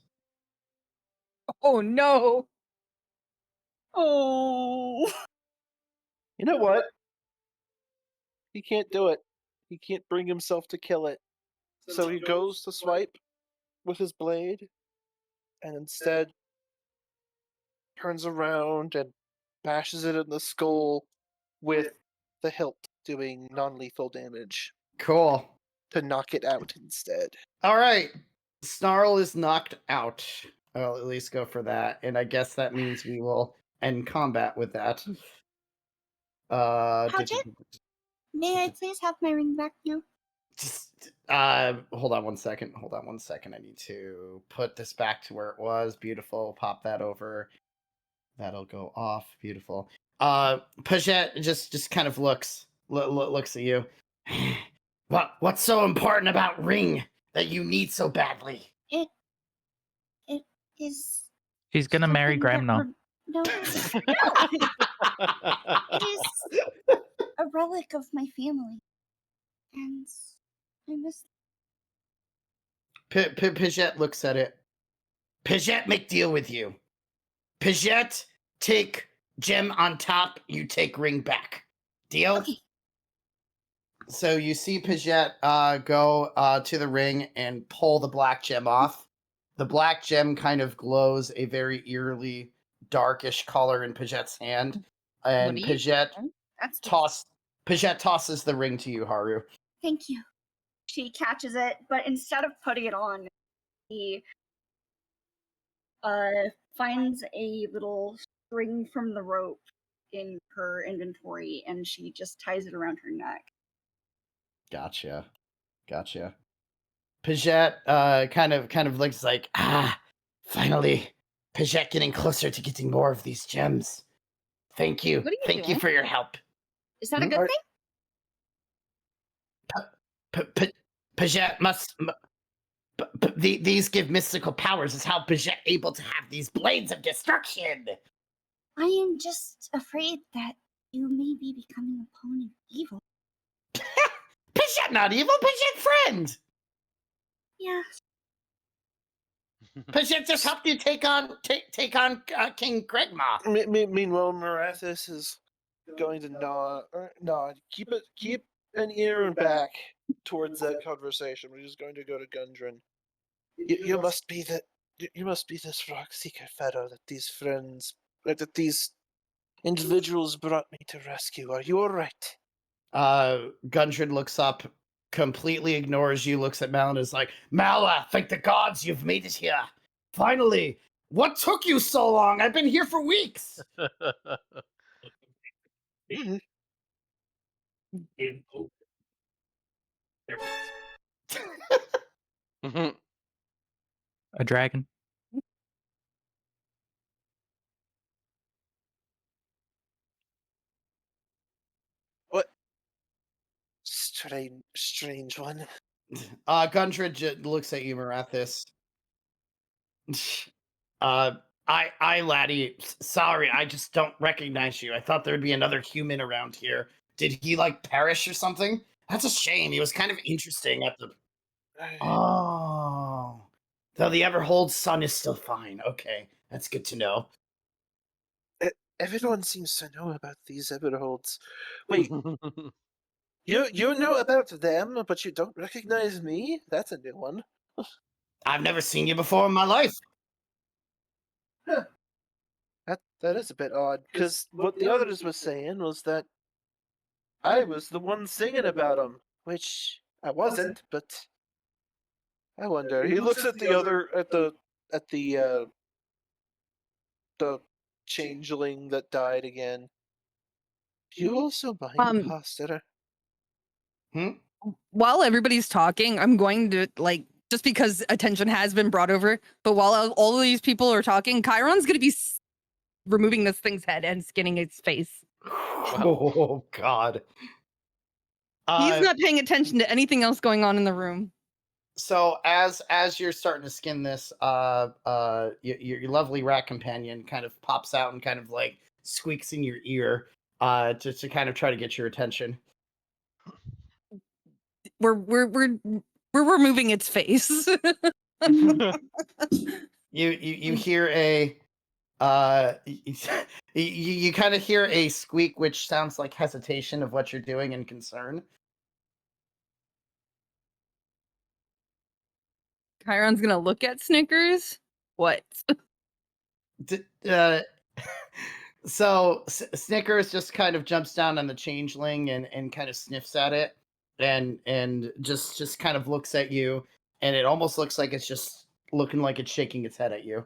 A: Oh no!
F: Oh.
D: You know what? He can't do it. He can't bring himself to kill it. So he goes to swipe with his blade, and instead turns around and bashes it in the skull with the hilt, doing non-lethal damage
B: Cool.
D: to knock it out instead.
B: All right. Snarl is knocked out. I'll at least go for that. And I guess that means we will end combat with that.
F: Project? May I please have my ring back now?
B: Just hold on one second. Hold on one second. I need to put this back to where it was. Beautiful. Pop that over. That'll go off. Beautiful. Paget just kind of looks at you. What's so important about Ring that you need so badly?
F: It is.
C: She's gonna marry
F: something that
C: Grandma.
F: No, it is a relic of my family, and I miss.
B: Paget looks at it. Paget make deal with you. Paget take gem on top. You take ring back. Deal.
F: Okay.
B: So you see Paget go to the ring and pull the black gem off. The black gem kind of glows a very eerily darkish color in Paget's hand, and Paget tosses the ring to you, Haru.
F: Thank you. She catches it, but instead of putting it on, he finds a little string from the rope in her inventory, and she just ties it around her neck.
B: Gotcha. Paget kind of looks like, finally, Paget getting closer to getting more of these gems. Thank you.
A: What are you
B: Thank you
A: doing?
B: for your help.
F: Is that a good thing?
B: Paget must. These give mystical powers. Is how Paget able to have these blades of destruction.
F: I am just afraid that you may be becoming a pawn of evil.
B: Paget not evil. Paget friend.
F: Yeah.
B: Paget just helped you take on King Cragmaw.
D: Meanwhile, Marathis is going to nod. Keep an ear back towards that conversation. We're just going to go to Gundren. You must be this rock seeker fellow that these individuals brought me to rescue. Are you all right?
B: Gundren looks up, completely ignores you, looks at Mal and is like, Mala, thank the gods you've made it here. Finally. What took you so long? I've been here for weeks.
C: A dragon.
D: What? Strange one.
B: Gundren looks at you, Marathis. I, laddie, sorry, I just don't recognize you. I thought there'd be another human around here. Did he, perish or something? That's a shame. He was kind of interesting at the... Oh. Though the Everhold sun is still fine. Okay, that's good to know.
D: Everyone seems to know about these Everholds. Wait, you know about them, but you don't recognize me? That's a new one.
B: I've never seen you before in my life.
D: That is a bit odd, because what the others were saying was that I was the one singing about them, which I wasn't, but I wonder. He looks at the changeling that died again. You also mind imposter?
A: While everybody's talking, I'm going to just because attention has been brought over, but while all of these people are talking, Chiron's going to be removing this thing's head and skinning its face.
B: Oh God.
A: He's not paying attention to anything else going on in the room.
B: So as you're starting to skin this, your lovely rat companion kind of pops out and kind of squeaks in your ear, just to kind of try to get your attention.
A: We're removing its face.
B: You hear a you kind of hear a squeak, which sounds like hesitation of what you're doing and concern.
A: Chiron's gonna look at Snickers. What?
B: So Snickers just kind of jumps down on the changeling and kind of sniffs at it and just kind of looks at you, and it almost looks like it's just looking like it's shaking its head at you.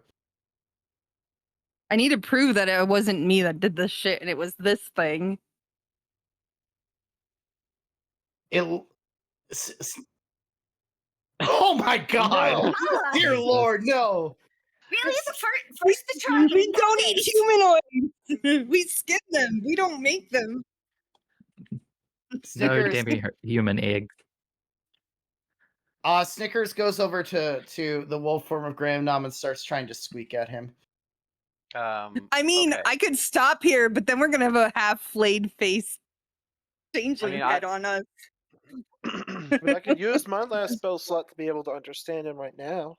A: I need to prove that it wasn't me that did this shit and it was this thing.
B: It. Oh my God!
E: No.
B: Dear Lord, no!
F: Really, the first the try.
A: We don't eat humanoids. We skin them. We don't make them.
C: No
B: Snickers.
C: damn human eggs.
B: Snickers goes over to the wolf form of Graham and starts trying to squeak at him.
A: I mean,
E: Okay.
A: I could stop here, but then we're gonna have a half flayed face changeling head on us.
D: I mean, I could use my last spell slot to be able to understand him right now.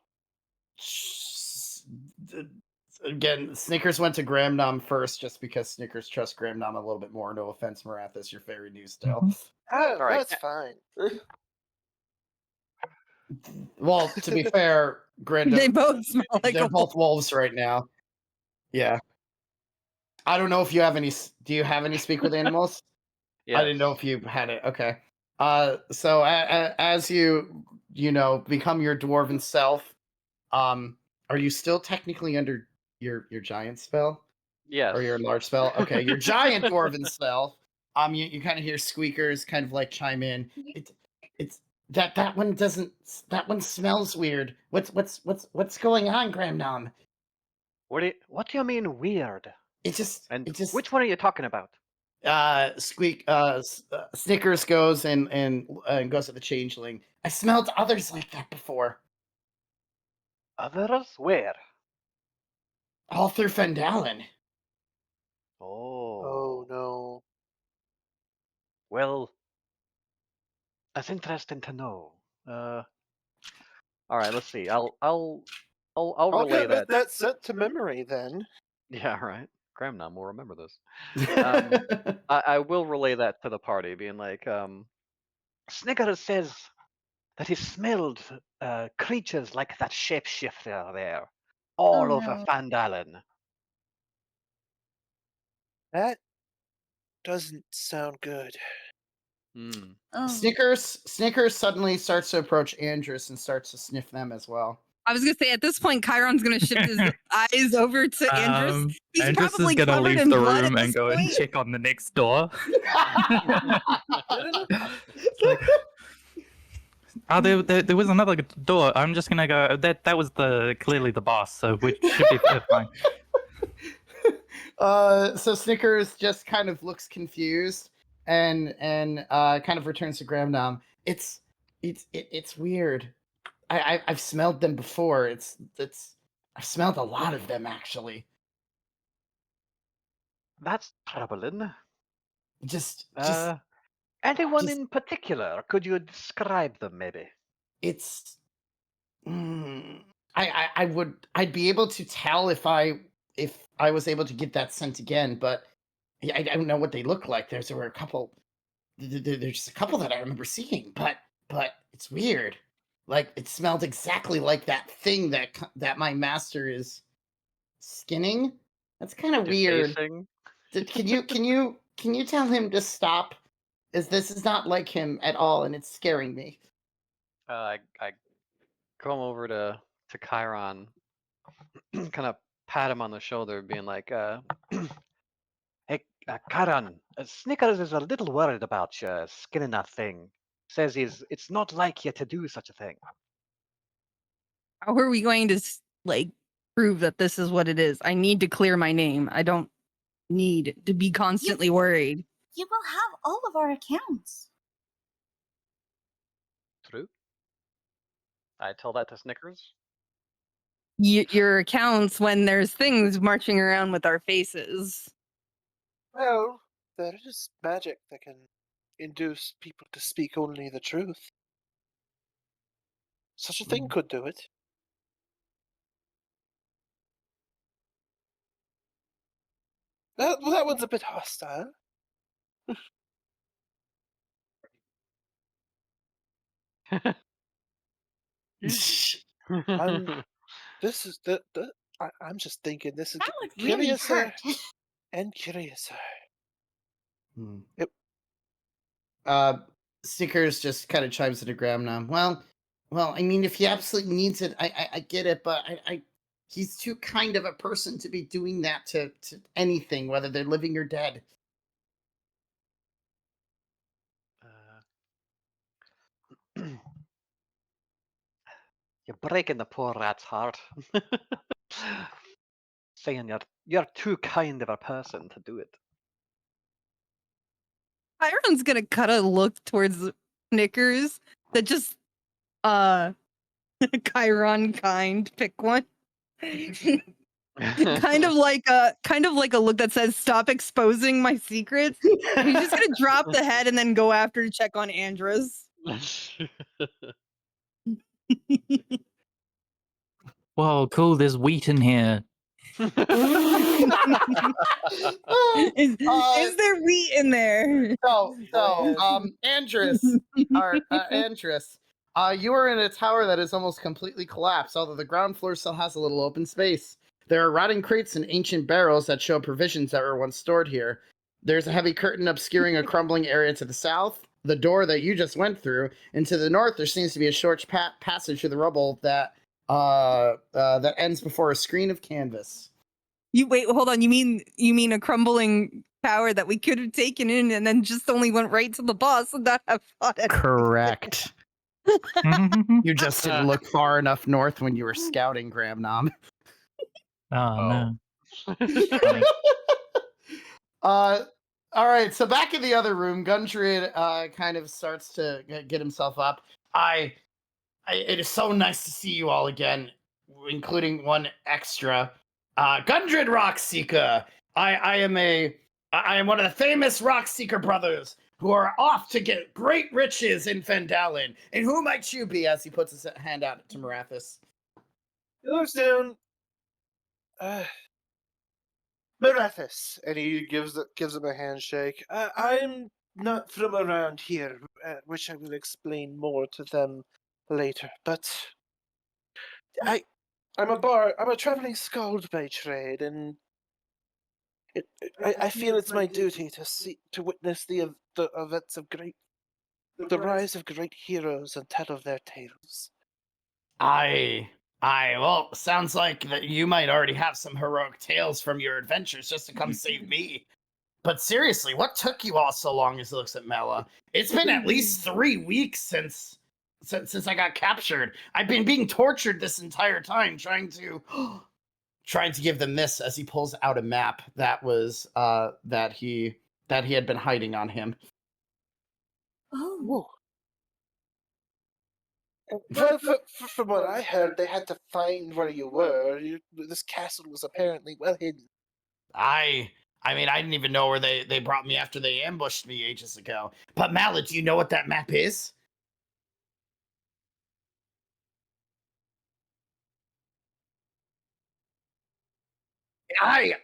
B: Again, Snickers went to Graham first just because Snickers trusts Graham a little bit more. No offense, Marathis, you're very new still.
D: Oh,
E: All right.
D: that's fine.
B: Well, to be fair, Graham,
A: They both smell like
B: they're
A: a
B: both wolves right now. Yeah. I don't know if you have any. Do you have any speak with animals?
E: Yes.
B: I didn't know if you had it. Okay. So as you become your dwarven self, are you still technically under your giant spell
E: Yes.
B: or your large spell? Okay, your giant dwarven self. You kind of hear squeakers kind of like chime in. It's that one doesn't. That one smells weird. What's going on, Graham?
E: What do you mean weird?
B: It just.
E: Which one are you talking about?
B: Snickers goes and goes at the changeling. I smelled others like that before.
E: Others? Where?
B: All through Fendalen.
E: Oh.
D: Oh no.
E: Well, that's interesting to know. All right, let's see. I'll
D: I'll
E: relay
D: get
E: that.
D: that set to memory then.
E: Yeah, right. Graham will remember this. I will relay that to the party, being like, Snickers says that he smelled creatures like that shapeshifter there, all
F: Oh,
E: over
F: no.
E: Fandalen.
D: That doesn't sound good.
E: Hmm.
F: Oh.
B: Snickers suddenly starts to approach Andrus and starts to sniff them as well.
A: I was gonna say at this point, Chiron's gonna shift his eyes over to Andrus. He's
C: Andrus
A: probably
C: is gonna
A: covered
C: leave
A: in
C: the
A: blood
C: room
A: at
C: and
A: this
C: go and
A: point.
C: check on the next door. There was another door. I'm just gonna go. That was clearly the boss, so we should be fine.
B: So Snickers just kind of looks confused and kind of returns to Graham. It's weird. I've smelled them before. I've smelled a lot of them actually.
E: That's troubling.
B: Just
E: Anyone
B: just-
E: in particular? Could you describe them, maybe?
B: it's. I'd be able to tell if I was able to get that scent again, but I don't know what they look like. There were a couple. There's just a couple that I remember seeing, but it's weird. Like it smelled exactly like that thing that my master is skinning. That's kind of weird.
E: Defacing?
B: Can you tell him to stop? This is not like him at all, and it's scaring me.
E: I come over to Chiron, kind of pat him on the shoulder, being like, "Hey, Chiron, Snickers is a little worried about you skinning that thing. Says it's not like you to do such a thing."
A: How are we going to prove that this is what it is? I need to clear my name. I don't need to be constantly worried.
F: You will have all of our accounts.
E: True. I tell that to Snickers.
A: Your accounts when there's things marching around with our faces.
D: Well, there is magic that can induce people to speak only the truth. Such a thing could do it. That one's a bit hostile. This is I'm just thinking this is
F: That would
D: getting
F: really
D: curiouser
F: hurt.
D: and curiouser.
B: Hmm.
D: Yep.
B: Stickers just kind of chimes into Graham now. Well, I mean, if he absolutely needs it, I get it, but he's too kind of a person to be doing that to anything, whether they're living or dead.
E: You're breaking the poor rat's heart. Saying you're too kind of a person to do it.
A: Chiron's gonna cut a look towards Snickers that just Chiron kind pick one. kind of like a look that says stop exposing my secrets. He's just gonna drop the head and then go after to check on Andros.
C: Whoa, cool! There's wheat in here.
A: Is there wheat in there?
B: Andrus, Andrus, you are in a tower that is almost completely collapsed, although the ground floor still has a little open space. There are rotting crates and ancient barrels that show provisions that were once stored here. There's a heavy curtain obscuring a crumbling area to the south, the door that you just went through, and to the north there seems to be a short passage through the rubble that ends before a screen of canvas.
A: Hold on. You mean a crumbling tower that we could have taken in and then just only went right to the boss and not have fought it?
B: Correct. You just didn't look far enough north when you were scouting, Graham.
C: Oh,
B: no. All right. So back in the other room, Gundred kind of starts to get himself up. It is so nice to see you all again, including one extra. Gundred Rockseeker. I am one of the famous Rockseeker brothers who are off to get great riches in Fandalin. And who might you be? As he puts his hand out to Marathis.
D: He looks down. Marathis, and he gives him a handshake. I'm not from around here, which I will explain more to them later. But I'm a traveling skald by trade, and I feel it's my duty to witness the events of the rise of great heroes and tell of their tales.
B: Well, sounds like that you might already have some heroic tales from your adventures just to come save me. But seriously, what took you all so long? As he looks at Mela, it's been at least 3 weeks since I got captured. I've been being tortured this entire time, trying to give them this. As he pulls out a map that was that he had been hiding on him.
F: Oh.
D: Well, from what I heard, they had to find where you were. This castle was apparently well hidden.
B: I mean, I didn't even know where they brought me after they ambushed me ages ago. But Mallet, do you know what that map is? I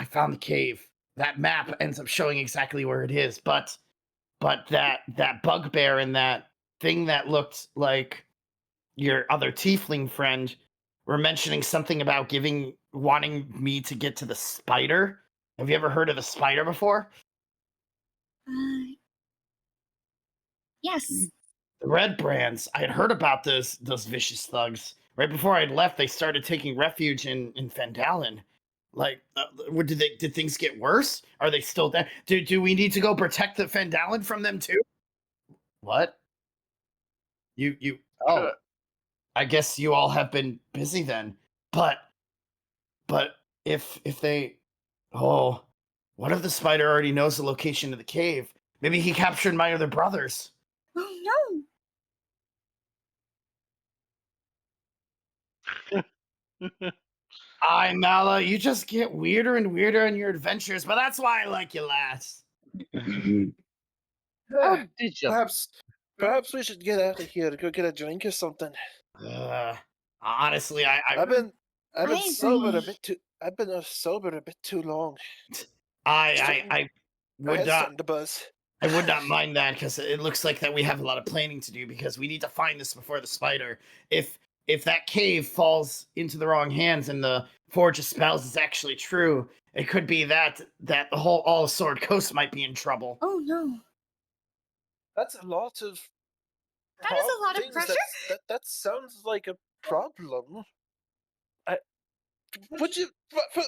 B: found the cave. That map ends up showing exactly where it is, but that bugbear and that thing that looked like your other tiefling friend were mentioning something about wanting me to get to the spider. Have you ever heard of the spider before?
F: Yes.
B: The Red Brands. I had heard about those vicious thugs. Right before I left, they started taking refuge in Fandalin. Like, did things get worse? Are they still there? Do we need to go protect the Fandalin from them too? What? You oh, I guess you all have been busy then. But if they, oh, what if the spider already knows the location of the cave? Maybe he captured my other brothers.
F: Oh no.
B: Mala, you just get weirder and weirder in your adventures, but that's why I like you, lass.
E: Oh, did you?
D: Perhaps we should get out of here to go get a drink or something.
B: Honestly,
D: I've been sober
F: agree.
D: I've been sober a bit too long.
B: I would not.
D: Starting to buzz.
B: I would not mind that, because it looks like that we have a lot of planning to do, because we need to find this before the spider. If if that cave falls into the wrong hands and the Forge of Spells is actually true, it could be that the whole all of Sword Coast might be in trouble.
F: Oh no.
D: That's a lot of.
F: That is a lot of
D: things
F: pressure.
D: That sounds like a problem. Would you,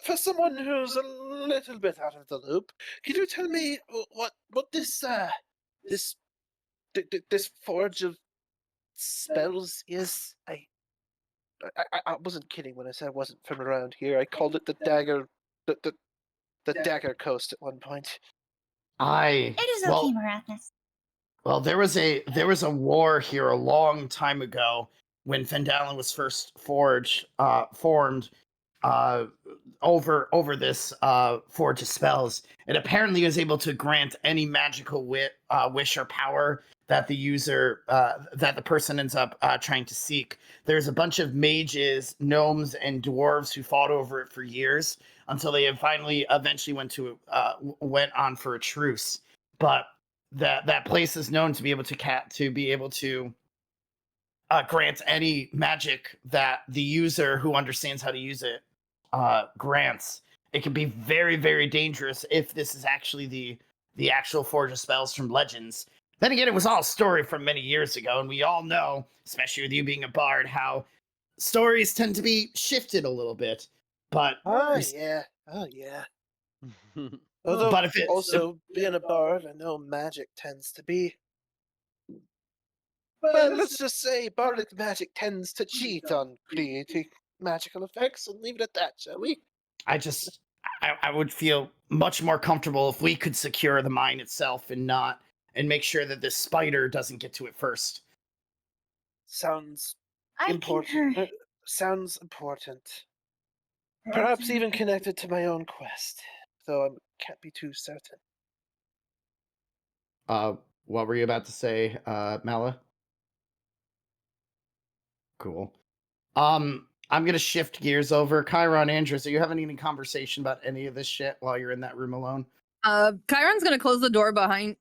D: for someone who's a little bit out of the loop, could you tell me what this this Forge of Spells is? I wasn't kidding when I said I wasn't from around here. I called it the Dagger, the Dagger Coast at one point.
B: It
G: is okay, Marathas.
B: Well, there was a war here a long time ago when Fendalin was first formed over this Forge of Spells. It apparently is able to grant any magical wish or power that the user that the person ends up trying to seek. There's a bunch of mages, gnomes, and dwarves who fought over it for years until they eventually went on for a truce. But that place is known to be able to grant any magic that the user who understands how to use it grants. It can be very, very dangerous if this is actually the actual Forge of Spells from Legends. Then again, it was all a story from many years ago, and we all know, especially with you being a bard, how stories tend to be shifted a little bit. But
D: Oh yeah. Although,
B: but if it's
D: also being a bard, I know magic tends to be. Well, let's just say bardic magic tends to cheat on creating magical effects, and leave it at that, shall we?
B: I would feel much more comfortable if we could secure the mine itself and make sure that this spider doesn't get to it first.
D: Sounds
G: I
D: important.
G: concur.
D: Sounds important. Perhaps even connected to my own quest, though I can't be too certain.
B: What were you about to say, Mala? Cool. I'm gonna shift gears over. Chiron, Andrews, are you having any conversation about any of this shit while you're in that room alone?
A: Chiron's gonna close the door behind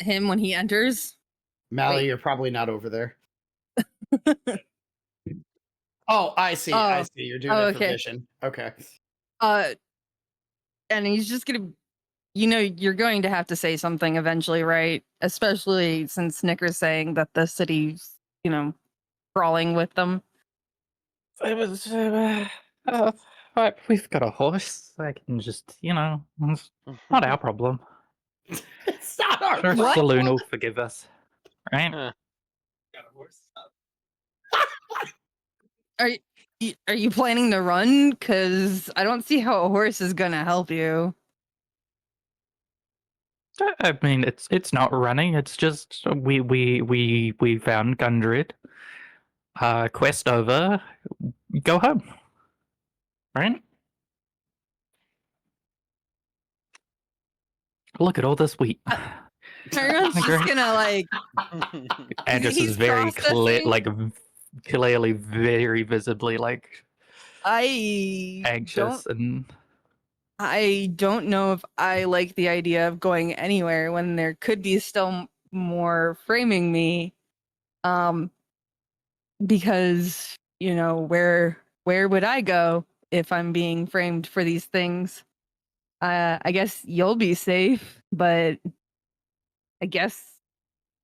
A: him when he enters.
B: Mally,
A: Wait.
B: you're probably not over there. Oh, I see.
A: Oh.
B: You're doing it for
A: Okay.
B: vision. Okay.
A: And he's just gonna, you're going to have to say something eventually, right? Especially since Snicker's saying that the city's, crawling with them.
C: It was, right, we've got a horse. I can just, it's not our problem.
B: It's not our
C: Sure,
A: What?
C: Saloon will forgive us, right?
E: Huh.
A: Are you planning to run? Because I don't see how a horse is gonna help you.
C: I mean, it's not running. It's just we found Gundred. Quest over. Go home. Right? Look at all this wheat.
A: Chiron's just gonna
C: Andrus
A: he's
C: is very
A: processing.
C: clearly, very visibly
A: I
C: anxious and.
A: I don't know if I like the idea of going anywhere when there could be still more framing me. Because, where would I go if I'm being framed for these things? I guess you'll be safe, but I guess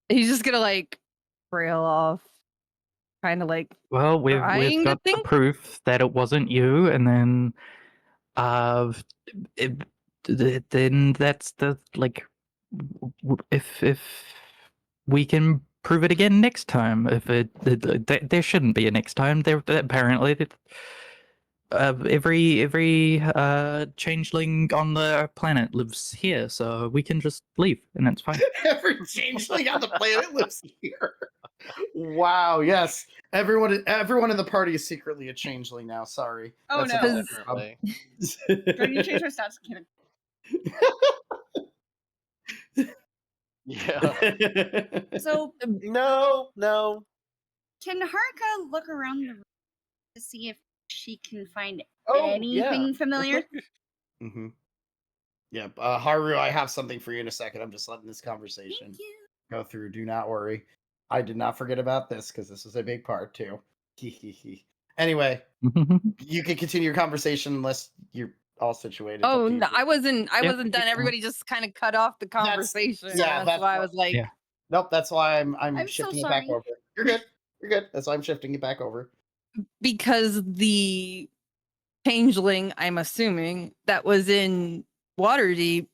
A: he's just gonna trail off, kind of
C: Well, we've
A: trying to
C: got the
A: think.
C: proof that it wasn't you, and then it, then that's if we can prove it again next time. If there shouldn't be a next time. There apparently every changeling on the planet lives here, so we can just leave and it's fine.
B: Every changeling on the planet lives here. Wow. Yes. Everyone in the party is secretly a changeling now. Sorry.
F: Oh,
B: That's
F: no.
B: a bad
E: Definitely.
F: Don't you change our stats, Kevin?
E: Yeah.
F: So,
D: No.
F: can Haruka look around the room to see if she can find
D: Oh,
F: anything
D: yeah.
F: familiar?
B: Mm-hmm. Yeah, Haru, I have something for you in a second. I'm just letting this conversation
F: Thank you.
B: go through. Do not worry. I did not forget about this because this was a big part too. Anyway, you can continue your conversation unless you're all situated. It's up
A: Oh
B: to you.
A: no, I wasn't
C: Yep.
A: done. Everybody just kind of cut off the conversation.
B: yeah,
A: That's
B: that's
A: why I
B: what-
A: was like,
C: Yeah.
B: Nope, that's why I'm
F: I'm so
B: shifting it back
F: sorry.
B: over. You're good. You're good. That's why I'm shifting it back over.
A: because the changeling, I'm assuming, that was in Waterdeep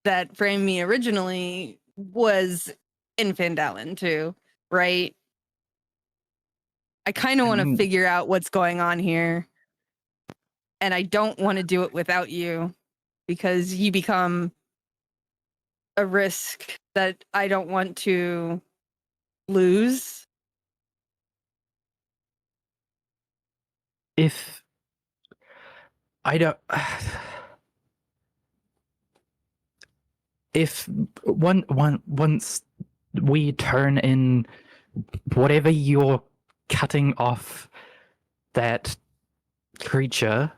A: that framed me originally was in Fandalin too, right? I kind of want to
C: Mm.
A: figure out what's going on here. And I don't want to do it without you because you become a risk that I don't want to lose.
C: If I don't, if once we turn in whatever you're cutting off that creature,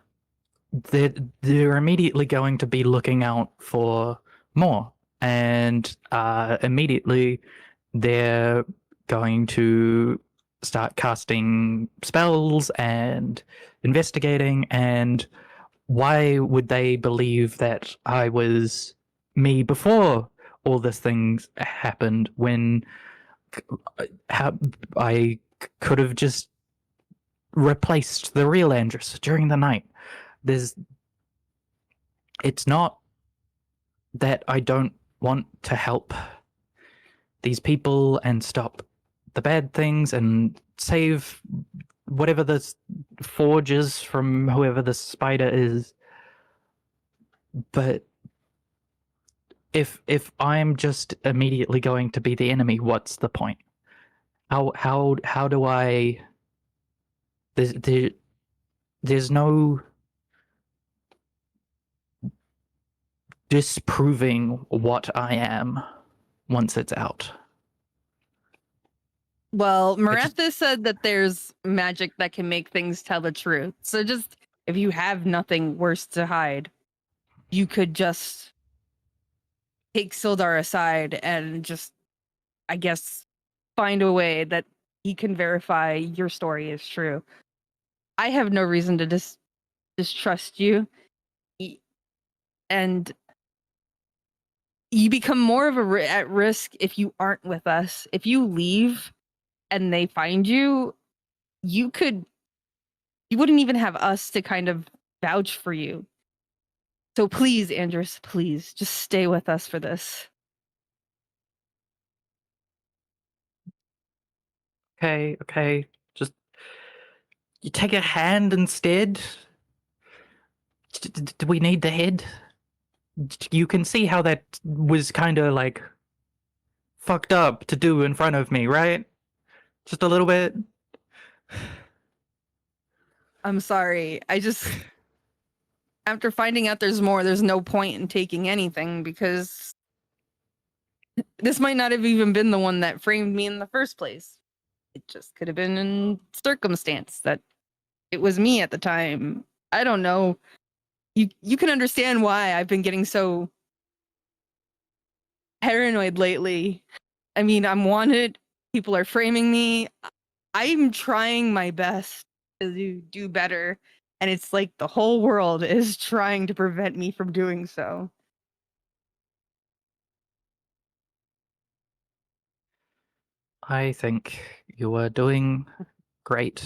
C: they're immediately going to be looking out for more, and immediately they're going to start casting spells and investigating. And why would they believe that I was me before all this things happened when I could have just replaced the real Andrus during the night? It's not that I don't want to help these people and stop the bad things and save whatever the forge is from whoever the spider is. But if I'm just immediately going to be the enemy, what's the point? How do I? There's no disproving what I am once it's out.
A: Well,
C: I just-
A: Maratha said that there's magic that can make things tell the truth. So just if you have nothing worse to hide, you could just take Sildar aside and just, I guess, find a way that he can verify your story is true. I have no reason to distrust you. And you become more of a at risk if you aren't with us. If you leave and they find you, you wouldn't even have us to kind of vouch for you. So please, Andrus, please just stay with us for this.
C: Okay. Just you take a hand instead. Do we need the head? You can see how that was kind of like fucked up to do in front of me, right? Just a little bit.
A: I'm sorry. I just after finding out there's more, there's no point in taking anything because this might not have even been the one that framed me in the first place. It just could have been in circumstance that it was me at the time. I don't know. You can understand why I've been getting so paranoid lately. I mean, I'm wanted. People are framing me. I'm trying my best to do better. And it's like the whole world is trying to prevent me from doing so.
C: I think you are doing great.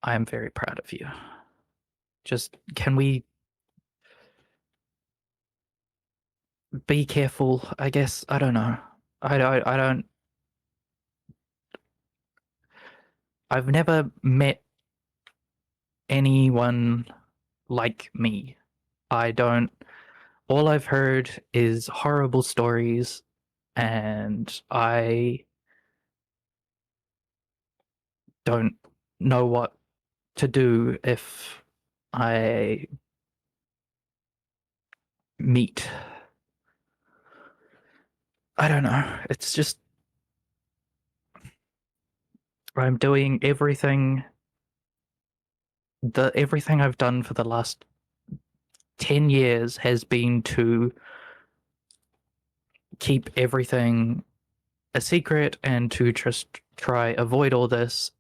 C: I am very proud of you. Just can we be careful? I guess I don't know. I don't. I've never met anyone like me. I don't. All I've heard is horrible stories, and I don't know what to do if I meet. I don't know. It's just I'm doing everything. Everything I've done for the last 10 years has been to keep everything a secret and to just try avoid all this,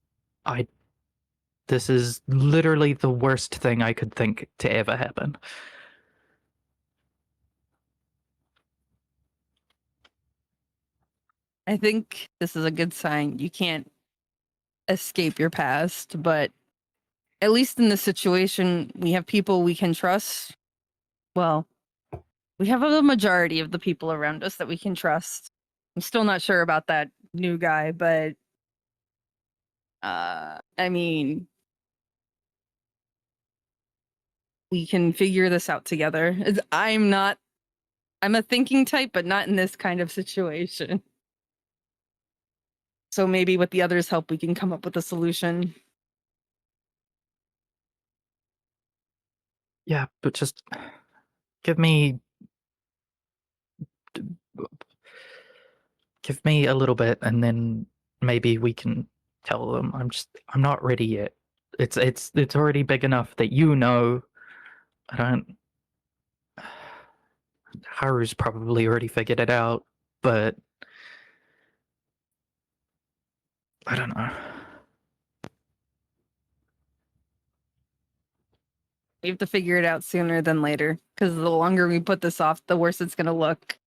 C: this is literally the worst thing I could think to ever happen.
A: I think this is a good sign. You can't escape your past, but at least in this situation, we have people we can trust. Well, we have a majority of the people around us that we can trust. I'm still not sure about that new guy, but I mean, we can figure this out together. I'm a thinking type, but not in this kind of situation. So maybe with the others' help, we can come up with a solution.
C: Yeah, but just give me a little bit, and then maybe we can tell them. I'm not ready yet. It's already big enough that I don't. Haru's probably already figured it out, but I don't know.
A: We have to figure it out sooner than later, because the longer we put this off, the worse it's going to look.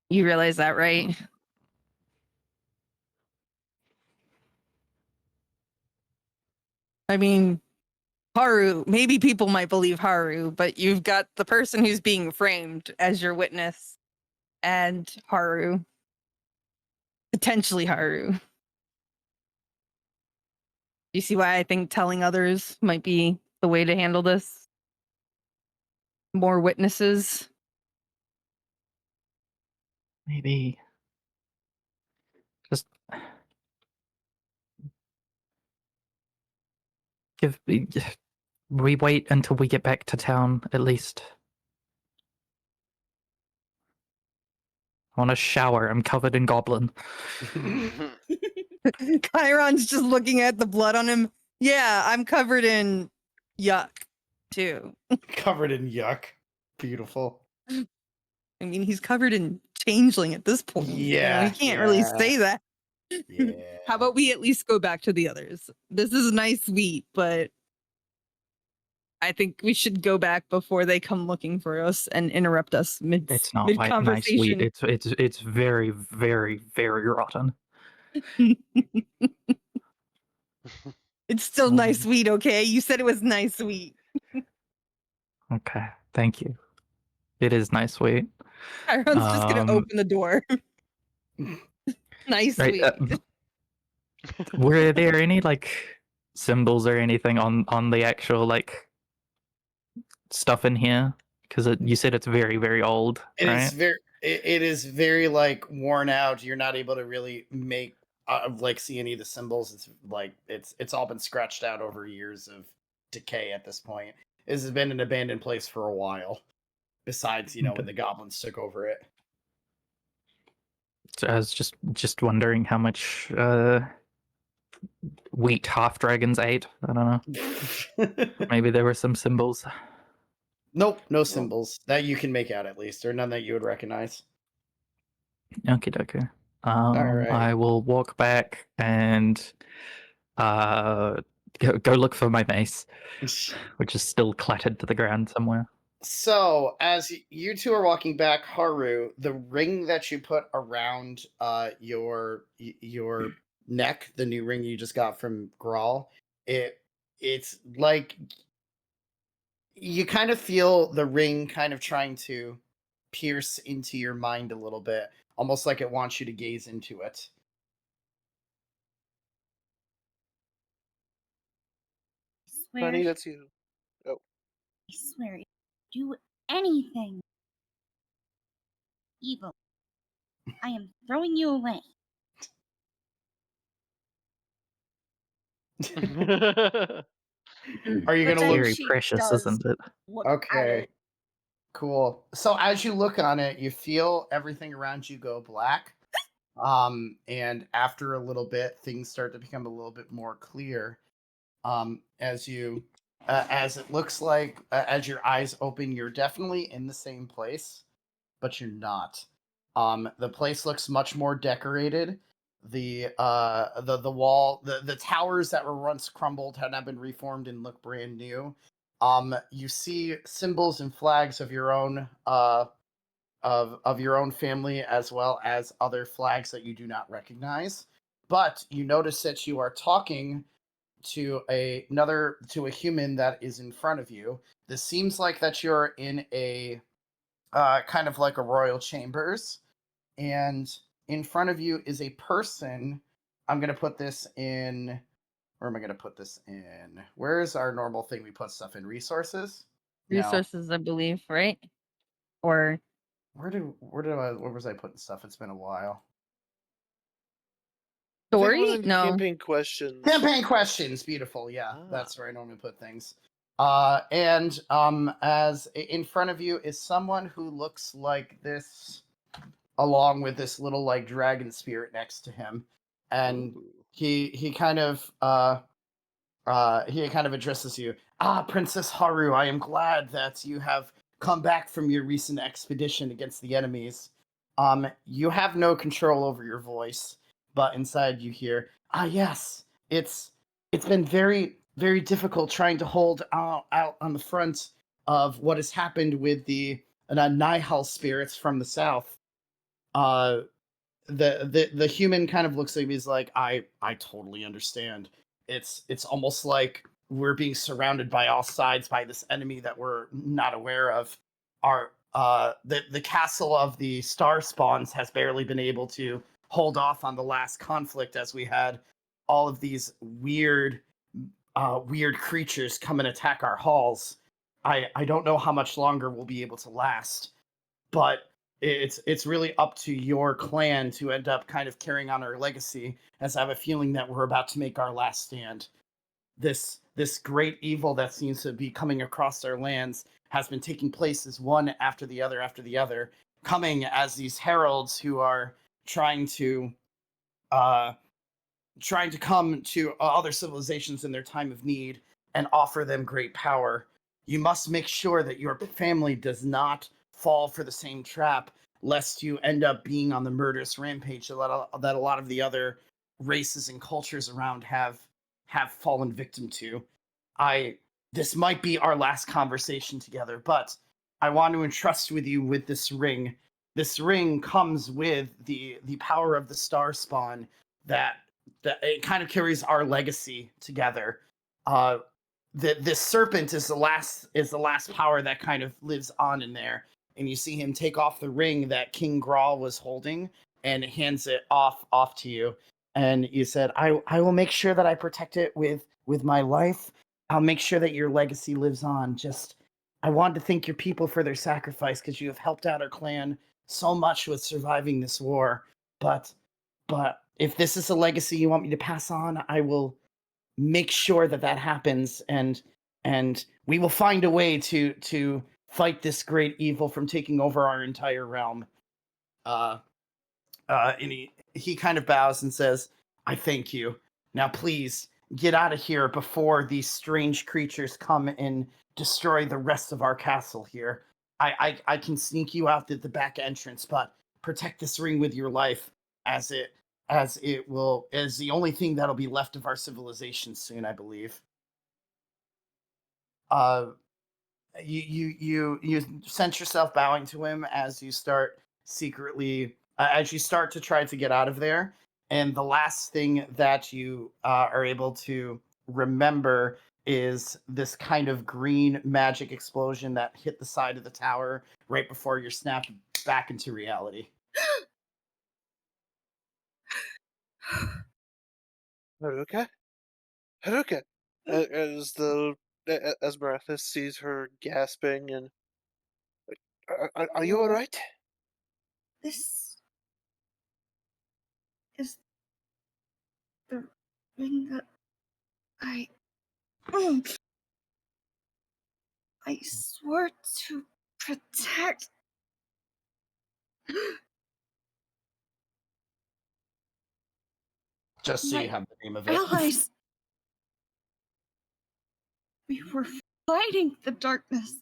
A: You realize that, right? I mean, Haru, maybe people might believe Haru, but you've got the person who's being framed as your witness and Haru. Potentially Haru. You see why I think telling others might be the way to handle this? More witnesses.
C: Maybe just we wait until we get back to town, at least. I want a shower. I'm covered in goblin.
A: Chiron's just looking at the blood on him. Yeah, I'm covered in yuck, too.
B: Covered in yuck. Beautiful.
A: I mean, he's covered in changeling at this point.
B: Yeah,
A: he can't really say that.
B: Yeah.
A: How about we at least go back to the others? This is nice, sweet, but I think we should go back before they come looking for us and interrupt us mid
C: It's not
A: mid
C: nice,
A: conversation.
C: sweet. It's very, very, very rotten.
A: It's still nice, sweet. Okay, you said it was nice, sweet.
C: Okay, thank you. It is nice, sweet.
A: Chiron's just gonna open the door. Nice,
C: Right,
A: sweet.
C: were there any symbols or anything on the actual stuff in here? Because you said it's very, very old, right?
B: It is very worn out. You're not able to really make see any of the symbols. It's all been scratched out over years of decay at this point. This has been an abandoned place for a while. Besides, when the goblins took over it.
C: So I was just wondering how much wheat half dragons ate. I don't know. Maybe there were some symbols.
B: Nope, no symbols that you can make out at least, or none that you would recognize.
C: Okie dokie.
B: Alright.
C: I will walk back and go look for my mace, which is still clattered to the ground somewhere.
B: So, as you two are walking back, Haru, the ring that you put around your neck, the new ring you just got from Grawl, it's like you kind of feel the ring kind of trying to pierce into your mind a little bit, almost like it wants you to gaze into it.
D: Honey, that's you. Oh.
G: I swear, if you do anything evil, I am throwing you away.
B: Are you
F: But
B: gonna
F: then
B: look?
C: Very
F: she
C: precious,
F: does
C: isn't it?
F: look at
B: Okay.
F: it.
B: Cool. So as you look on it, you feel everything around you go black. And after a little bit, things start to become a little bit more clear. As it looks like, as your eyes open, you're definitely in the same place, but you're not. The place looks much more decorated. the wall, the towers that were once crumbled have now been reformed and look brand new. You see symbols and flags of your own of your own family, as well as other flags that you do not recognize. But you notice that you are talking to a human that is in front of you. This seems like that you're in a kind of like a royal chambers, and in front of you is a person. I'm gonna put this in. Where am I gonna put this in? Where's our normal thing we put stuff in? Resources? No.
A: Resources, I believe, right? Or
B: Where was I putting stuff? It's been a while.
D: I think it
A: story?
D: was in
A: No.
D: campaign questions.
B: Campaign questions, beautiful. Yeah, that's where I normally put things. And as in front of you is someone who looks like this, along with this little like dragon spirit next to him, and
E: Ooh.
B: he kind of addresses you. Ah, Princess Haru, I am glad that you have come back from your recent expedition against the enemies. You have no control over your voice, but inside you hear, ah, yes, it's been very, very difficult trying to hold out on the front of what has happened with the Nihal spirits from the south. The human kind of looks at me, he's like, I totally understand. It's almost like we're being surrounded by all sides by this enemy that we're not aware of. Our the castle of the star spawns has barely been able to hold off on the last conflict, as we had all of these weird creatures come and attack our halls. I don't know how much longer we'll be able to last, but it's really up to your clan to end up kind of carrying on our legacy, as I have a feeling that we're about to make our last stand. This great evil that seems to be coming across our lands has been taking place as one after the other, coming as these heralds who are trying to come to other civilizations in their time of need and offer them great power. You must make sure that your family does not fall for the same trap, lest you end up being on the murderous rampage that a lot of the other races and cultures around have fallen victim to. This might be our last conversation together, but I want to entrust with you with this ring. This ring comes with the power of the star spawn that it kind of carries our legacy together. This serpent is the last power that kind of lives on in there, and you see him take off the ring that King Grawl was holding and hands it off to you. And you said, I will make sure that I protect it with my life. I'll make sure that your legacy lives on. Just, I want to thank your people for their sacrifice, because you have helped out our clan so much with surviving this war. But if this is a legacy you want me to pass on, I will make sure that happens, and we will find a way to fight this great evil from taking over our entire realm. And he kind of bows and says, I thank you. Now please get out of here before these strange creatures come and destroy the rest of our castle here. I can sneak you out the back entrance, but protect this ring with your life, as it is the only thing that'll be left of our civilization soon, I believe. You sense yourself bowing to him as you start to try to get out of there, and the last thing that you are able to remember is this kind of green magic explosion that hit the side of the tower right before you're snapped back into reality.
D: Haruka? Haruka! As Marathis sees her gasping and... Are you alright?
F: This is the ring that I swore to protect.
B: Just so
F: My
B: you have the name of it.
F: allies. We were fighting the darkness.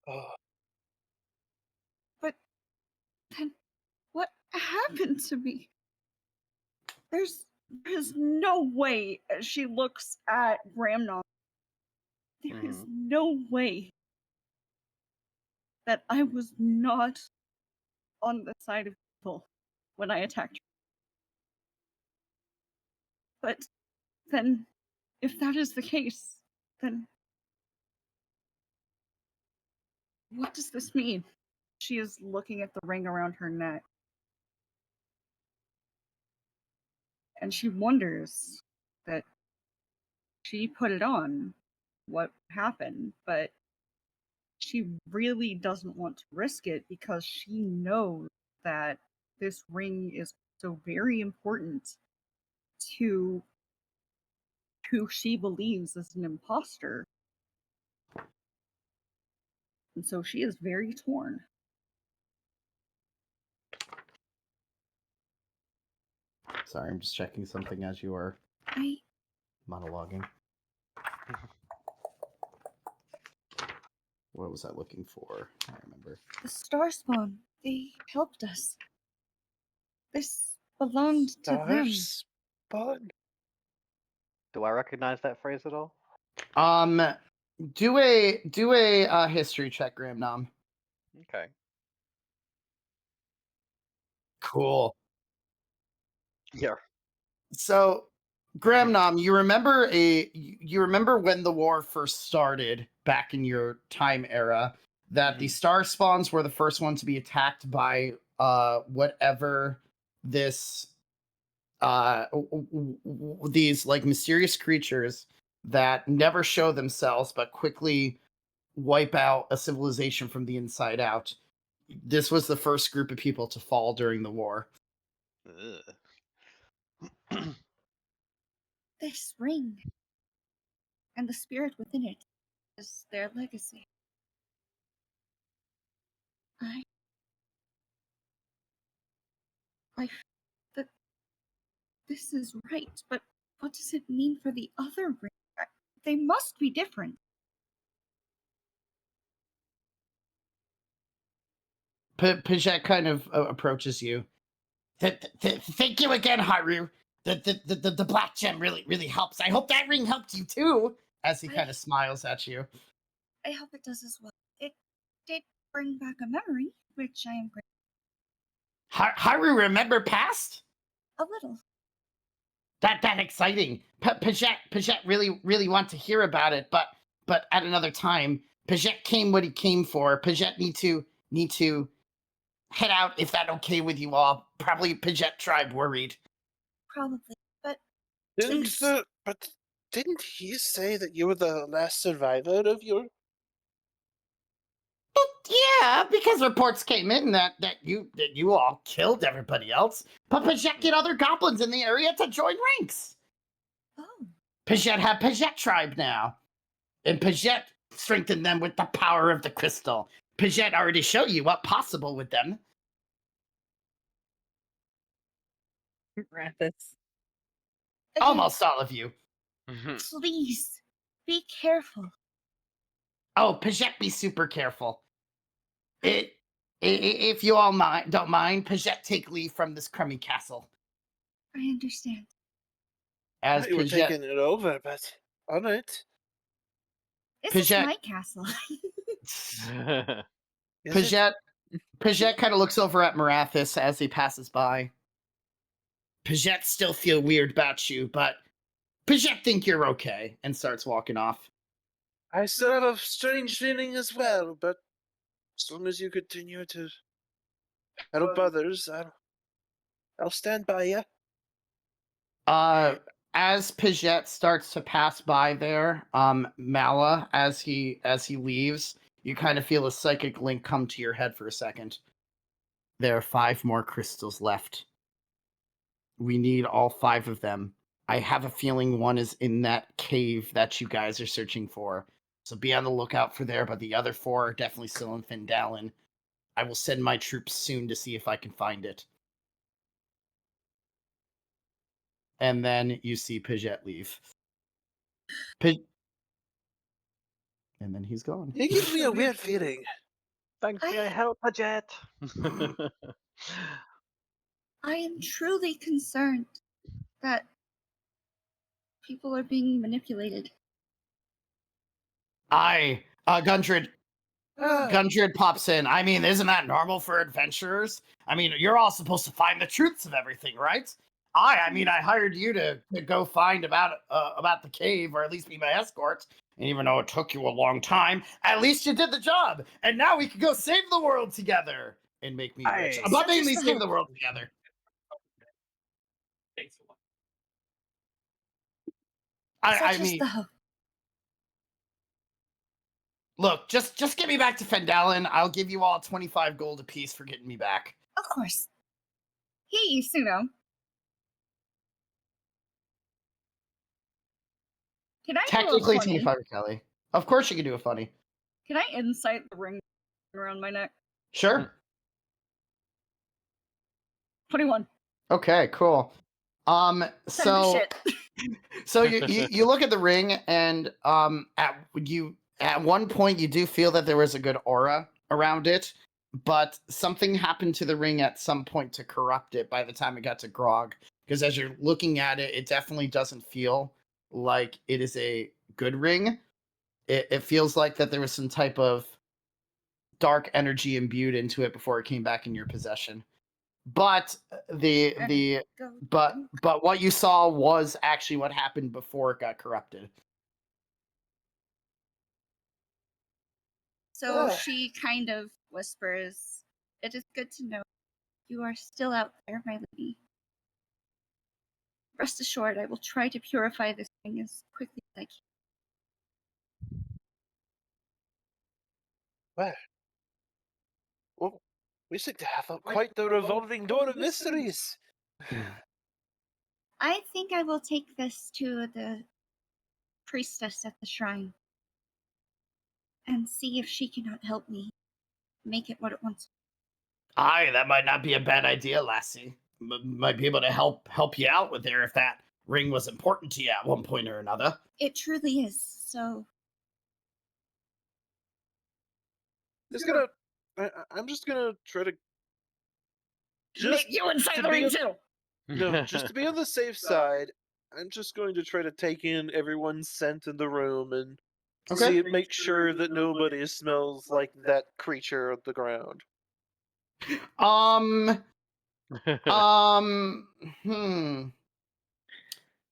D: Oh,
F: But happened to me? There's no way. She looks at Gramnon. There is no way that I was not on the side of evil when I attacked her. But then, if that is the case, then what does this mean? She is looking at the ring around her neck. And she wonders that she put it on, what happened, but she really doesn't want to risk it because she knows that this ring is so very important to who she believes is an imposter. And so she is very torn.
B: Sorry, I'm just checking something as you are monologuing. What was I looking for? I remember.
G: The Starspawn, they helped us. This belonged to them.
D: Starspawn?
E: Do I recognize that phrase at all?
B: Do a history check, Gramnom.
E: Okay.
B: Cool.
E: Yeah.
B: So, Gramnom, you remember when the war first started back in your time era that the star spawns were the first one to be attacked by whatever this these like mysterious creatures that never show themselves but quickly wipe out a civilization from the inside out. This was the first group of people to fall during the war.
G: This ring and the spirit within it is their legacy. That this is right, but what does it mean for the other ring? They must be different.
B: Pajek kind of approaches you. Thank you again, Haru. The black gem really helps. I hope that ring helped you too. As he kind of smiles at you.
G: I hope it does as well. It did bring back a memory, which I am grateful.
B: Haru, remember past?
G: A little.
B: That exciting. Pajek really want to hear about it, but at another time. Pajek came what he came for. Pajek need to head out if that okay with you all. Probably Pajek tribe worried.
G: Probably, but
D: didn't he say that you were the last survivor of your?
B: Yeah, because reports came in that you all killed everybody else, but Pajek get other goblins in the area to join ranks.
G: Oh.
B: Pajek have Pajek tribe now, and Pajek strengthened them with the power of the crystal. Pajek already showed you what possible with them.
A: – Rathis.
B: Almost all of you.
G: Please, be careful.
B: Oh, Pajek be super careful. If you all don't mind, Pajek take leave from this crummy castle.
G: I understand.
B: As
D: you were
B: Pajek
D: taking it over, but all right.
G: This is my castle.
B: Pajek kind of looks over at Marathis as he passes by. Pajek still feel weird about you, but Pajek think you're okay, and starts walking off.
D: I still have a strange feeling as well, but as long as you continue to help others, I'll stand by you.
B: As Pajek starts to pass by there, Mala, as he leaves, you kind of feel a psychic link come to your head for a second. There are 5 more crystals left. We need all 5 of them. I have a feeling one is in that cave that you guys are searching for. So be on the lookout for there, but the other 4 are definitely still in Findalen. I will send my troops soon to see if I can find it. And then you see Pajek leave. And then he's gone.
D: It gives me a weird feeling.
E: Thanks for your help, Pajet.
G: I am truly concerned that people are being manipulated.
B: Gundred pops in. I mean, isn't that normal for adventurers? I mean, you're all supposed to find the truths of everything, right? I mean, I hired you to go find about the cave, or at least be my escort. And even though it took you a long time, at least you did the job. And now we can go save the world together and make me rich. But mainly save the world together. I mean, look, just get me back to Fendalin. I'll give you all 25 gold apiece for getting me back.
G: Of course.
F: Hey, Suno. Can I
B: Technically
F: do a funny?
B: 25, Kelly. Of course you can do a funny.
F: Can I insight the ring around my neck?
B: Sure.
F: 21.
B: Okay, cool. So you look at the ring, and at one point you do feel that there was a good aura around it, but something happened to the ring at some point to corrupt it by the time it got to Grog. Because as you're looking at it, it definitely doesn't feel like it is a good ring. It feels like that there was some type of dark energy imbued into it before it came back in your possession. But but what you saw was actually what happened before it got corrupted.
G: So she kind of whispers, "It is good to know you are still out there, my lady. Rest assured, I will try to purify this thing as quickly as I can."
D: Well, we seem to have quite the revolving door of mysteries.
G: I think I will take this to the priestess at the shrine and see if she cannot help me make it what it wants.
B: Aye, that might not be a bad idea, lassie. Might be able to help you out with there if that ring was important to you at one point or another.
G: It truly is. So
D: I'm just gonna try to
F: Make you inside the ring too.
D: No, just to be on the safe side, I'm just going to try to take in everyone's scent in the room and make sure that nobody smells like that creature on the ground.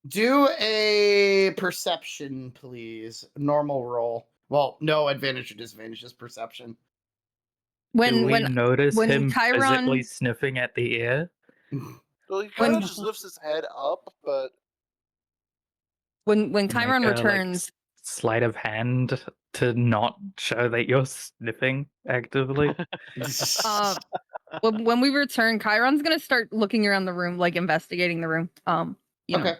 B: Do a perception, please. Normal roll. Well, no advantage or disadvantage, just perception.
C: Do we notice him
A: Chiron
C: physically sniffing at the air?
D: Well, he kind of just lifts his head up, but
A: when Chiron
C: Make a,
A: returns,
C: sleight of hand to not show that you're sniffing actively.
A: when we return, Chiron's gonna start looking around the room, like investigating the room. You know,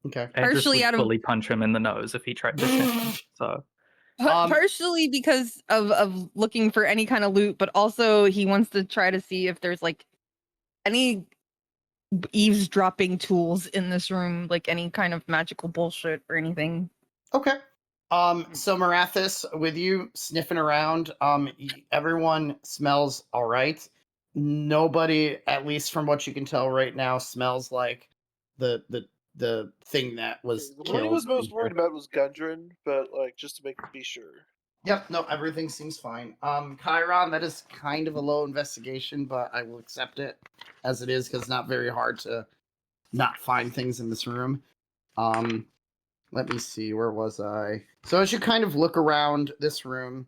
B: Okay.
A: partially out of
C: fully punch him in the nose if he tried to sniff him. So
A: partially because of looking for any kind of loot, but also he wants to try to see if there's like any eavesdropping tools in this room, like any kind of magical bullshit or anything.
B: Okay. So Marathis, with you sniffing around, everyone smells all right. Nobody, at least from what you can tell right now, smells like the thing that was
D: the
B: killed.
D: one he was most worried about was Gundren, but just to be sure.
B: Yep, no, everything seems fine. Chiron, that is kind of a low investigation, but I will accept it as it is because it's not very hard to not find things in this room. Let me see, where was I? So as you kind of look around this room,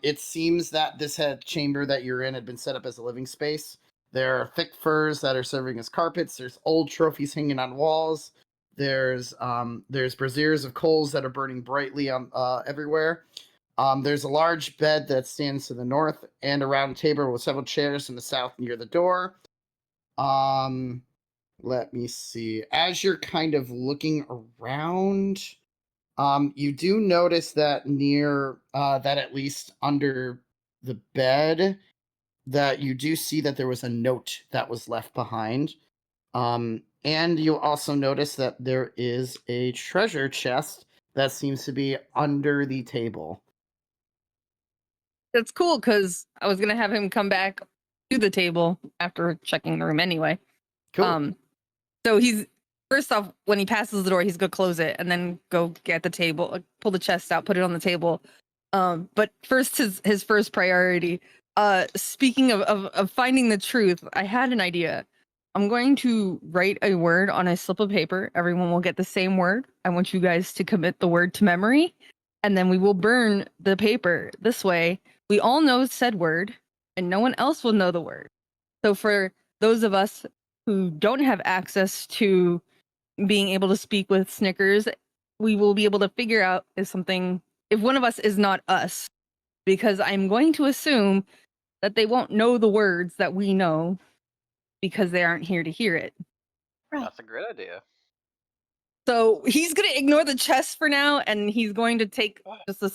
B: it seems that this chamber that you're in had been set up as a living space. There are thick furs that are serving as carpets. There's old trophies hanging on walls. There's braziers of coals that are burning brightly on everywhere. There's a large bed that stands to the north and a round table with several chairs in the south near the door. Let me see. As you're kind of looking around, you do notice that near that at least under the bed, that you do see that there was a note that was left behind. And you also notice that there is a treasure chest that seems to be under the table.
A: That's cool because I was gonna have him come back to the table after checking the room anyway.
B: Cool.
A: So he's first off, when he passes the door, he's gonna close it and then go get the table, pull the chest out, put it on the table. But first, his first priority. Speaking of finding the truth, I had an idea. I'm going to write a word on a slip of paper. Everyone will get the same word. I want you guys to commit the word to memory, and then we will burn the paper. This way, we all know said word, and no one else will know the word. So for those of us who don't have access to being able to speak with Snickers, we will be able to figure out if one of us is not us, because I'm going to assume that they won't know the words that we know because they aren't here to hear it.
E: That's a great idea.
A: So he's going to ignore the chest for now, and he's going to take just a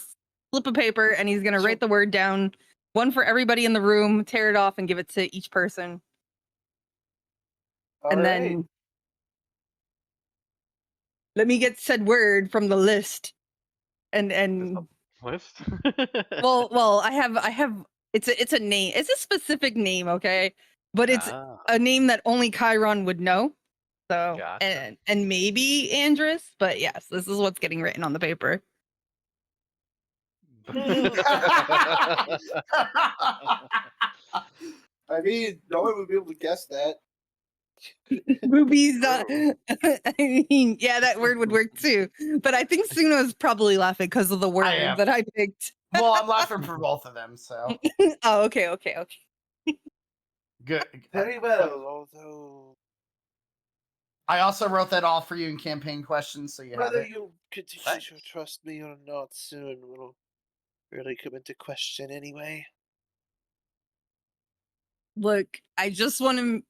A: slip of paper and he's going to write the word down, one for everybody in the room, tear it off and give it to each person.
D: All
A: and
D: right.
A: then let me get said word from the list. And
E: List?
A: well, I have it's a name. It's a specific name, okay? But it's
E: Ah,
A: a name that only Chiron would know. So
E: Gotcha.
A: and maybe Andrus, but yes, this is what's getting written on the paper.
D: I mean, no one would be able to guess that.
A: Ruby's I mean, yeah, that word would work too. But I think Suno's probably laughing because of the word
B: am.
A: that I picked.
B: Well, I'm laughing for both of them, so
A: Oh, okay.
B: good.
D: Very well, although
B: I also wrote that all for you in campaign questions, so you have
D: whether
B: it.
D: you continue
B: Thanks.
D: to trust me or not soon will really come into question anyway.
A: Look, I just want to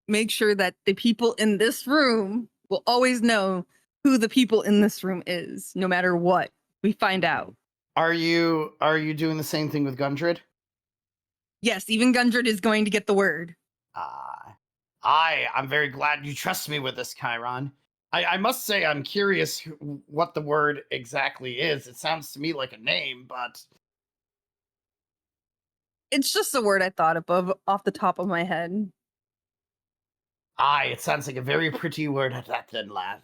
A: make sure that the people in this room will always know who the people in this room is, no matter what we find out.
B: Are you doing the same thing with Gundred?
A: Yes, even Gundred is going to get the word.
B: I'm very glad you trust me with this, Chiron. I must say I'm curious what the word exactly is. It sounds to me like a name, but
A: It's just a word I thought of off the top of my head.
B: it sounds like a very pretty word at that then, lad.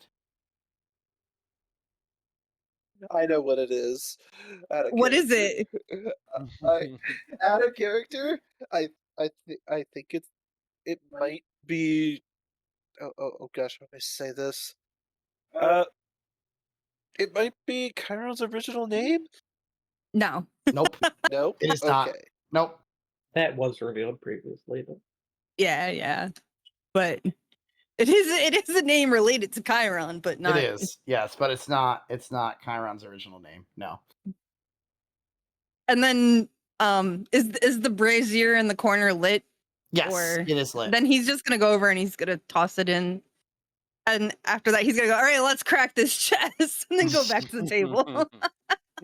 D: I know what it is.
A: What is it?
D: Out of character, I think it might be. Oh gosh, how do I say this? It might be Chiron's original name.
A: No.
B: Nope.
D: Nope.
B: It is not.
D: Okay.
B: Nope.
C: That was revealed previously. But...
A: Yeah. But it is a name related to Chiron, but not.
B: It is. Yes, but it's not Chiron's original name. No.
A: And then is the brazier in the corner lit?
B: Yes,
A: Or
B: it is lit.
A: then he's just gonna go over and he's gonna toss it in. And after that, he's gonna go, all right, let's crack this chest, and then go back to the table.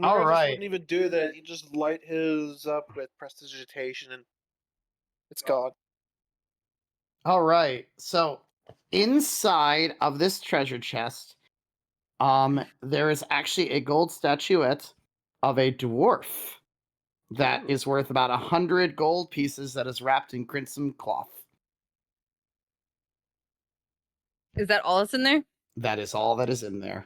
B: All right.
D: Wouldn't even do that. You just light his up with prestidigitation, and it's gone.
B: All right. So inside of this treasure chest, there is actually a gold statuette of a dwarf that is worth about 100 gold pieces that is wrapped in crimson cloth.
A: Is that all that's in there?
B: That is all that is in there.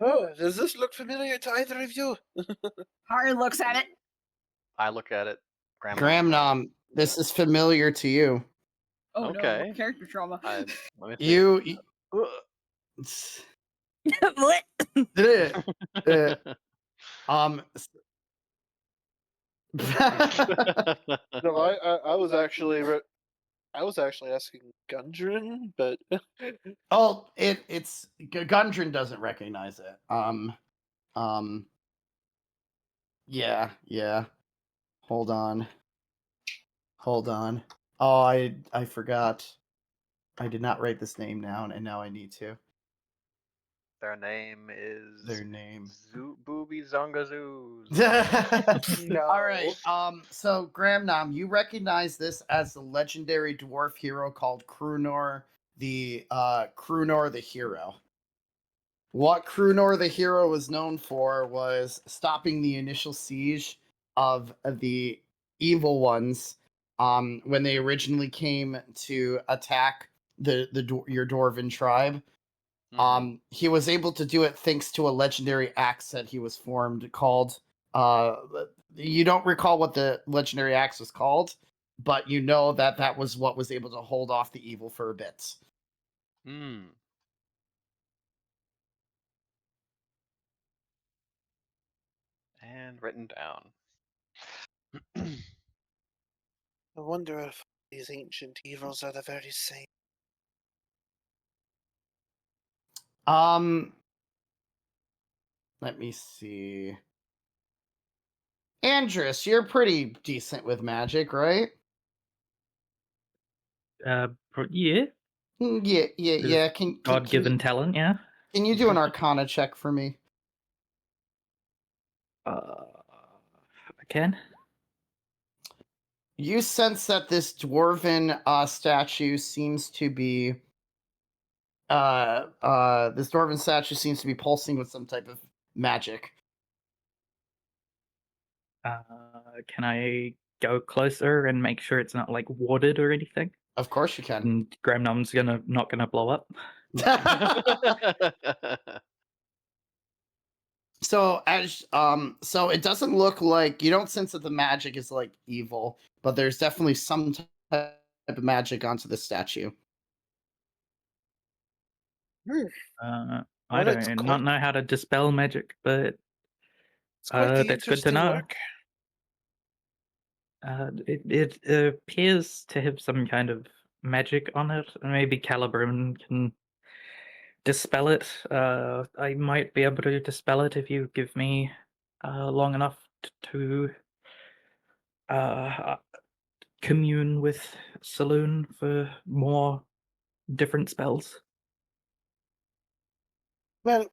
D: Oh, does this look familiar to either of you?
F: Hari looks at it.
E: I look at it.
B: Gramnom, this is familiar to you.
F: Oh no,
E: Okay.
F: what character trauma.
E: Let me see.
B: You
A: What?
B: um
D: No, I was actually asking Gundren, but
B: oh, it's Gundren doesn't recognize it. Yeah. Hold on. Oh, I forgot. I did not write this name down, and now I need to.
E: Their name is Booby Zongazoos.
D: no.
B: All right. So Gramnom, you recognize this as the legendary dwarf hero called Krunor the Hero. What Krunor the Hero was known for was stopping the initial siege of the evil ones when they originally came to attack your dwarven tribe. He was able to do it thanks to a legendary axe that he was formed called. You don't recall what the legendary axe was called, but you know that was what was able to hold off the evil for a bit.
E: Hmm. And written down.
D: I wonder if these ancient evils are the very same.
B: Let me see. Andrus, you're pretty decent with magic, right?
C: Yeah.
B: Yeah.
C: God-given talent, yeah.
B: Can you do an Arcana check for me?
C: I can.
B: You sense that this dwarven statue seems to be pulsing with some type of magic.
C: Can I go closer and make sure it's not like warded or anything?
B: Of course you can.
C: And Gramnom's not gonna blow up.
B: So so it doesn't look like, you don't sense that the magic is like evil, but there's definitely some type of magic onto the statue.
C: I
D: Well, it's
C: don't
D: quite-
C: know how to dispel magic, but
D: It's quite the
C: that's good to
D: interesting
C: know.
D: work.
C: It appears to have some kind of magic on it. Maybe Calibrum can dispel it. I might be able to dispel it if you give me long enough to commune with Saloon for more different spells.
D: Well,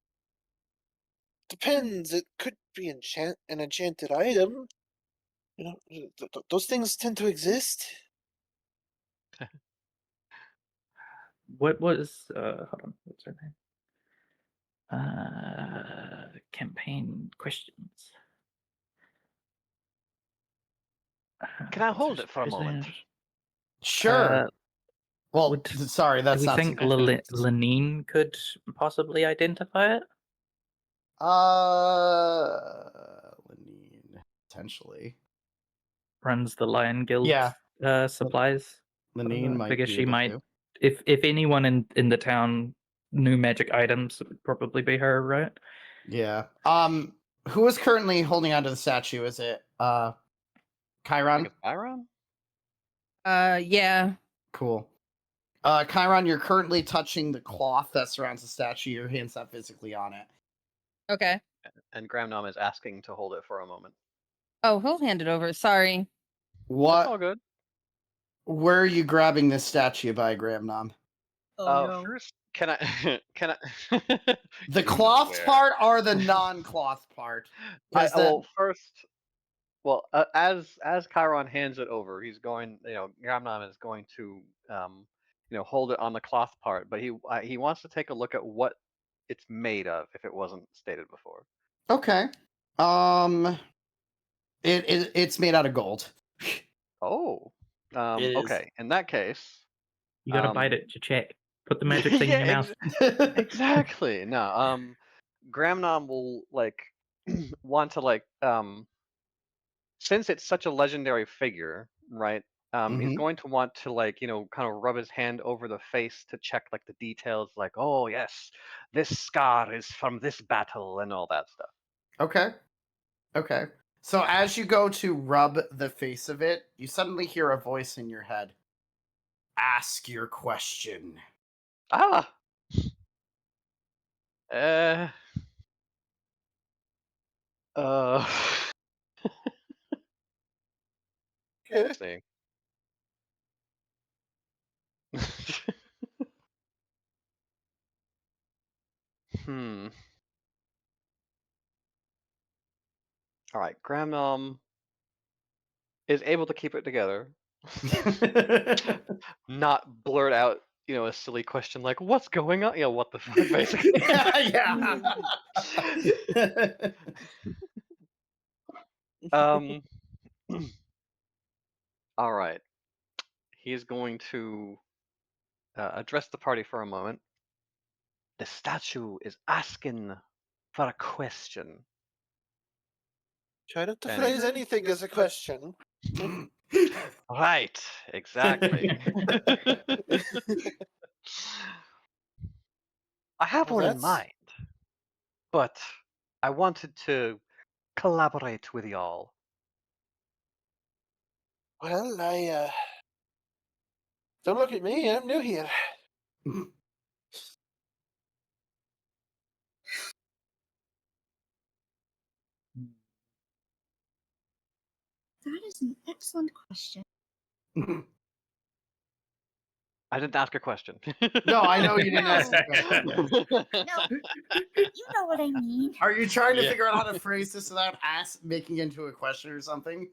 D: depends. It could be an enchanted item. You know, those things tend to exist.
C: What was hold on, what's her name? Campaign questions.
E: Can I hold it for a moment?
B: Sure. Well, sorry,
C: Do
B: that's
C: we
B: not
C: think
B: too bad.
C: Lenine could possibly identify it?
B: Lenine, potentially.
C: Runs the Lion Guild supplies.
B: Lenine might
C: because
B: be
C: she
B: able
C: might
B: to.
C: If anyone in the town knew magic items, it would probably be her, right?
B: Yeah. Who is currently holding onto the statue? Is it
E: I
B: Chiron?
E: think it's Chiron?
A: Yeah.
B: Cool. Chiron, you're currently touching the cloth that surrounds the statue. Your hand's not physically on it.
A: Okay.
E: And Gramnom is asking to hold it for a moment.
A: Oh, he'll hand it over. Sorry.
B: What?
E: That's all good.
B: Where are you grabbing this statue by, Gramnom?
F: Oh no.
E: First, can I? Can I?
B: The
E: You know
B: cloth
E: where.
B: part or the non-cloth part?
E: As Chiron hands it over, he's going. Gramnom is going to, hold it on the cloth part, but he wants to take a look at what it's made of, if it wasn't stated before.
B: Okay. It's made out of gold.
E: Oh.
B: It is.
E: Okay. In that case,
C: You gotta bite it to check. Put the magic thing in your mouth.
E: Exactly. No. Gramnom will want to since it's such a legendary figure, right? He's
B: Mhm.
E: going to want to kind of rub his hand over the face to check the details, oh yes, this scar is from this battle and all that stuff.
B: Okay. So as you go to rub the face of it, you suddenly hear a voice in your head. Ask your question.
E: Ah. Let's see. All right, Gramnom is able to keep it together, not blurt out, a silly question like "What's going on?" What the fuck, basically.
B: Yeah.
E: All right. he's going to address the party for a moment. The statue is asking for a question.
D: Try not to
E: And-
D: phrase anything as a question.
E: Right, exactly. I have
D: Well,
E: one in
D: that's-
E: mind, but I wanted to collaborate with y'all.
D: Well, don't look at me. I'm new here.
G: That is an excellent question.
E: I didn't ask a question.
B: No, I know you didn't ask.
G: No.
B: that.
G: No, you know what I mean.
B: Are you trying to
E: Yeah.
B: figure out how to phrase this without making it into a question or something?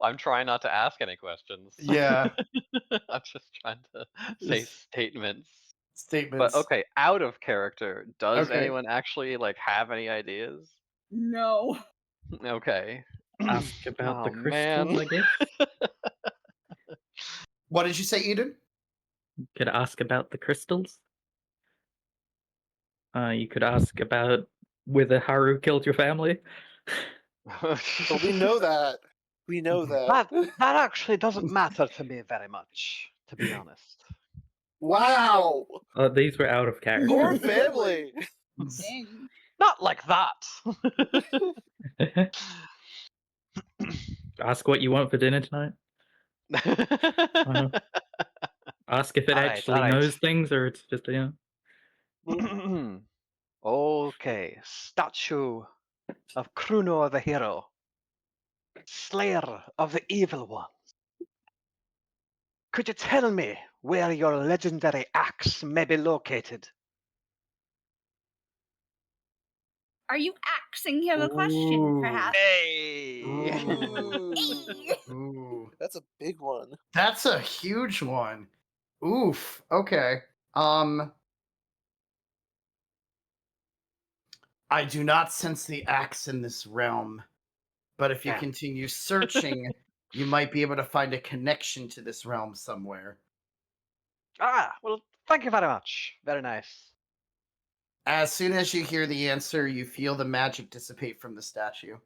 E: I'm trying not to ask any questions.
B: Yeah.
E: I'm just trying to say statements.
B: Statements.
E: But okay, out of character, does
B: Okay.
E: anyone actually like have any ideas?
F: No.
E: Okay.
C: Ask about the
E: Oh,
C: crystals,
E: man.
C: I guess.
B: What did you say, Eden?
C: Could ask about the crystals. You could ask about whether Haru killed your family.
D: But we know that. We know that.
E: That actually doesn't matter to me very much, to be honest.
D: Wow.
C: These were out of character.
D: Poor family.
F: Dang.
E: Not like that.
C: Ask what you want for dinner tonight. Ask if it
E: Alright,
C: actually
E: alright.
C: knows things or it's just
E: Okay, statue of Cragmaw the hero, slayer of the evil ones. Could you tell me where your legendary axe may be located?
G: Are you asking him a question,
B: Ooh.
G: perhaps?
E: Hey!
D: Ooh.
G: Hey!
B: Ooh.
D: That's a big one.
B: That's a huge one. Oof. Okay. I do not sense the axe in this realm, but if you
E: Yeah.
B: continue searching, you might be able to find a connection to this realm somewhere.
E: Well, thank you very much. Very nice.
B: As soon as you hear the answer, you feel the magic dissipate from the statue.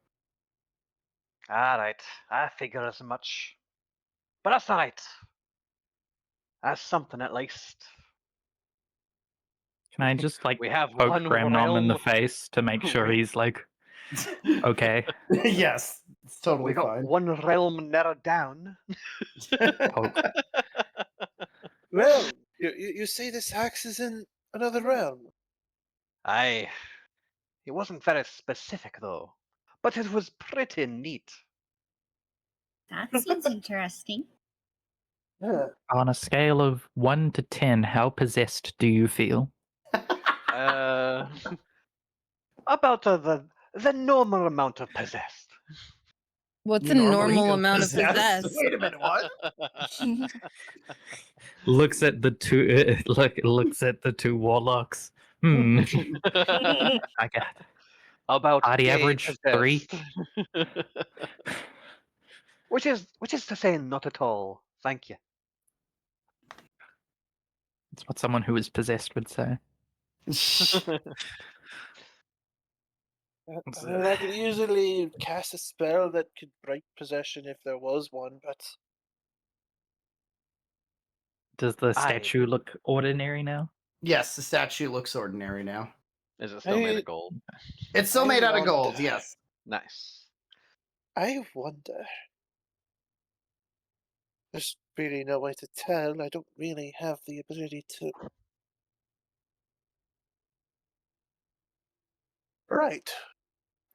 E: Alright, I figure as much. But that's alright. That's something at least.
C: Can I just like
E: We have
C: poke
E: one
C: Cragmaw in the
E: realm.
C: face to make sure he's like okay?
B: Yes, it's totally
E: We got
B: fine.
E: one realm narrowed down.
C: Poke.
D: Well, you say this axe is in another realm.
E: Aye. It wasn't very specific though. But it was pretty neat.
G: That seems interesting.
D: Yeah.
C: On a scale of 1 to 10, how possessed do you feel?
E: About the normal amount of possessed.
A: What's a
B: Normally
A: normal
B: feel
A: amount of
B: possessed.
A: possessed?
B: Wait a minute, what?
C: Looks at the two. Looks at the two warlocks. I got
E: About
C: party
E: gay
C: average 3.
E: possessed. which is to say not at all. Thank you.
C: It's what someone who is possessed would say.
D: I mean, I could easily cast a spell that could break possession if there was one, but
C: Does the statue look ordinary now?
B: Yes, the statue looks ordinary now.
E: Is it still made
D: I-
E: of gold?
B: It's still
D: I
B: made out of gold,
D: wonder.
B: yes.
E: Nice.
D: I wonder. There's really no way to tell. I don't really have the ability to. Right.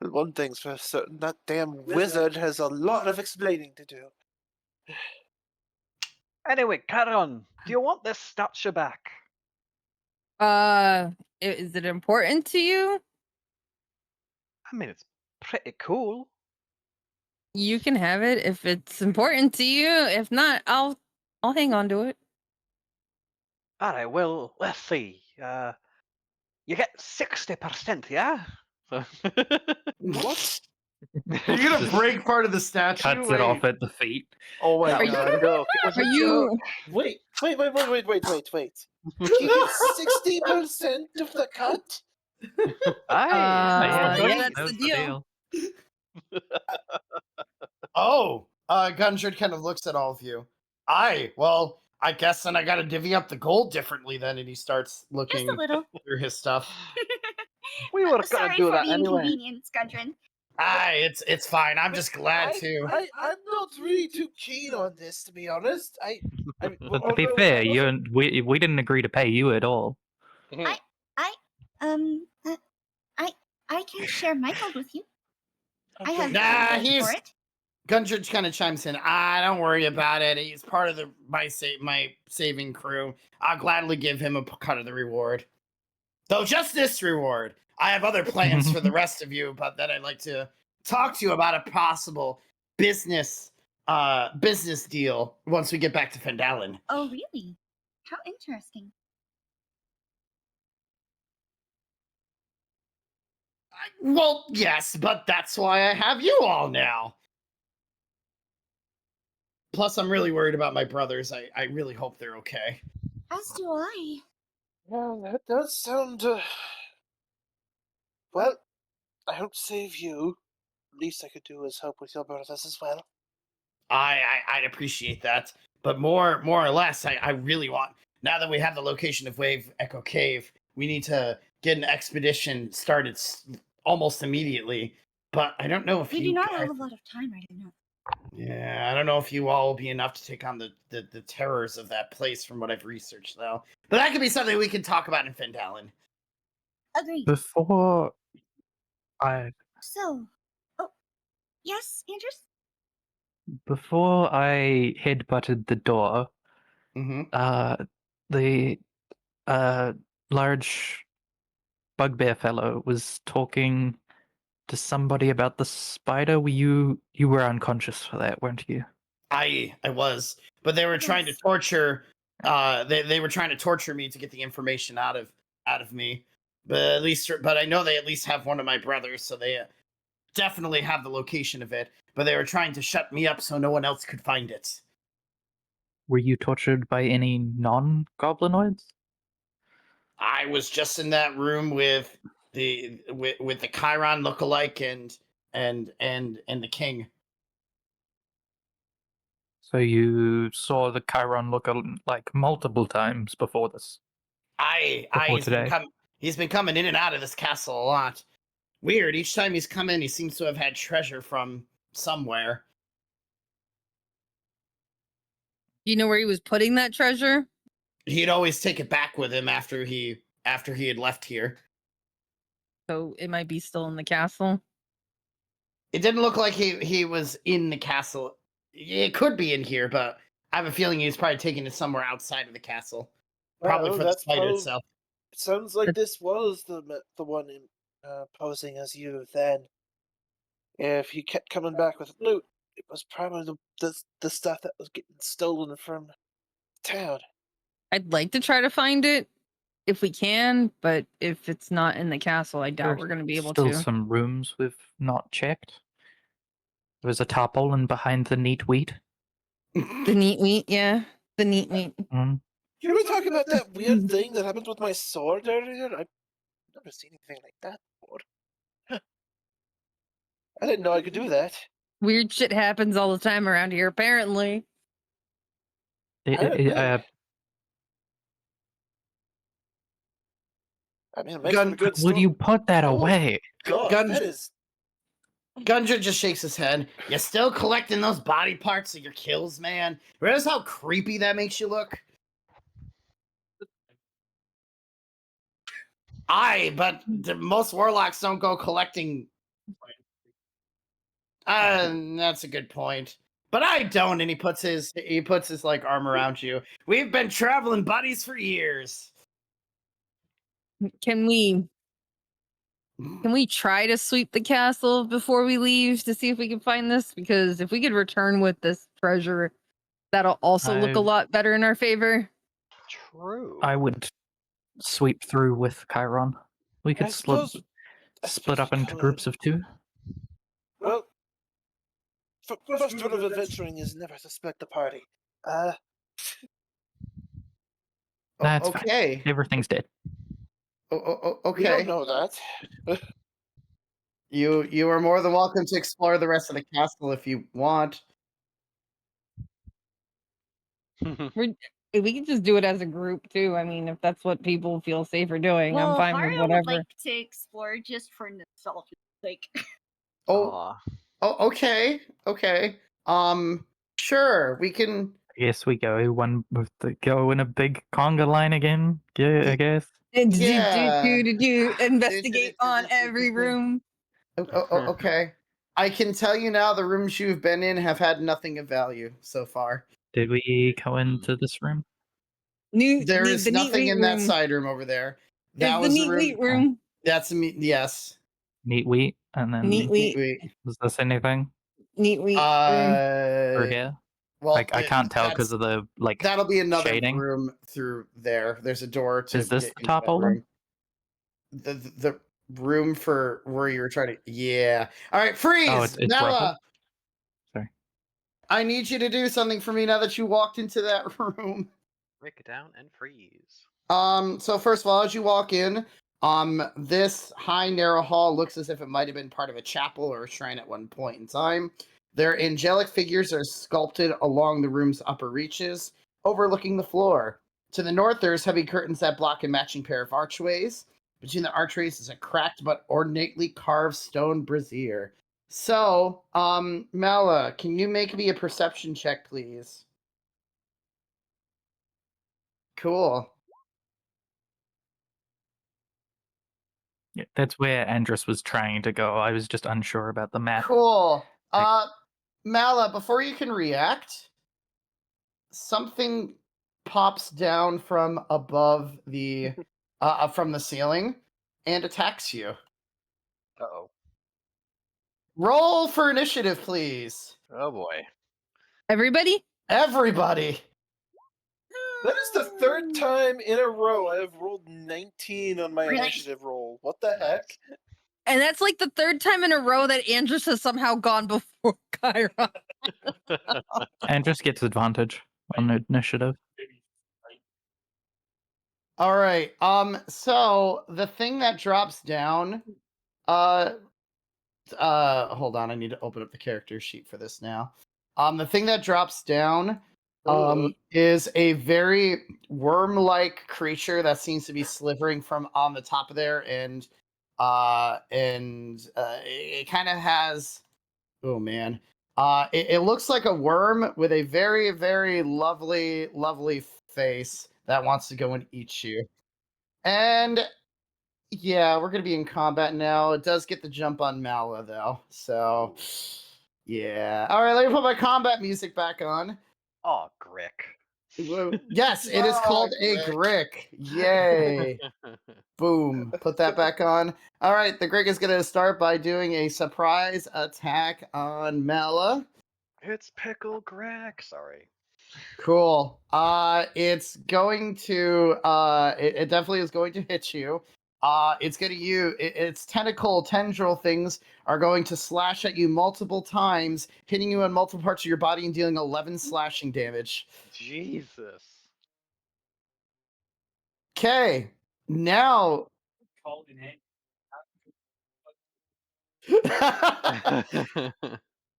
D: Well, one thing's for certain, that damn wizard has a lot of explaining to do.
E: Anyway, Charon, do you want this statue back?
A: Is it important to you?
E: I mean, it's pretty cool.
A: You can have it if it's important to you. If not, I'll hang on to it.
E: All right. Well, let's see. You get 60%, yeah?
D: What?
B: Are you gonna
C: Just
B: break part of the statue?
C: cuts
B: Wait.
C: it off at the feet.
B: Oh my
A: Are you-
B: god.
E: Joke. It was
A: Are
E: a
A: you?
E: joke.
D: Wait. You get 60% of the cut?
E: Aye.
A: Yeah,
C: Hey,
A: that's
C: that
A: the
C: was
A: deal.
B: Oh, Gunjard kind of looks at all of you. Well, I guess then I gotta divvy up the gold differently then, and he starts
G: Just
B: looking
G: a little.
B: through his stuff.
E: We were gonna
G: Sorry
E: do
G: for
E: that
G: the
E: anyway.
G: inconvenience, Gudrun.
B: It's fine. I'm just glad to.
D: I'm not really too keen on this, to be honest.
C: But to be fair, we didn't agree to pay you at all.
G: Um, uh, I can share my gold with you. I have
B: Nah,
G: gold
B: he's-
G: for it.
B: Gunjard kind of chimes in. Don't worry about it. He's part of my saving crew. I'll gladly give him a cut of the reward. Though just this reward. I have other plans for the rest of you, but that I'd like to talk to you about a possible business deal once we get back to Fendalen.
G: Oh, really? How interesting.
B: Well, yes, but that's why I have you all now. Plus, I'm really worried about my brothers. I really hope they're okay.
G: As do I.
D: Well, that does sound. Well, I hope to save you. Least I could do is help with your brothers as well.
B: I'd appreciate that, but more or less, I really want. Now that we have the location of Wave Echo Cave, we need to get an expedition started almost immediately. But I don't know if
G: We
B: you
G: do not
B: guys-
G: have a lot of time right now.
B: Yeah, I don't know if you all will be enough to take on the terrors of that place from what I've researched, though. But that could be something we can talk about in Fendalen.
G: Agreed.
C: Before I
G: So, oh, yes, Andrews?
C: headbutted the door,
B: Mm-hmm.
C: the large bugbear fellow was talking to somebody about the spider. You were unconscious for that, weren't you?
B: I was, but they were trying to
G: Yes.
B: torture. They were trying to torture me to get the information out of me. But I know they at least have one of my brothers, so they definitely have the location of it. But they were trying to shut me up so no one else could find it.
C: Were you tortured by any non-goblinoids?
B: I was just in that room with the Chiron lookalike and the king.
C: So you saw the Chiron look like multiple times before this. Before today.
B: He's been coming in and out of this castle a lot. Weird. Each time he's come in, he seems to have had treasure from somewhere.
A: You know where he was putting that treasure?
B: He'd always take it back with him after he had left here.
A: So it might be still in the castle.
B: It didn't look like he was in the castle. It could be in here, but I have a feeling he's probably taking it somewhere outside of the castle. Probably
D: Well,
B: for the
D: that's
B: spider
D: prob-
B: itself.
D: It sounds like this was the one posing as you then. If you kept coming back with loot, it was probably the stuff that was getting stolen from town.
A: I'd like to try to find it if we can, but if it's not in the castle, I doubt we're going to be able
C: Still
A: to.
C: some rooms we've not checked. There's a tarpaulin behind the neat wheat.
A: The neat wheat, yeah. The neat wheat.
C: Mm.
D: Can we talk about that weird thing that happened with my sword earlier? I've never seen anything like that before. I didn't know I could do that.
A: Weird shit happens all the time around here, apparently.
D: I mean, it makes for a good
C: Would
D: story.
C: you put that
D: Oh.
C: away?
D: God,
B: Gun-
D: that is.
B: Gunja just shakes his head. You still collecting those body parts of your kills, man? Realize how creepy that makes you look? But most warlocks don't go collecting. That's a good point. But I don't, and he puts his like arm around you. We've been traveling buddies for years.
A: Can we try to sweep the castle before we leave to see if we can find this? Because if we could return with this treasure, that'll also look a lot better in our favor.
E: True.
C: I would sweep through with Chiron. We could
D: I
C: split
D: suppose
C: up
D: we
C: into
D: could.
C: groups of two.
D: Well, First rule of adventuring is never to split the party.
C: That's fine.
B: Okay.
C: Everything's dead.
D: We
B: Okay.
D: don't know that.
B: You are more than welcome to explore the rest of the castle if you want.
A: We can just do it as a group too. I mean, if that's what people feel safer doing, I'm
G: Well,
A: fine with
G: Haru
A: whatever.
G: would like to explore just for nostalgia's sake.
B: Oh,
E: Aw.
B: okay. Sure, we can.
C: Yes, we go go in a big conga line again. Yeah, I guess.
B: Yeah.
A: Investigate on every room.
B: Okay. I can tell you now the rooms you've been in have had nothing of value so far.
C: Did we go into this room?
B: There is
A: The neat
B: nothing
A: wheat
B: in that
A: room.
B: side room over there.
A: There's
B: That
A: the
B: was the
A: neat
B: room.
A: wheat room.
B: That's yes.
C: Neat wheat, and then
A: Neat wheat.
C: was this anything
A: Neat wheat room.
C: through here?
B: Well,
C: I can't tell because of the
B: that'll be another
C: shading.
B: room through there. There's a door to
C: Is this
B: get
C: the
B: into
C: top
B: that
C: one?
B: room. The room for where you were trying to. Yeah. All right, freeze.
C: Oh, it's
B: Nala,
C: rubble. Sorry.
B: I need you to do something for me now that you walked into that room.
E: Break it down and freeze.
B: So first of all, as you walk in, this high narrow hall looks as if it might have been part of a chapel or a shrine at one point in time. Their angelic figures are sculpted along the room's upper reaches, overlooking the floor. To the north, there's heavy curtains that block a matching pair of archways. Between the archways is a cracked but ornately carved stone brazier. So, Mala, can you make me a perception check, please? Cool.
C: Yeah, that's where Andrus was trying to go. I was just unsure about the map.
B: Cool. Mala, before you can react, something pops down from above the from the ceiling and attacks you.
E: Uh-oh.
B: Roll for initiative, please.
E: Oh boy.
A: Everybody?
B: Everybody.
D: That is the third time in a row I have rolled 19 on my
G: Really?
D: initiative roll. What the heck?
A: And that's like the third time in a row that Andrus has somehow gone before Kyra.
C: Andrus gets advantage on initiative.
B: All right. So the thing that drops down, hold on, I need to open up the character sheet for this now. The thing that drops down is a very worm-like creature that seems to be slithering from on the top of there, and it kind of has, oh man, it looks like a worm with a very, very lovely face that wants to go and eat you. And yeah, we're gonna be in combat now. It does get the jump on Mala though, so yeah. All right, let me put my combat music back on.
E: Oh, Grick.
B: Yes, it is called a Grick. Yay! Boom. Put that back on. All right, the Grick is gonna start by doing a surprise attack on Mala.
E: It's Pickle Grick. Sorry.
B: Cool. It's going to it definitely is going to hit you. It's gonna its tendril things are going to slash at you multiple times, hitting you on multiple parts of your body and dealing 11 slashing damage.
E: Jesus.
B: Okay. Now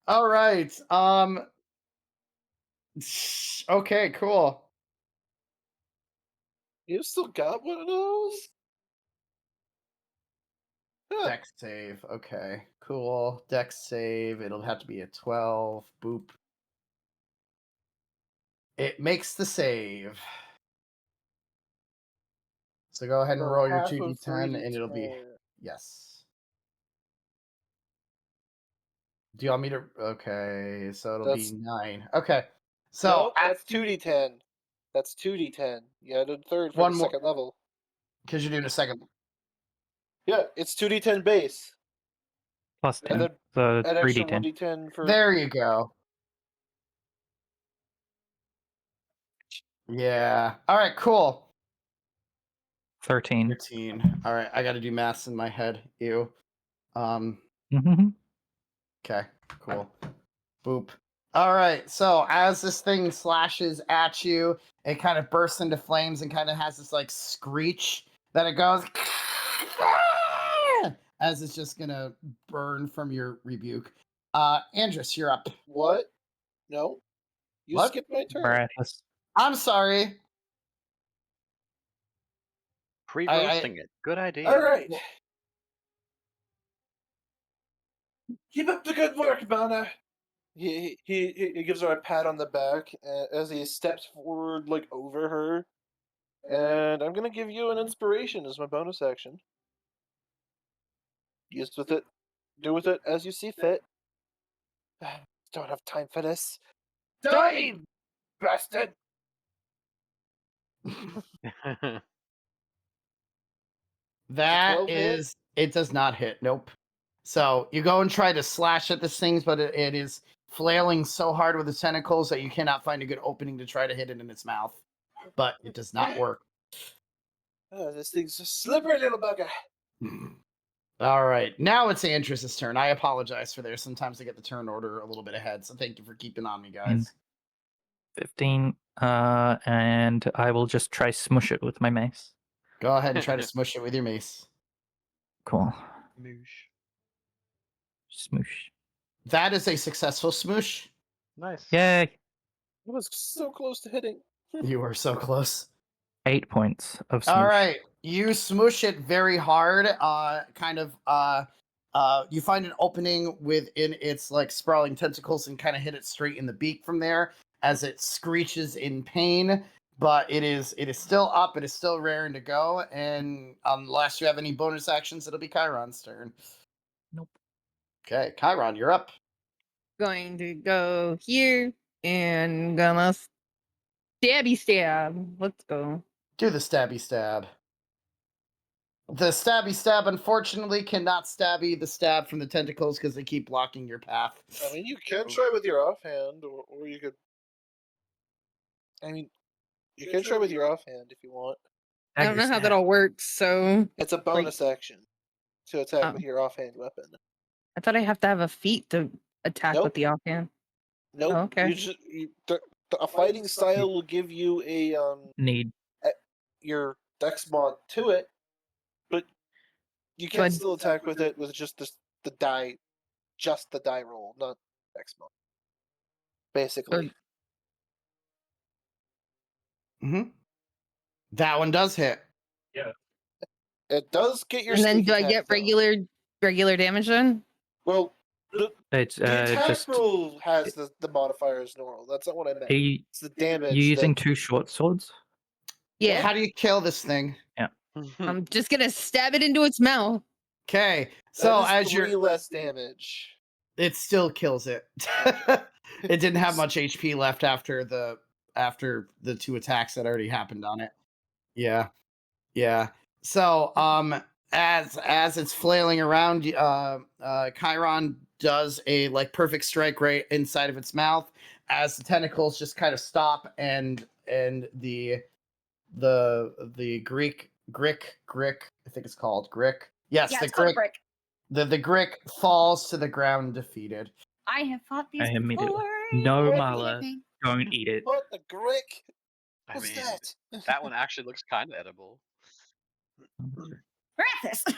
B: all right. Okay, cool.
D: You still got one of those? Huh.
B: Dex save. Okay, cool. Dex save. It'll have to be a 12. Boop. It makes the save. So go ahead and
D: So
B: roll your
D: half of
B: 2d10 and it'll be
D: 3d10.
B: yes. Do you want me to okay, so it'll
D: That's-
B: be 9. Okay. So
D: No, that's 2d10. That's 2d10. You added a third for
B: One
D: the
B: more-
D: second level.
B: because you're doing a second.
D: Yeah, it's 2d10 base.
C: Plus
D: And
C: 10.
D: then
C: So
D: an extra
C: 3d10.
D: 1d10 for.
B: There you go. Yeah. All right, cool.
C: 13.
B: 13. All right, I got to do maths in my head. Ew.
C: Mhm.
B: Okay, cool. Boop. All right. So as this thing slashes at you, it kind of bursts into flames and kind of has this like screech that it goes as it's just gonna burn from your rebuke. Andrus, you're up.
D: What? No. You
B: What?
D: skipped my turn.
C: Miraculous.
B: I'm sorry.
E: Pre-roasting it. Good idea.
D: All right. Keep up the good work, Mana. He gives her a pat on the back as he steps forward, like over her. And I'm gonna give you an inspiration as my bonus action. Use with it. Do with it as you see fit. Don't have time for this. Die, bastard!
B: That
D: 12 hit?
B: is, it does not hit. Nope. So you go and try to slash at this thing, but it is flailing so hard with its tentacles that you cannot find a good opening to try to hit it in its mouth. But it does not work.
D: Oh, this thing's a slippery little bugger.
B: All right. Now it's Andrus' turn. I apologize for there. Sometimes I get the turn order a little bit ahead. So thank you for keeping on me, guys.
C: 15. And I will just try smush it with my mace.
B: Go ahead and try to smush it with your mace.
C: Cool.
E: Moosh.
C: Smoosh.
B: That is a successful smoosh.
E: Nice.
C: Yay.
D: It was so close to hitting.
B: You were so close.
C: 8 points of smoosh.
B: All right, you smoosh it very hard. You find an opening within its like sprawling tentacles and kind of hit it straight in the beak from there as it screeches in pain. But it is still up. It is still raring to go. And unless you have any bonus actions, it'll be Chiron's turn.
C: Nope.
B: Okay, Chiron, you're up.
A: Going to go here and gonna stabby stab. Let's go.
B: Do the stabby stab. The stabby stab, unfortunately, cannot stabby the stab from the tentacles because they keep blocking your path.
D: I mean, you can try with your offhand, or you could. I mean, you can try with your offhand if you want.
A: I don't know how that all works, so
D: It's a bonus action to attack with your offhand weapon.
A: I thought I have to have a feat to attack with the offhand.
D: Nope.
A: Oh, okay.
D: A fighting style will give you a
C: Need.
D: your dex mod to it, but you can still attack with it with just the die roll, not dex mod. Basically.
B: Mm-hmm. That one does hit.
C: Yeah.
D: It does get your.
A: And then do I
D: attack,
A: get
D: though.
A: regular damage then?
D: Well,
C: It's
D: the attack
C: just
D: roll has the modifier as normal. That's not what I meant. It's the damage.
C: You using 2 short swords?
A: Yeah.
B: How do you kill this thing?
C: Yeah.
A: I'm just gonna stab it into its mouth.
B: Okay, so as
D: 3
B: you're
D: less damage.
B: it still kills it. It didn't have much HP left after the 2 attacks that already happened on it. Yeah. So as it's flailing around, Chiron does a like perfect strike right inside of its mouth as the tentacles just kind of stop and the Greek I think it's called Grick. Yes,
F: Yeah,
B: the
F: it's called
B: Grick.
F: brick.
B: The Grick falls to the ground defeated.
F: I have fought these
C: I immediately.
F: before.
C: No,
F: They're
C: Mala.
F: living.
C: Don't eat it.
D: What the Grick?
E: I
D: What's
E: mean,
D: that?
E: that one actually looks kind of edible.
F: Breakfast.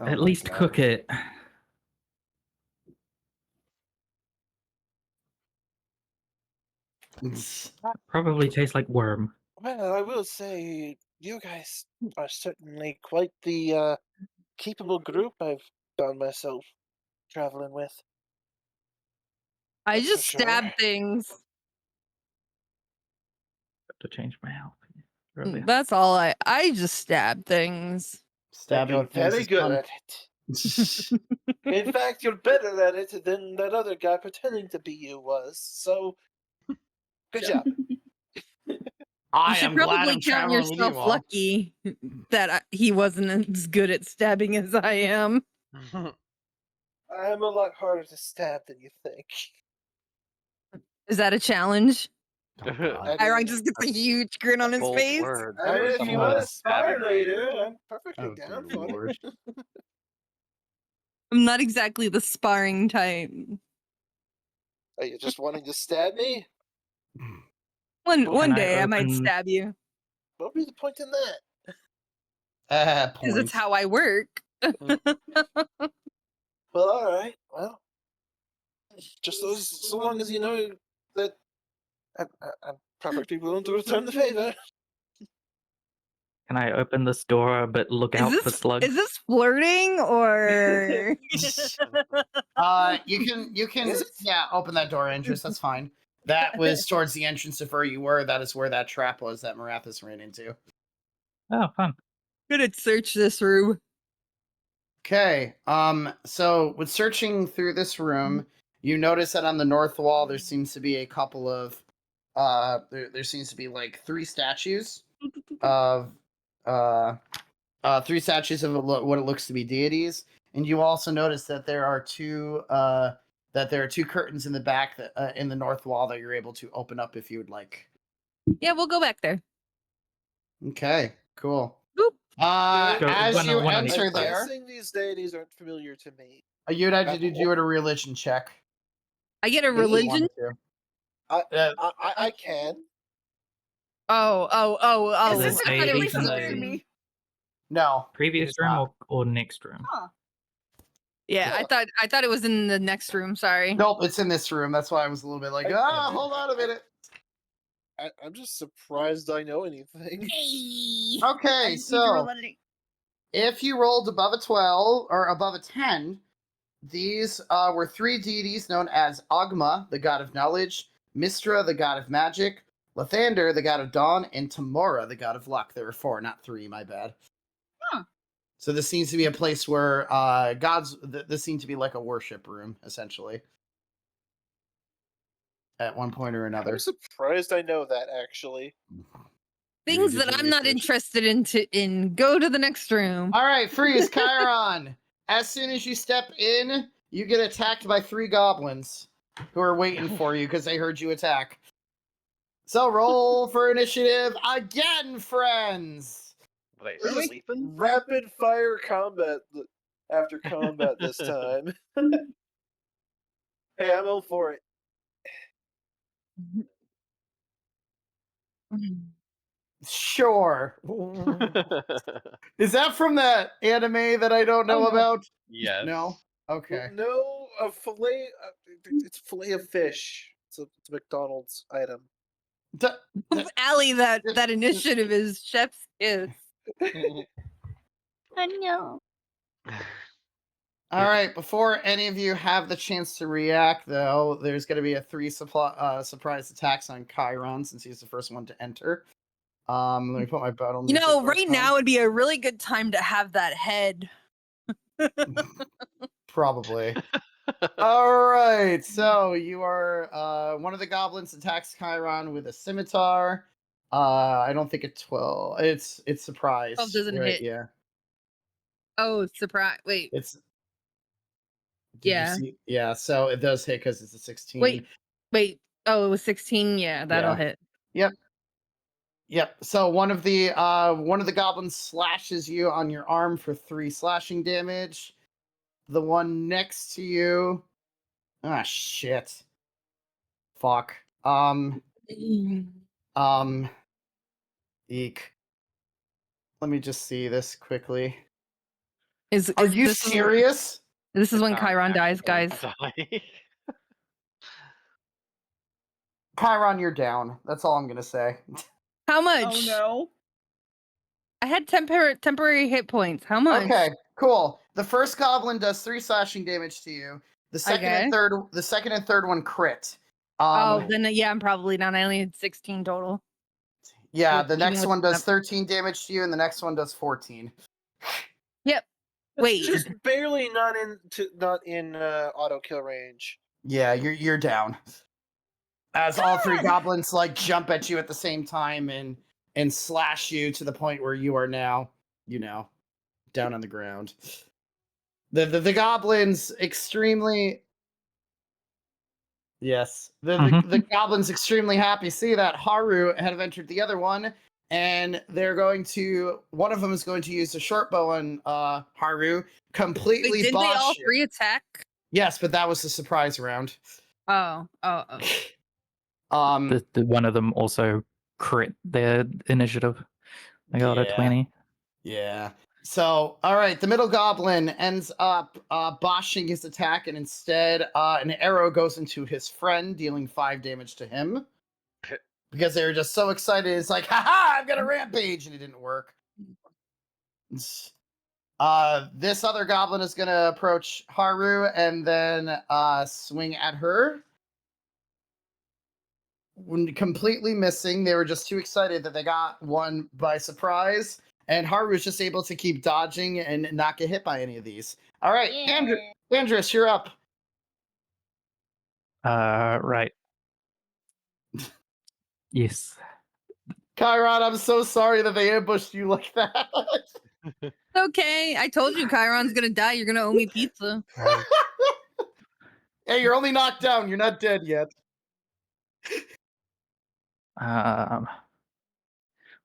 B: Oh
C: At
B: my
C: least
B: God.
C: cook it. Probably tastes like worm.
D: Well, I will say, you guys are certainly quite the capable group I've found myself traveling with.
A: I
D: That's
A: just
D: for sure.
A: stab things.
C: Got to change my outfit. Earlier.
A: That's all I just stab things.
B: Stabbing
D: You're
B: things
D: very
B: is
D: good
B: fun.
D: at it. In fact, you're better at it than that other guy pretending to be you was. So, good job.
B: I
A: You should
B: am glad
A: probably
B: I'm
A: count
B: traveling with
A: yourself
B: you all.
A: lucky that he wasn't as good at stabbing as I am.
D: I'm a lot harder to stab than you think.
A: Is that a challenge?
B: Oh, God.
A: Iron just gets a huge grin on his
E: Bold
A: face.
E: words.
D: I mean, if you
E: Someone
D: want
E: with
D: to
E: a stabbing
D: spar later, I'm perfectly
B: Oh,
D: down
B: dear
D: for
B: Lord.
D: it.
A: I'm not exactly the sparring type.
D: Are you just wanting to stab me?
A: One
C: Can I
A: day I might
C: open-
A: stab you
D: What would be the point in that?
A: because it's
B: Points.
A: how I work.
D: Well, all right. Well, just so long as you know that I'm perfectly willing to return the favor.
C: Can I open this door but look out for slugs?
A: Is this flirting or?
B: You can
D: Is it?
B: open that door, Andrews. That's fine. That was towards the entrance of where you were. That is where that trap was that Marathis ran into.
C: Oh, fun.
A: Gonna search this room.
B: Okay. So with searching through this room, you notice that on the north wall there seems to be a couple of there seems to be like 3 statues of what it looks to be deities, and you also notice that there are two curtains in the back that in the north wall that you're able to open up if you would like.
A: Yeah, we'll go back there.
B: Okay, cool.
A: Boop.
B: As
C: one-
B: you
C: one on
B: enter
C: each side.
B: there,
D: guessing these deities aren't familiar to me.
B: you'd have to do a religion check.
A: I get a
B: if you
A: religion.
B: wanted to.
D: I can.
A: Oh.
F: Is this
C: Well,
F: incredibly
C: ladies and
F: familiar to
C: gentlemen.
F: me?
B: No. it
C: Previous
B: is
C: room
B: not.
C: or next room?
F: Huh.
A: Yeah, I thought it was in the next room. Sorry.
B: Nope, it's in this room. That's why I was a little bit like, hold on a minute.
D: I'm just surprised I know anything.
B: Okay, so if you rolled above a 12 or above a 10, these were 3 deities known as Ogma, the god of knowledge, Mistra, the god of magic, Lathander, the god of dawn, and Tamora, the god of luck. There were 4, not 3, my bad.
F: Huh.
B: So this seems to be a place where this seems to be like a worship room, essentially. At one point or another.
D: I'm surprised I know that, actually.
A: Things
B: Maybe
A: that
B: do
A: I'm not
B: research.
A: interested in. Go to the next room.
B: All right, freeze, Chiron. As soon as you step in, you get attacked by 3 goblins who are waiting for you because they heard you attack. So roll for initiative again, friends.
E: Are they
D: We're just
E: sleeping?
D: rapid fire combat after combat this time. Hey, I'm all for it.
B: Sure. Is that from that anime that I don't know
A: no.
B: about?
E: Yes.
B: No. Okay.
D: No, a fillet. It's fillet of fish. It's a McDonald's item.
A: Allie, that initiative is chef's kiss.
G: Oh no.
B: All right. Before any of you have the chance to react, though, there's going to be a 3 surprise attacks on Chiron since he's the first one to enter. Let me put my battle.
A: You
B: music
A: know,
B: back
A: right
B: on.
A: now would be a really good time to have that head.
B: Probably. All right. So you are one of the goblins attacks Chiron with a scimitar. I don't think it's 12. It's surprise.
A: 12 doesn't
B: right?
A: hit.
B: Yeah.
A: Oh, surprise! Wait,
B: It's. Did
A: Yeah.
B: You see? Yeah. So it does hit because it's a 16.
A: wait. Oh, it was 16. Yeah, that'll
B: Yeah.
A: hit.
B: Yep. So one of the goblins slashes you on your arm for 3 slashing damage. The one next to you. Ah, shit. Fuck. Eek. Let me just see this quickly. Are you serious?
A: This is when
E: Not
A: Chiron dies, guys.
E: die.
B: Chiron, you're down. That's all I'm gonna say.
A: How much?
F: Oh no.
A: I had temporary hit points. How much?
B: Okay, cool. The first goblin does 3 slashing damage to you. The second and third one crit.
A: Then yeah, I'm probably down. I only had 16 total.
B: Yeah,
A: With-
B: the
A: even
B: next
A: with
B: one does
A: that-
B: 13 damage to you, and the next one does 14.
A: Wait.
D: Just barely not in auto kill range.
B: Yeah, you're down. As all 3 goblins like jump at you at the same time and slash you to the point where you are now, down on the ground. The goblins extremely. Yes, the goblins extremely happy. See that Haru had entered the other one, and they're going to. One of them is going to use a short bow on Haru, completely
A: Wait, didn't they all
B: botch it.
A: 3 attack?
B: Yes, but that was the surprise round.
A: Oh.
C: The one of them also crit their initiative. I got a 20.
B: Yeah. So, all right, the middle goblin ends up boshing his attack, and instead, an arrow goes into his friend, dealing 5 damage to him. Because they were just so excited, it's like, haha, I'm gonna rampage, and it didn't work. This other goblin is gonna approach Haru and then swing at her. When completely missing, they were just too excited that they got one by surprise. And Haru was just able to keep dodging and not get hit by any of these. All right, Andrus, you're up.
C: Right. Yes.
B: Chiron, I'm so sorry that they ambushed you like that.
A: Okay, I told you Chiron's gonna die. You're gonna owe me pizza.
B: Hey, you're only knocked down. You're not dead yet.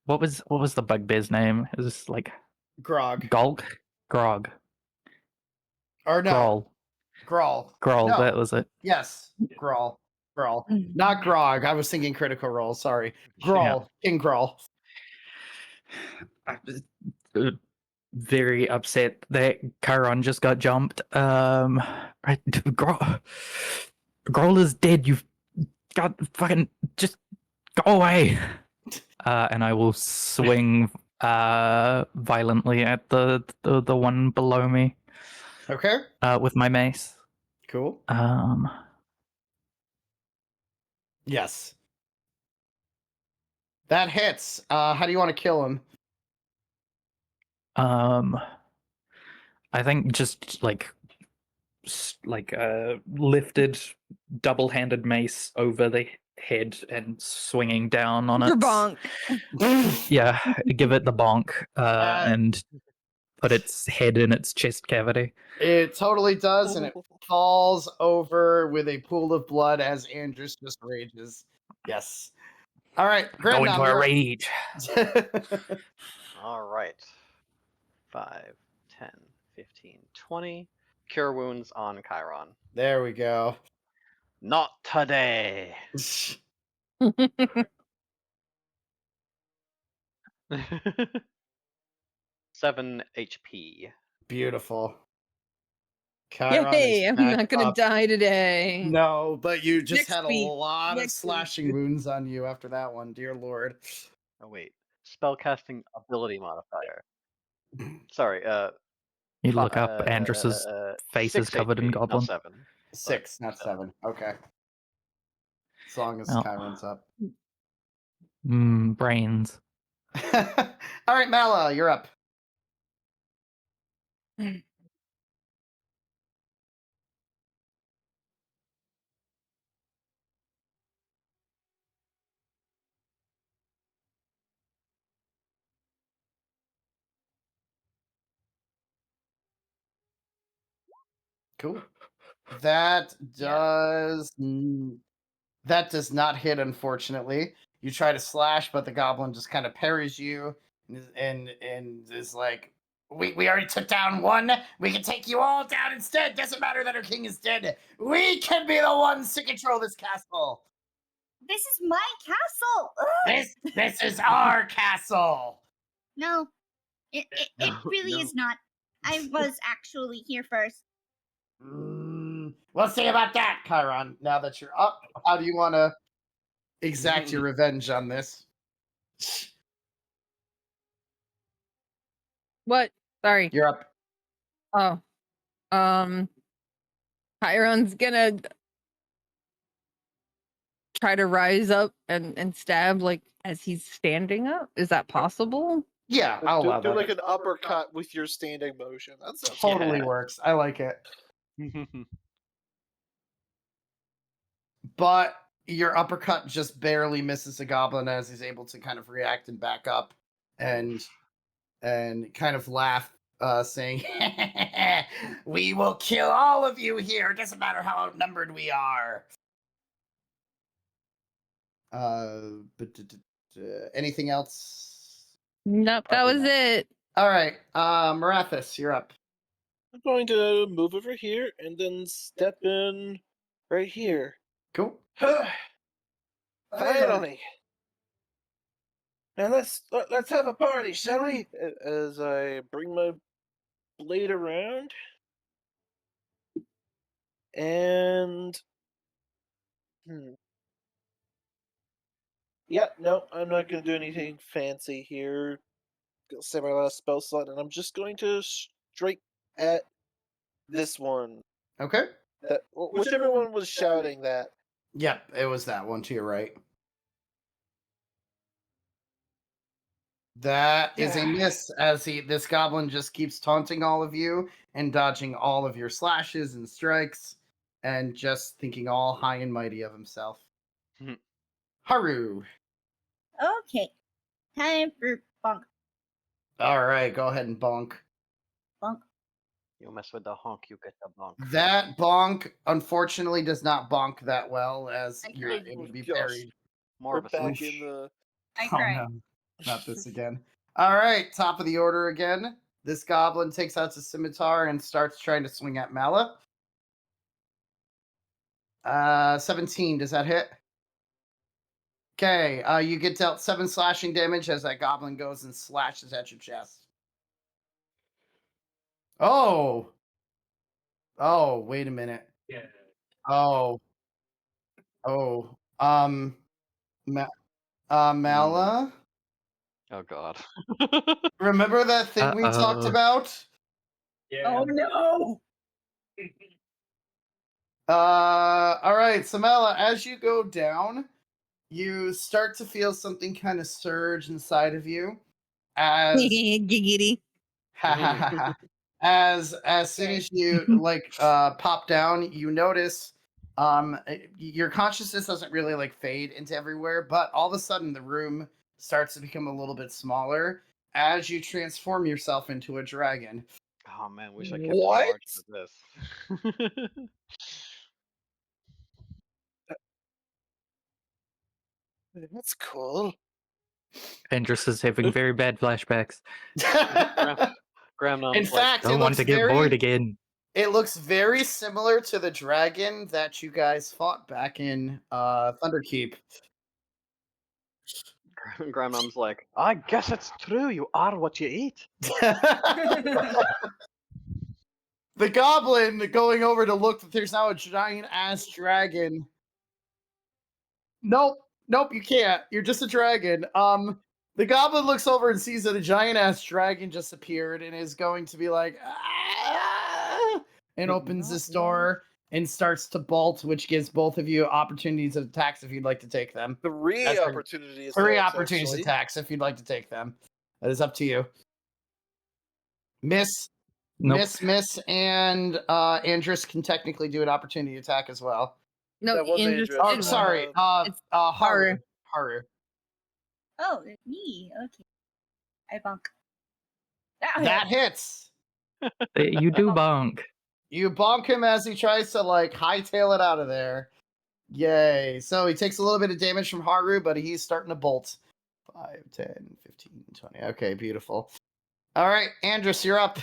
C: What was the bugbear's name? Is this like
B: Grog.
C: Gulk? Grog.
B: Or no. Grawl.
C: Growl,
B: No.
C: that was it.
B: Yes, Grawl. Not Grog. I was thinking Critical Role. Sorry. Grawl.
C: Yeah.
B: King Grawl.
C: I was very upset that Chiron just got jumped. Right, Growl is dead. You've got fucking just go away. And I will swing violently at the one below me.
B: Okay.
C: With my mace.
B: Cool. Yes. That hits. How do you want to kill him?
C: I think just like lifted double-handed mace over the head and swinging down on it.
A: Bonk.
C: Yeah, give it the bonk and put its head in its chest cavity.
B: It totally does, and it falls over with a pool of blood as Andrus just rages. Yes. All right,
C: Go into a rage.
E: All right. 5, 10, 15, 20. Cure wounds on Chiron.
B: There we go.
E: Not today. 7 HP.
B: Beautiful.
A: Chiron Yay, I'm not gonna die today.
B: No, but you just had a
A: week.
B: lot of slashing wounds on you after that one, dear lord.
E: Oh wait. Spellcasting ability modifier. Sorry,
C: you look up Andrus's face is covered in goblin.
E: Not 7.
B: 6, not 7. Okay. As long as Chiron's up.
C: Brains.
B: All right, Mala, you're up. Cool. That does not hit, unfortunately. You try to slash, but the goblin just kind of parries you and is like, we already took down one. We can take you all down instead. Doesn't matter that our king is dead. We can be the ones to control this castle.
G: This is my castle. Ugh.
B: This is our castle.
G: No, it really is not. I was actually here first.
B: We'll see about that, Chiron. Now that you're up, how do you want to exact your revenge on this?
A: What? Sorry.
B: You're up.
A: Oh. Chiron's gonna try to rise up and stab like as he's standing up. Is that possible?
B: Yeah, I'll allow
D: do
B: that.
D: like an uppercut with your standing motion. That sounds
B: Totally works. I like it. But your uppercut just barely misses the goblin as he's able to kind of react and back up and kind of laugh, saying, "We will kill all of you here. It doesn't matter how outnumbered we are." But anything else
A: Nope, that was it.
B: All right, Marathis, you're up.
D: I'm going to move over here and then step in right here.
B: Cool.
D: Finally. Now let's have a party, shall we? As I bring my blade around, and yeah, no, I'm not going to do anything fancy here. Gonna save my last spell slot, and I'm just going to strike at this one.
B: Okay.
D: Whichever one was shouting that.
B: Yep, it was that one to your right. That is a miss, as this goblin just keeps taunting all of you and dodging all of your slashes and strikes, and just thinking all high and mighty of himself. Haru.
G: Okay. Time for bonk.
B: All right, go ahead and bonk.
G: Bonk.
E: You mess with the honk, you get the bonk.
B: That bonk, unfortunately, does not bonk that well, as
G: I
B: it
G: cried.
B: would be
D: Gosh.
B: parried.
E: More
D: We're
E: of a
D: back
E: swoosh.
D: in the.
G: I
B: Oh
G: cried.
B: no, not this again. All right, top of the order again. This goblin takes out his scimitar and starts trying to swing at Mala. 17, does that hit? Okay, you get dealt 7 slashing damage as that goblin goes and slashes at your chest. Oh, wait a minute.
C: Yeah.
B: Oh, Mala.
E: Oh god.
B: Remember that thing we talked about?
F: Oh no!
B: All right, so Mala, as you go down, you start to feel something kind of surge inside of you. As
A: Giggity.
B: as soon as you pop down, you notice your consciousness doesn't really fade into everywhere, but all of a sudden the room starts to become a little bit smaller as you transform yourself into a dragon.
E: Oh man, wish I kept
D: What?
E: charge for this.
D: That's cool.
C: Andrus is having very bad flashbacks.
E: Grandma's
B: In
E: like,
B: fact,
C: Don't want to get bored again.
B: it looks very similar to the dragon that you guys fought back in Thunderkeep.
E: Grandmom's like, I guess it's true. You are what you eat.
B: The goblin going over to look that there's now a giant ass dragon. Nope, you can't. You're just a dragon. The goblin looks over and sees that a giant ass dragon just appeared and is going to be like, "Ah!" and opens this door and starts to bolt, which gives both of you opportunities of attacks if you'd like to take them.
D: Three opportunities.
B: Three
D: attacks,
B: opportunities
D: actually.
B: attacks if you'd like to take them. That is up to you. Miss,
C: Nope.
B: miss, and Andrus can technically do an opportunity attack as well.
A: No,
D: That was
A: Andrus
D: Andrus.
B: Oh,
A: did one.
B: sorry.
A: It's
B: Haru.
G: Oh, me. Okay. I bonk.
B: That hits.
C: You do bonk.
B: You bonk him as he tries to hightail it out of there. Yay. So he takes a little bit of damage from Haru, but he's starting to bolt. 5, 10, 15, 20. Okay, beautiful. All right, Andrus, you're up.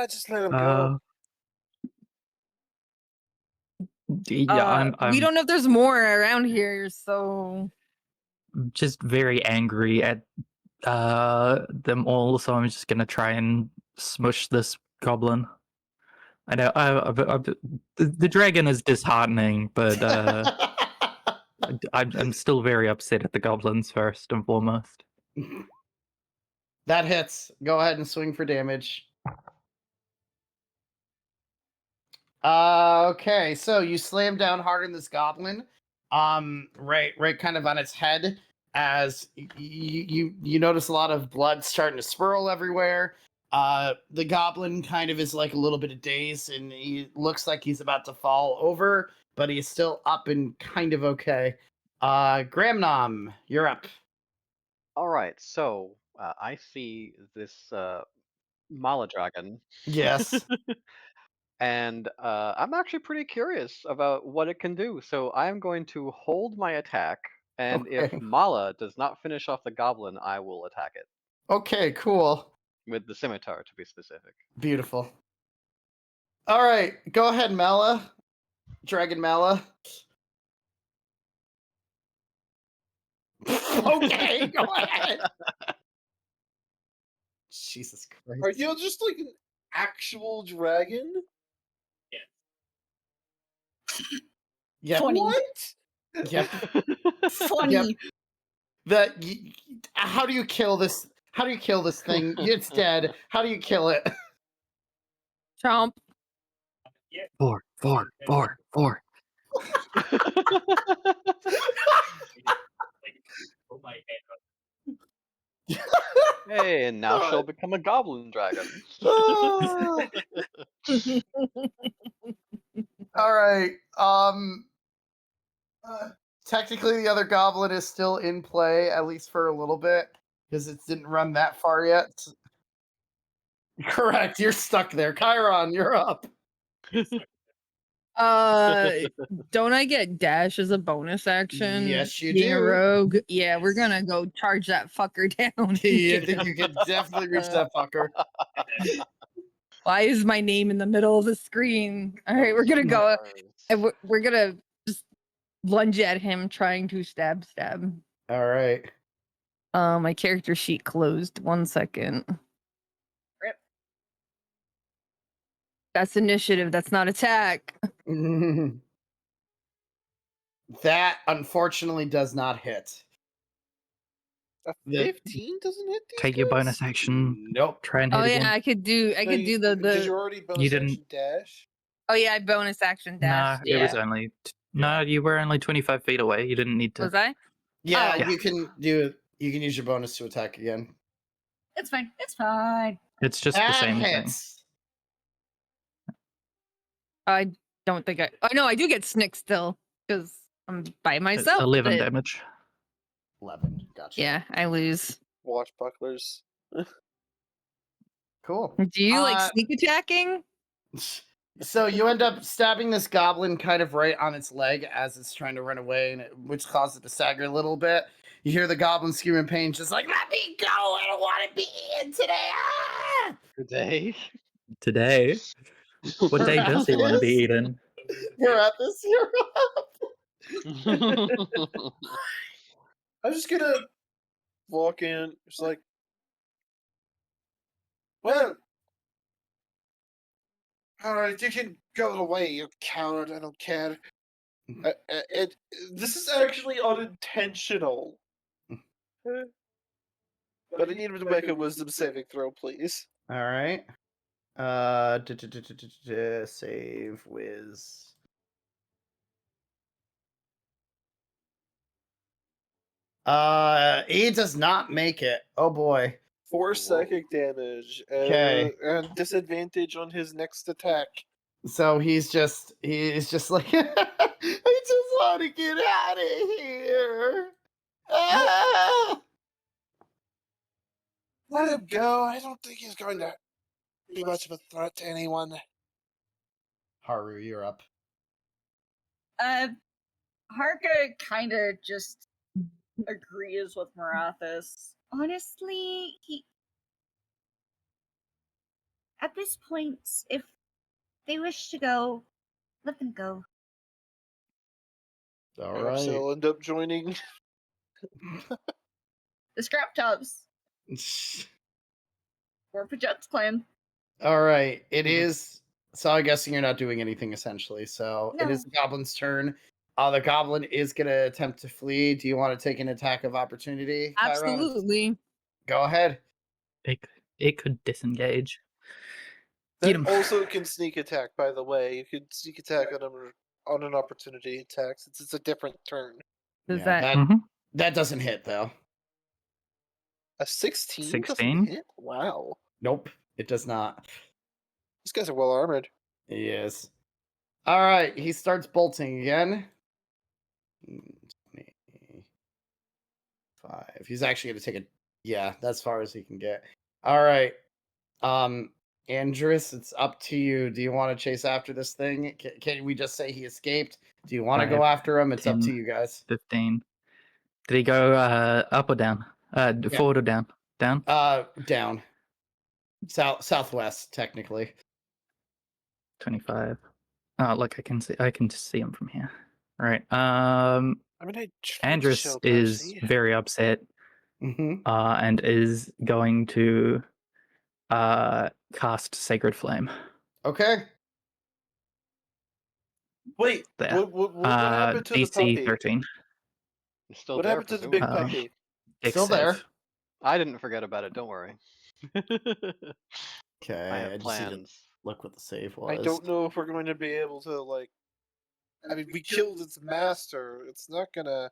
D: Just let him go.
C: Yeah,
A: we don't know if there's more around here, so
C: just very angry at them all, so I'm just gonna try and smush this goblin. I know the dragon is disheartening, but I'm still very upset at the goblins first and foremost.
B: That hits. Go ahead and swing for damage. Okay, so you slam down hard on this goblin, right kind of on its head, as you notice a lot of blood starting to swirl everywhere. The goblin kind of is a little bit of daze, and he looks like he's about to fall over, but he's still up and kind of okay. Gramnom, you're up.
E: All right, so I see this Mala dragon.
B: Yes.
E: And I'm actually pretty curious about what it can do. So I'm going to hold my attack And
B: Okay.
E: if Mala does not finish off the goblin, I will attack it
B: Okay, cool.
E: with the scimitar, to be specific.
B: Beautiful. All right, go ahead, Mala. Dragon Mala. Okay, go ahead. Jesus Christ.
D: Are you just like an actual dragon?
B: Yep.
F: Funny.
D: What?
B: Yep.
F: Funny.
B: How do you kill this? How do you kill this thing? It's dead. How do you kill it?
A: Chomp.
C: 4, 4, 4, 4.
E: Hey, and now she'll become a goblin dragon.
B: Ah. All right. Technically, the other goblin is still in play, at least for a little bit, because it didn't run that far yet. Correct. You're stuck there. Chiron, you're up.
A: Don't I get dash as a bonus action?
B: Yes, you
A: being a
B: do.
A: rogue. Yeah, we're gonna go charge that fucker down. and
B: I
A: get
B: think you can definitely reach that fucker.
A: Why is my name in the middle of the screen? All right, we're gonna go and we're gonna just lunge at him, trying to stab.
B: All right.
A: My character sheet closed. 1 second.
F: Rip.
A: That's initiative. That's not attack.
B: That unfortunately does not hit.
D: A
B: The-
D: 15 doesn't hit these
C: Take your
D: guys?
C: bonus action.
B: Nope.
C: Try and hit
A: Oh
C: again.
A: yeah, I could do
D: No, you-
A: the
D: Did you already bonus
C: didn't-
D: action dash?
A: Oh yeah, I bonus action dash.
C: No, it was only. No, you were only 25 feet away. You didn't need to.
A: Was I?
B: Yeah,
A: Oh.
B: you can do. You can use your bonus to attack again.
F: It's fine. It's fine.
C: It's just the
B: That
C: same thing.
B: hits.
A: I don't think I. Oh no, I do get snick still because I'm by myself.
C: 11
A: but-
C: damage.
B: 11. Gotcha.
A: Yeah, I lose.
D: Watch bucklers.
B: Cool.
A: Do you like
B: Uh,
A: sneak attacking?
B: So you end up stabbing this goblin kind of right on its leg as it's trying to run away, which causes it to stagger a little bit. You hear the goblin scream in pain, just like, "Let me go! I don't want to be in today!" Ah!
E: Today.
C: Today. What day does he want to be eaten?
B: You're at this. You're
D: I'm just gonna walk in. It's like, well, all right, you can go away, you coward. I don't care. This is actually unintentional. But I need him to make a wisdom saving throw, please.
B: All right. Save whiz. He does not make it. Oh boy.
D: 4 psychic damage.
B: Okay.
D: And disadvantage on his next attack.
B: So he's just like, I just want to get out of here. Ah!
D: Let him go. I don't think he's going to be much of a threat to anyone.
B: Haru, you're up.
F: Harka kind of just agrees with Marathis.
G: Honestly, at this point, if they wish to go, let them go.
B: All
D: Perhaps
B: right.
D: he'll end up joining.
F: The Scrap Tubs or Pajet's clan.
B: All right. It is. So I'm guessing you're not doing anything essentially. So it
G: No.
B: is the goblin's turn. The goblin is going to attempt to flee. Do you want to take an attack of opportunity, Chiron?
A: Absolutely.
B: Go ahead.
C: It could disengage.
D: That
C: Get him.
D: also can sneak attack, by the way. You could sneak attack on an opportunity attack since it's a different turn.
A: Does
B: Yeah,
A: that?
C: Mhm.
B: that doesn't hit though.
D: A 16?
C: 16?
D: Doesn't hit? Wow.
B: Nope, it does not.
D: These guys are well armored.
B: He is. All right, he starts bolting again. 25. He's actually going to take a. Yeah, that's as far as he can get. All right. Andrus, it's up to you. Do you want to chase after this thing? Can we just say he escaped? Do you want to go after him? It's up to
C: 10.
B: you guys.
C: 15. Did he go up or down? Forward or down? Down?
B: Down. Southwest, technically.
C: 25. Oh, look, I can see him from here. All right.
D: I mean, I tried to
C: Andrus
D: show
C: is
D: mercy.
C: very upset
B: Mm-hmm.
C: and is going to cast Sacred Flame.
B: Okay.
D: Wait,
C: There.
D: what happened to the
C: DC
D: puppy?
C: 13.
E: It's still
D: What
E: there,
D: happened to the big
E: presumably.
D: puppy?
C: Dex
B: Still there.
C: save.
E: I didn't forget about it. Don't worry.
B: Okay.
E: I have
B: just need to
E: plans.
B: look what the save was.
D: I don't know if we're going to be able to, like... I mean, we killed its master. It's not gonna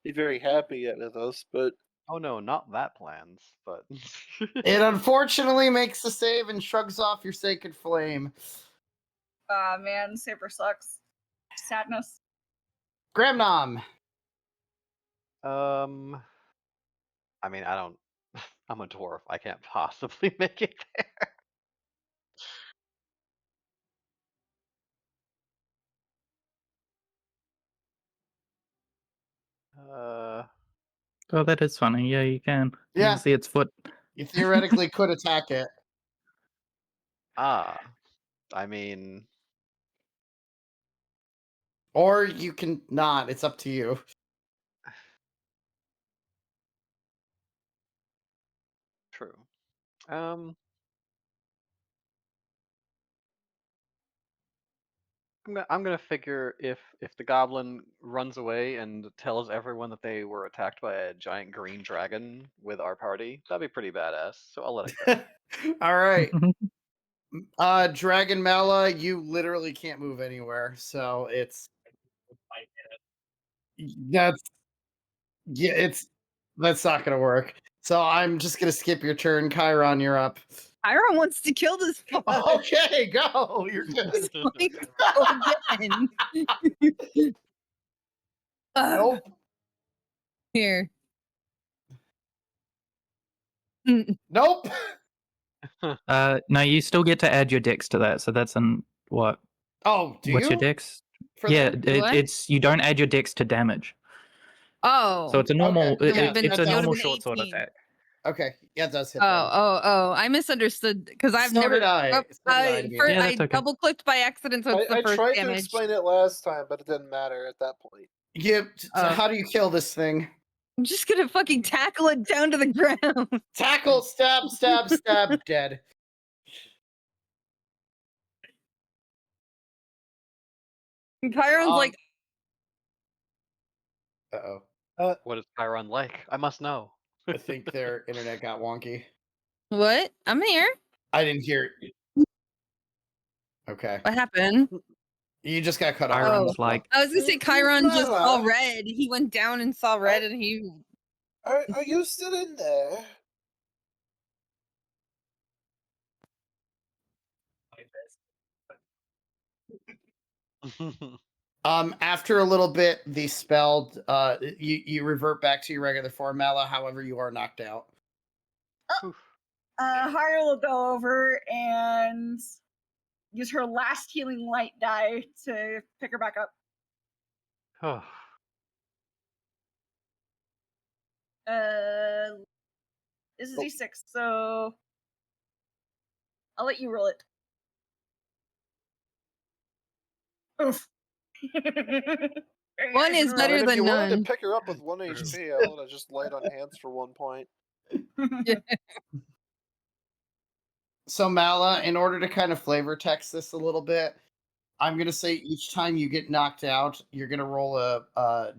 D: be very happy with us, but...
E: Oh no, not that plans, but
B: It unfortunately makes the save and shrugs off your Sacred Flame.
F: Ah, man, Saber sucks. Sadness.
B: Gramnom.
E: I mean, I don't. I'm a dwarf. I can't possibly make it there.
C: Oh, that is funny. Yeah, you can. You
B: Yeah.
C: can see its foot.
B: You theoretically could attack it.
E: I mean,
B: Or you can not. It's up to you.
E: true. I'm gonna figure if the goblin runs away and tells everyone that they were attacked by a giant green dragon with our party, that'd be pretty badass. So I'll let it go.
B: All right. Dragon Mala, you literally can't move anywhere, so it's that's not gonna work. So I'm just gonna skip your turn. Chiron, you're up.
A: Chiron wants to kill this fuck.
B: Okay, go. You're good.
A: He's going to go again.
B: Nope.
A: Here.
B: Nope.
C: No, you still get to add your dex to that. So that's what?
B: Oh, do
C: What's
B: you?
C: your dex?
B: For
C: Yeah,
B: them?
A: What?
C: it's you don't add your dex to damage.
A: Oh.
C: So it's a normal.
B: Okay. Yeah,
C: It's a
B: that
C: normal
A: would've been
C: short sword
A: 18.
C: attack.
B: Okay. Yeah, it does hit.
A: Oh! I misunderstood because I've
B: So
A: never.
B: did I.
A: Oh,
B: So did I, to be honest.
C: Yeah,
A: I
C: that's okay.
A: double clicked by accident, so it's the
D: I
A: first
D: tried to
A: damage.
D: explain it last time, but it didn't matter at that point.
B: Yeah. So how do you kill this thing?
A: I'm just gonna fucking tackle it down to the ground.
B: Tackle, stab, stab, stab, dead.
A: And Chiron's like,
B: Uh-oh.
E: What is Chiron like? I must know.
B: I think their internet got wonky.
A: "What? I'm here.
B: I didn't hear. Okay.
A: What happened?"
B: You just got cut off.
C: Chiron's like,
A: I was gonna say Chiron just saw
D: Mama.
A: red. He went down and saw red, and he.
D: Are you still in there?
B: After a little bit, the spell, you revert back to your regular form, Mala. However, you are knocked out.
F: Hara will go over and use her last healing light die to pick her back up. This is D6, so I'll let you roll it. Oof.
A: One is
D: I
A: better
D: mean, if
A: than
D: you wanted
A: none.
D: to pick her up with 1 HP, I would have just light on hands for 1 point.
B: So, Mala, in order to kind of flavor text this a little bit, I'm going to say each time you get knocked out, you're going to roll a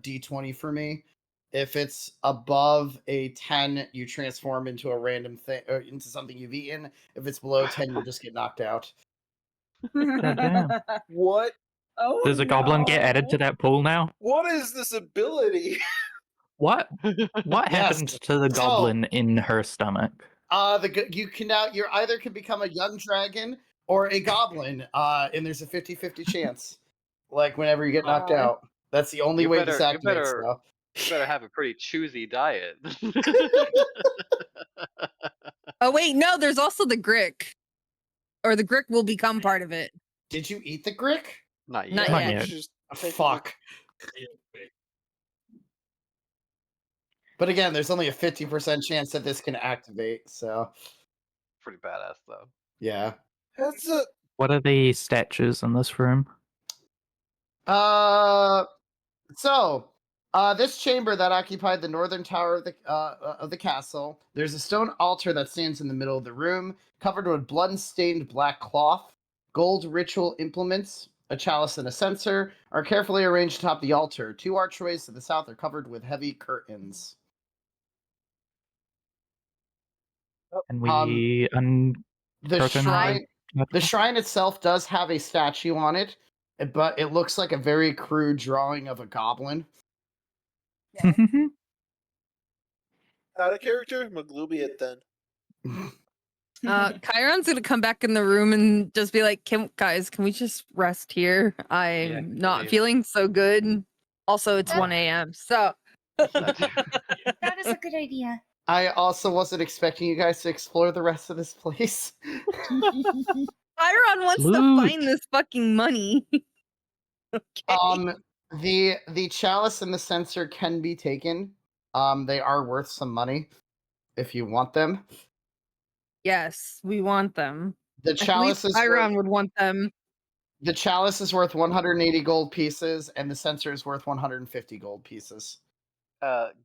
B: d20 for me. If it's above a 10, you transform into a random thing, or into something you've eaten. If it's below 10, you just get knocked out.
C: goddamn.
D: What?
F: Oh,
C: Does a goblin get added to that pool now?
D: What is this ability?
C: What? What
B: Yes.
C: happened to the goblin in her stomach?
B: You can now you either can become a young dragon or a goblin, and there's a 50-50 chance. Like whenever you get knocked out, that's the only way this activates.
E: You better have a pretty choosy diet.
A: Oh wait, no. There's also the Grick, or the Grick will become part of it.
B: Did you eat the Grick?
E: Not yet.
A: Not
C: Not
A: yet.
C: yet.
D: Just
B: Fuck. But again, there's only a 50% chance that this can activate. So
E: Pretty badass though.
B: yeah.
D: That's a
C: What are the statues in this room?
B: This chamber that occupied the northern tower of the castle. There's a stone altar that stands in the middle of the room, covered with blood-stained black cloth. Gold ritual implements, a chalice and a censer, are carefully arranged atop the altar. 2 archways to the south are covered with heavy curtains.
C: And we
B: The shrine itself does have a statue on it, but it looks like a very crude drawing of a goblin.
D: out of character. Maglubiate then.
A: Chiron's gonna come back in the room and just be like, guys, can we just rest here? I'm
E: Yeah,
A: not
E: please.
A: feeling so good. Also, it's 1 a.m. So
G: That is a good idea.
B: I also wasn't expecting you guys to explore the rest of this place.
A: Chiron wants to
C: Loot.
A: find this fucking money. Okay.
B: The chalice and the censer can be taken. They are worth some money if you want them.
A: Yes, we want them.
B: The
A: At
B: chalice
A: least
B: is
A: Chiron would want them.
B: The chalice is worth 180 gold pieces, and the censer is worth 150 gold pieces.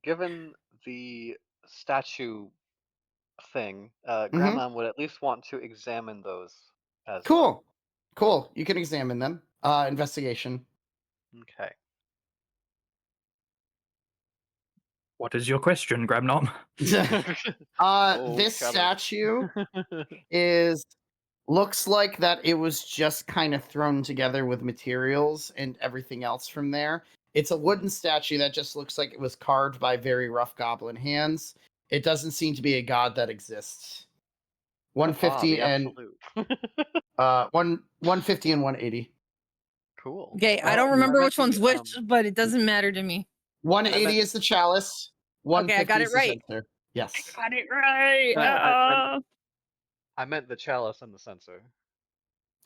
E: Given the statue thing, Grandma would at least want to examine those as well.
B: Cool. You can examine them. Investigation.
E: Okay.
C: What is your question, Grabnom?
B: This statue looks like that it was just kind of thrown together with materials and everything else from there. It's a wooden statue that just looks like it was carved by very rough goblin hands. It doesn't seem to be a god that exists. 150 and 150 and 180.
E: Cool.
A: Okay, I don't remember which one's which, but it doesn't matter to me.
B: 180 is the chalice. 150
A: I got it
B: is the
A: right.
B: censer. Yes.
A: Got it right.
E: I meant the chalice and the censer.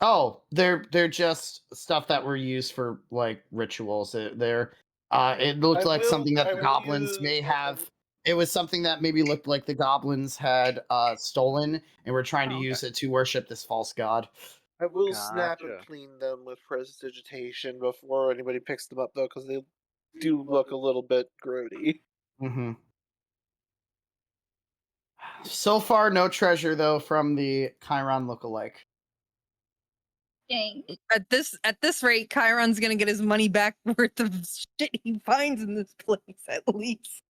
B: Oh, they're just stuff that were used for like rituals. It looked like something that the goblins may have. It was something that maybe looked like the goblins had stolen and were trying to use it to worship this false god.
D: I will snap and
E: Gotcha.
D: clean them with prestidigitation before anybody picks them up, though, because they do look a little bit grody.
B: Mm-hmm. So far, no treasure though from the Chiron lookalike.
G: Dang.
A: At this rate, Chiron's gonna get his money back worth of shit he finds in this place, at least.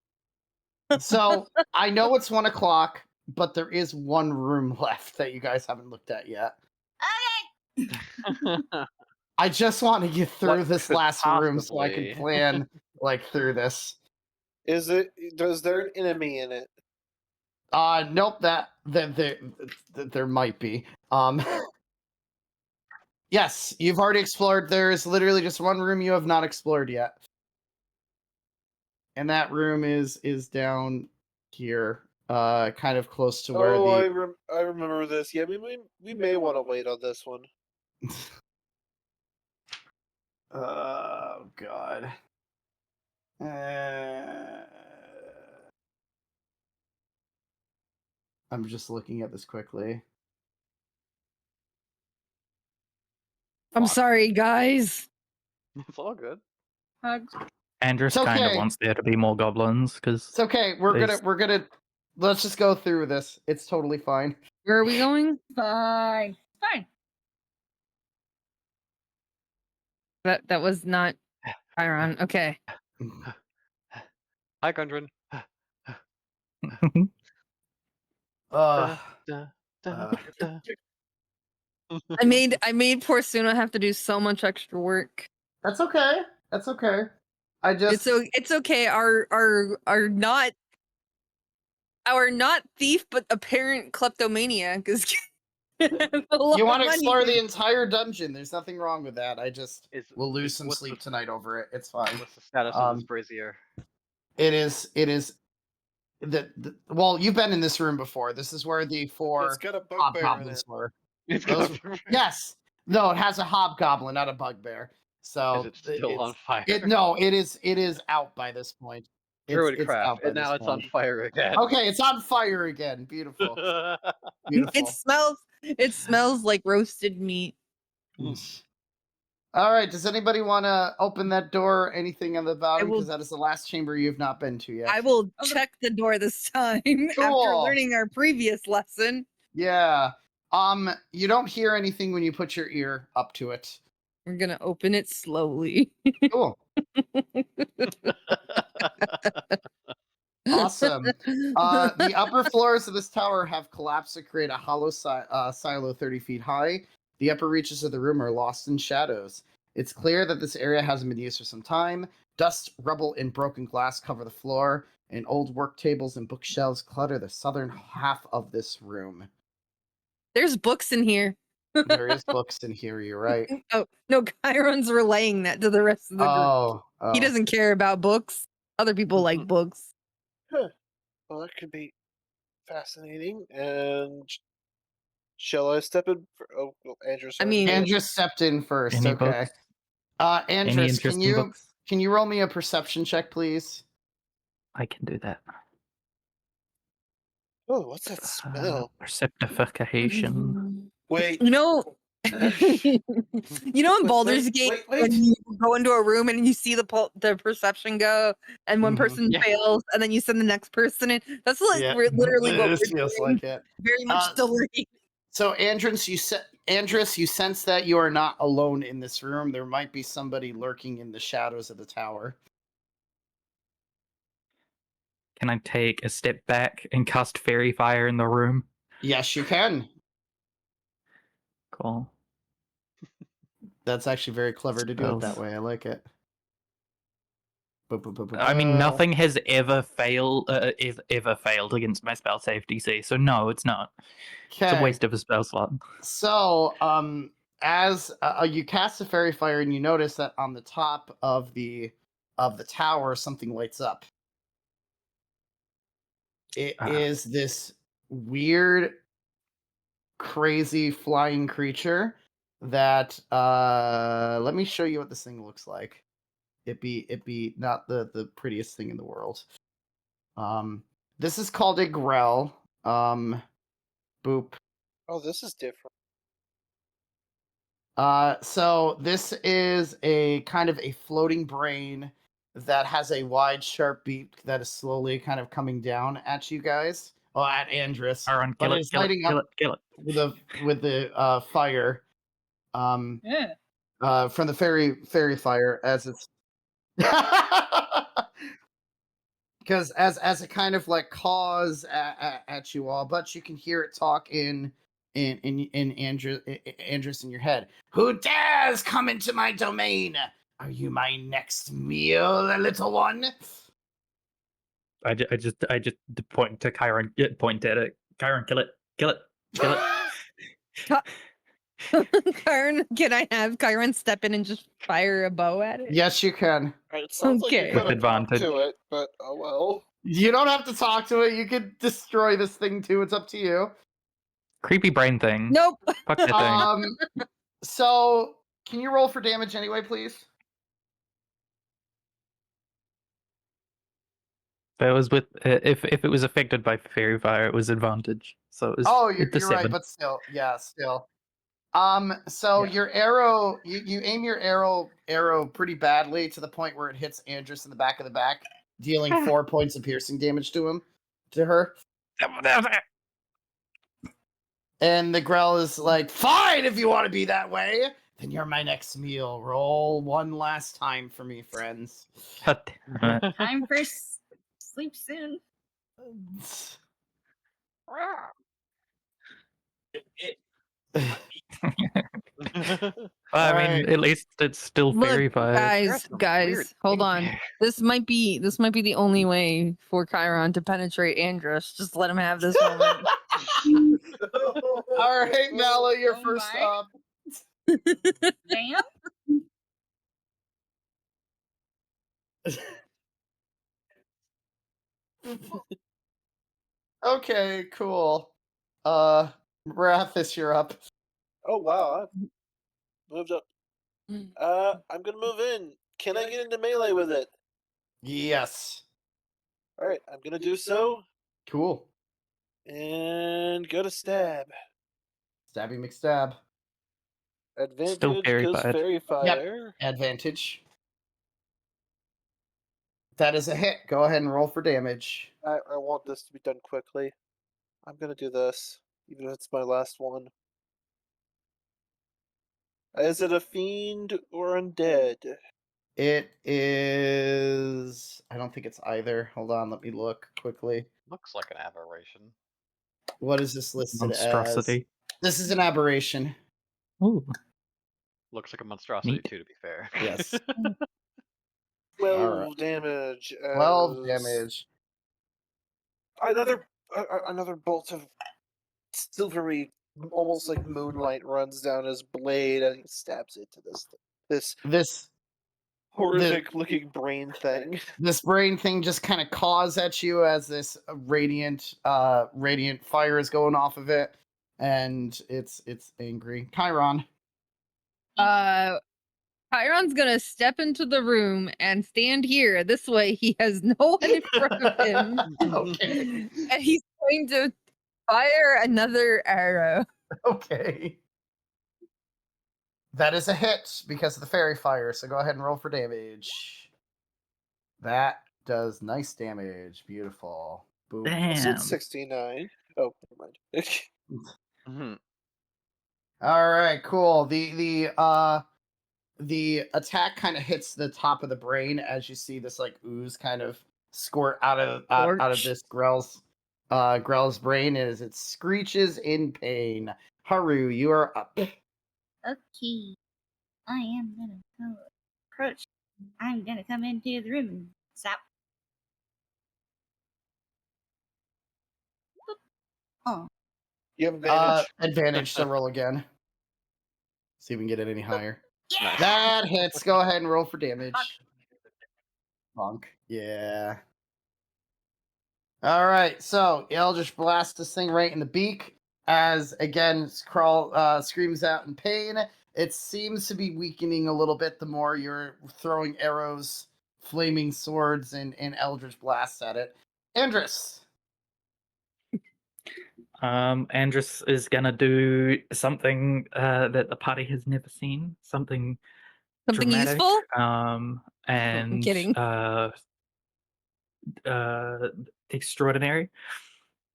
B: So I know it's 1 o'clock, but there is one room left that you guys haven't looked at yet. I just want to get through
E: What
B: this
E: could
B: last room so I
E: possibly-
B: can plan like through this.
D: Is there an enemy in it?
B: Nope. That there might be. Yes, you've already explored. There is literally just one room you have not explored yet, and that room is down here, kind of close to where
D: I remember this. Yeah, we may want to wait on this one.
B: Oh God. I'm just looking at this quickly.
A: I'm
B: Fuck.
A: sorry, guys.
E: It's all good.
F: Hugs.
C: Andrus
B: It's
C: kind of
B: okay.
C: wants there to be more goblins because
B: It's okay. We're gonna let's just go through this. It's totally fine.
A: Where are we going?
F: Fine. Fine.
A: That was not Chiron. Okay.
E: Hi, Gundren.
B: Uh,
E: Da,
B: uh,
E: da.
A: I made poor Suna have to do so much extra work.
B: that's okay. That's okay. I just
A: It's okay. Our not thief but apparent kleptomaniac is
B: you want to explore the entire dungeon. There's nothing wrong with that. We'll lose some
E: what's
B: sleep
E: the-
B: tonight over it. It's fine.
E: What's the status of this brazier?
B: It is well, you've been in this room before. This is where the 4
D: It's got a bugbear in
B: hobgoblins
D: it.
B: were.
E: It's
B: Those- Yes. No, it has a hobgoblin, not a bugbear. So
E: Is it still on fire?
B: No, it is out by this point. It's
E: Druidcraft,
B: out by
E: and now
B: this
E: it's on
B: point.
E: fire again.
B: Okay, it's on fire again. Beautiful. Beautiful.
A: It smells like roasted meat.
B: All right. Does anybody want to open that door or anything on the bottom?
A: will-
B: Because that is the last chamber you've not been to yet.
A: I will check the door this time after
B: Cool.
A: learning our previous lesson.
B: Yeah. You don't hear anything when you put your ear up to it.
A: We're gonna open it slowly.
B: Cool. Awesome. The upper floors of this tower have collapsed to create a hollow silo 30 feet high. The upper reaches of the room are lost in shadows. It's clear that this area hasn't been used for some time. Dust, rubble, and broken glass cover the floor, and old work tables and bookshelves clutter the southern half of this room.
A: There's books in here.
B: There is books in here, you're right.
A: Oh no, Chiron's relaying that to the rest of the group.
B: Oh.
A: He doesn't care about books. Other people like books.
D: Well, that could be fascinating. And shall I step in? Oh, well, Andrew's
A: I
D: already
A: mean-
D: did.
B: Andrus stepped in first.
C: Any
B: Okay.
C: books? Any
B: Andrus,
C: interesting books?
B: can you roll me a perception check, please?
C: I can do that.
D: Oh, what's that smell?
C: Perceptification.
D: Wait.
A: You know, in Baldur's
D: wait,
A: Gate,
D: wait.
A: when you go into a room and you see the perception go, and one
B: Mhm.
A: person
E: Yeah.
A: fails, and then you send the next person in. That's like literally what
B: This
A: we're
B: feels
A: doing.
B: like it.
A: Very much delayed.
B: So, Andrus, you sense that you are not alone in this room. There might be somebody lurking in the shadows of the tower.
C: Can I take a step back and cast fairy fire in the room?
B: Yes, you can.
C: Cool.
B: That's actually very clever to do it that
C: Spells.
B: way. I like it.
C: I mean, nothing has ever failed against my spell save DC, so no, it's not. It's a
B: Okay.
C: waste of a spell slot.
B: So, as you cast the fairy fire, and you notice that on the top of the tower, something lights up. It is this weird, crazy flying creature that let me show you what this thing looks like. It be not the prettiest thing in the world. This is called a grell. Boop.
D: Oh, this is different.
B: So this is a kind of a floating brain that has a wide, sharp beak that is slowly kind of coming down at you guys. Oh, at Andrus.
C: Aaron,
B: But
C: kill it,
B: it's
C: kill it,
B: lighting
C: kill
B: up
C: it, kill it.
B: with the fire.
F: Yeah.
B: From the fairy fire as it's because as it kind of like caws at you all, but you can hear it talk in Andrus in your head. Who dares come into my domain? Are you my next meal, little one?
C: I just point to Chiron, point at it. Chiron, kill it, kill it, kill it.
A: Chiron, can I have Chiron step in and just fire a bow at it?
B: Yes, you can.
D: It sounds like
A: Okay.
D: you
C: With
D: could have talked
C: advantage.
D: to it, but oh well.
B: You don't have to talk to it. You could destroy this thing too. It's up to you.
C: Creepy brain thing.
A: Nope.
C: Fuck that thing.
B: So can you roll for damage anyway, please?
C: If it was with if it was affected by fairy fire, it was advantage. So it was.
B: Oh,
C: the
B: you're right,
C: 7.
B: but still, yeah, still. So
C: Yeah.
B: your arrow, you aim your arrow pretty badly to the point where it hits Andrus in the back of the back, dealing 4 points of piercing damage to her. And the Grell is like, "Fine, if you want to be that way, then you're my next meal. Roll one last time for me, friends."
C: God damn it.
F: Time for sleep soon.
C: I mean,
B: Alright.
C: at least it's still fairy
A: Look,
C: fire.
A: guys,
E: weird
A: hold
E: things
A: on.
E: here.
A: This might be the only way for Chiron to penetrate Andrus. Just let him have this moment.
B: All right, Nala, you're
F: Oh
B: first
F: my.
B: up.
F: Damn.
B: Okay, cool. Rathis, you're up.
D: Oh wow, I've moved up. I'm gonna move in. Can I get into melee with it?
B: Yes.
D: All right, I'm gonna do so
B: Cool.
D: and go to stab.
B: Stabby McStab.
D: Advantage
C: very
D: because
C: bad.
D: fairy fire.
B: Advantage. That is a hit. Go ahead and roll for damage.
D: I want this to be done quickly. I'm gonna do this, even if it's my last one. Is it a fiend or undead?
B: It is. I don't think it's either. Hold on, let me look quickly.
E: Looks like an aberration.
B: What is this listed as?
C: Monstrosity.
B: This is an aberration.
C: Ooh.
E: Looks like a monstrosity
C: Neat.
E: too, to be fair.
B: Yes.
D: 12 damage.
B: 12
D: as
B: damage.
D: Another bolt of silvery, almost like moonlight, runs down his blade, and he stabs into this
B: This
D: horrific-looking brain thing.
B: this brain thing just kind of caws at you as this radiant fire is going off of it, and it's angry. Chiron.
A: Chiron's gonna step into the room and stand here. This way he has no one in front of him.
B: Okay.
A: And he's going to fire another arrow.
B: Okay. That is a hit because of the fairy fire, so go ahead and roll for damage. That does nice damage. Beautiful. Boom.
C: Damn.
D: 69. Oh, never mind.
E: Mhm.
B: All right, cool. The attack kind of hits the top of the brain as you see this like ooze kind of squirt out of this Grell's brain as it screeches in pain. Haru, you are up.
G: Okay. I am gonna go approach. I'm gonna come into the room and zap. Boop. Oh,
D: You have advantage.
B: Advantage to roll again. See if we can get it any higher.
G: yeah!
B: That hits. Go ahead and roll for damage. Bonk. Yeah. All right, so Eldritch blasts this thing right in the beak as again Skrull screams out in pain. It seems to be weakening a little bit the more you're throwing arrows, flaming swords, and Eldritch blasts at it. Andrus.
C: Andrus is gonna do something that the party has never seen. Something dramatic.
A: useful?
C: And
A: kidding.
C: Extraordinary.